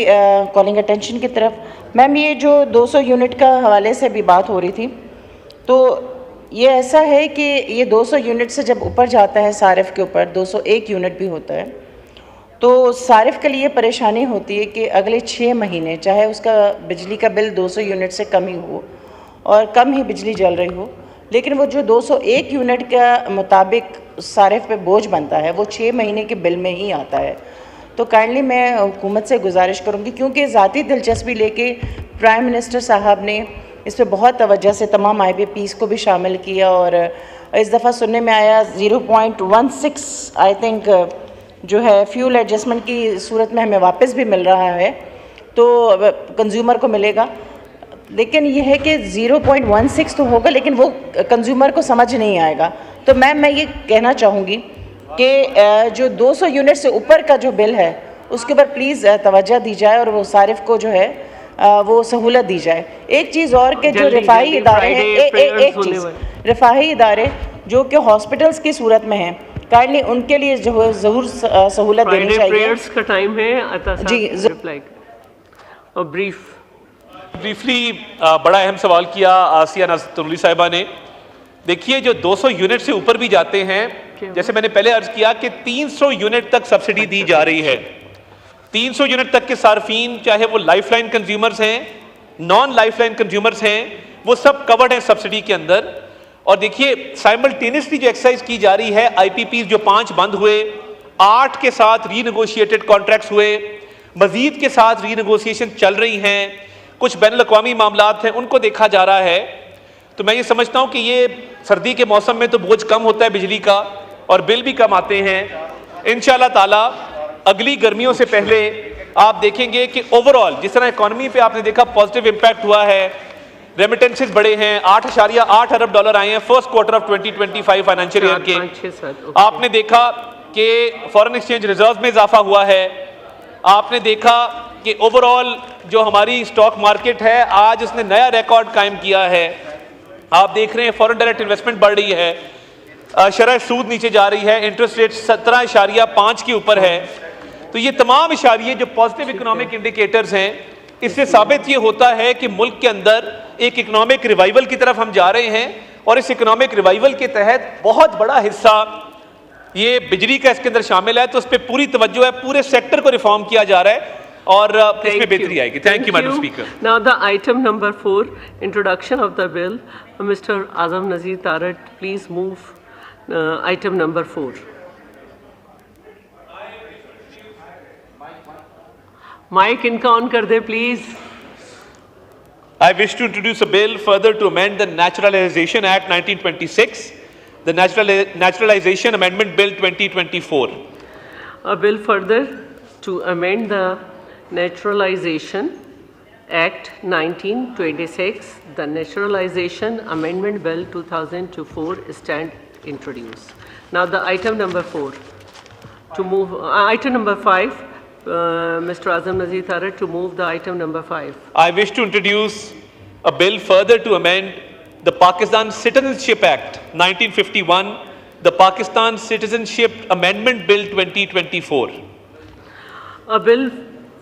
कॉलिंग अटेंशन की तरफ। मैम ये जो 200 यूनिट का हवाले से भी बात हो रही थी, तो ये ऐसा है कि ये 200 यूनिट से जब ऊपर जाता है सारिफ के ऊपर 201 यूनिट भी होता है, तो सारिफ के लिए परेशानी होती है कि अगले 6 महीने चाहे उसका बिजली का बिल 200 यूनिट से कम ही हो और कम ही बिजली जल रही हो, लेकिन वो जो 201 यूनिट का मुताबिक सारिफ पे बोझ बनता है वो 6 महीने के बिल में ही आता है। तो काइंडली मैं हुकूमत से गुजारिश करूँगी, क्योंकि ज़ाती दिलचस्पी लेके प्राइम मिनिस्टर साहब ने इस पर बहुत तवज्जो से तमाम IPPs को भी शामिल किया और इस दफ़ा सुनने में आया 0.16 आई थिंक जो है फ्यूल एडजस्टमेंट की सूरत में हमें वापस भी मिल रहा है, तो कंज्यूमर को मिलेगा। लेकिन यह है कि 0.16 तो होगा लेकिन वो कंज्यूमर को समझ नहीं आएगा। तो मैम मैं ये कहना चाहूँगी कि जो 200 यूनिट से ऊपर का जो बिल है उसके ऊपर प्लीज़ तवज्जो दी जाए और वो सारिफ को जो है वो सहूलत दी जाए। एक चीज़ और कि जो रिफाही इदारे हैं, एक चीज़ रिफाही इदारे जो कि हॉस्पिटल्स की सूरत में हैं, काइंडली उनके लिए जो है ज़रूर सहूलत देनी चाहिए। प्रेयर्स का टाइम है अता साहब, जी रिप्लाई और ब्रीफली बड़ा अहम सवाल किया आसिया नाज तनाली साहिबा ने। देखिए जो 200 यूनिट से ऊपर भी जाते हैं, जैसे मैंने पहले अर्ज किया कि 300 यूनिट तक सब्सिडी दी जा रही है। 300 यूनिट तक के सार्फिन, चाहे वो लाइफलाइन कंज्यूमर्स हैं, नॉन लाइफलाइन कंज्यूमर्स हैं, वो सब कवर्ड हैं सब्सिडी के अंदर। और देखिए साइमल्टेनियसली जो एक्सरसाइज की जा रही है, IPPs जो 5 बंद हुए, 8 के साथ रीनेगोशिएटेड कॉन्ट्रैक्ट्स हुए, मजीद के साथ रीनेगोशिएशन चल रही हैं, कुछ बैनुल-अक़वामी मामलात हैं उनको देखा जा रहा है। तो मैं ये समझता हूँ कि ये सर्दी के मौसम में तो बोझ कम होता है बिजली का और बिल भी कम आते हैं। इंशाअल्लाह ताला अगली गर्मियों से पहले आप देखेंगे कि ओवरऑल जिस तरह इकॉनमी पे आपने देखा पॉजिटिव इम्पैक्ट हुआ है, रेमिटेंसेस बढ़े हैं, 8.8 अरब डॉलर आए हैं first quarter of 2025 financial year के। आपने देखा कि फॉरेन एक्सचेंज रिजर्व में इजाफा हुआ है। आपने देखा कि ओवरऑल जो हमारी स्टॉक मार्केट है आज उसने नया रिकॉर्ड कायम किया है। आप देख रहे हैं फॉरेन डायरेक्ट इन्वेस्टमेंट बढ़ रही है, शरह सूद नीचे जा रही है, इंटरेस्ट रेट 17.5 के ऊपर है। तो ये तमाम इशारे जो पॉजिटिव इकोनॉमिक इंडिकेटर्स हैं, इससे साबित ये होता है कि मुल्क के अंदर एक इकोनॉमिक रिवाइवल की तरफ हम जा रहे हैं और इस इकोनॉमिक रिवाइवल के तहत बहुत बड़ा हिस्सा ये बिजली का इसके अंदर शामिल है। तो उस पर पूरी तवज्जो है, पूरे सेक्टर को रिफॉर्म किया जा रहा है और इसमें बेहतरी आएगी। Thank you madam speaker. Now the item number 4, introduction of the bill. Mister Azam Nazir Tarar, please move item number 4। Mike इनका ऑन कर दे please. I wish to introduce a bill further to amend the Naturalization Act 1926, the Naturalization Amendment Bill 2024. A bill further to amend the Naturalization Act 1926, the Naturalization Amendment Bill 2024 stand introduced. Now the item number 4 to move item number 5. Mr. Azam Nazir Tarat to move the item number 5. I wish to introduce a bill further to amend the Pakistan Citizenship Act 1951, the Pakistan Citizenship Amendment Bill 2024. A bill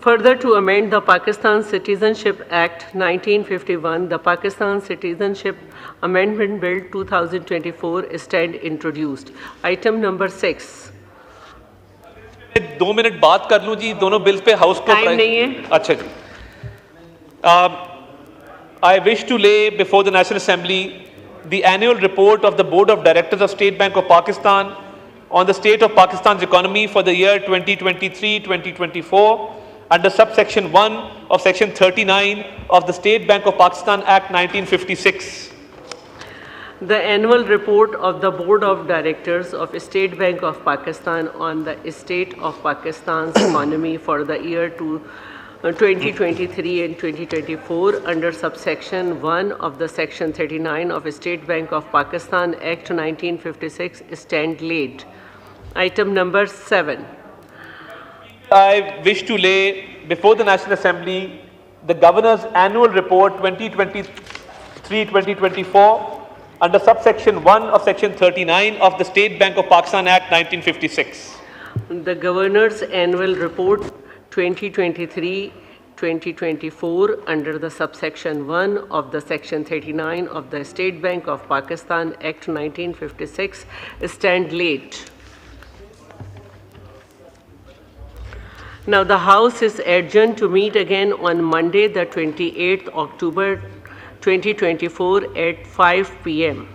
Further, to amend the Pakistan Citizenship Act 1951, the Pakistan Citizenship Amendment Bill 2024 stand introduced. Item number 6. 2 minute बात कर लूं जी दोनों bills पे house को time नहीं है। अच्छा जी। I wish to lay before the National Assembly the annual report of the Board of Directors of State Bank of Pakistan on the state of Pakistan's economy for the year 2023-2024 under subsection 1 of section 39 of the State Bank of Pakistan Act 1956. The annual report of the Board of Directors of State Bank of Pakistan on the state of Pakistan's economy for the year 2023 and 2024 under subsection 1 of the section 39 of State Bank of Pakistan Act 1956 stand laid. Item number 7. I wish to lay before the National Assembly the Governor's annual report 2023-2024 under subsection 1 of section 39 of the State Bank of Pakistan Act 1956. The Governor's annual report 2023-2024 under the subsection 1 of the section 39 of the State Bank of Pakistan Act 1956 stand late. Now the House is adjourned to meet again on Monday the 28th October 2024 at 5 p.m.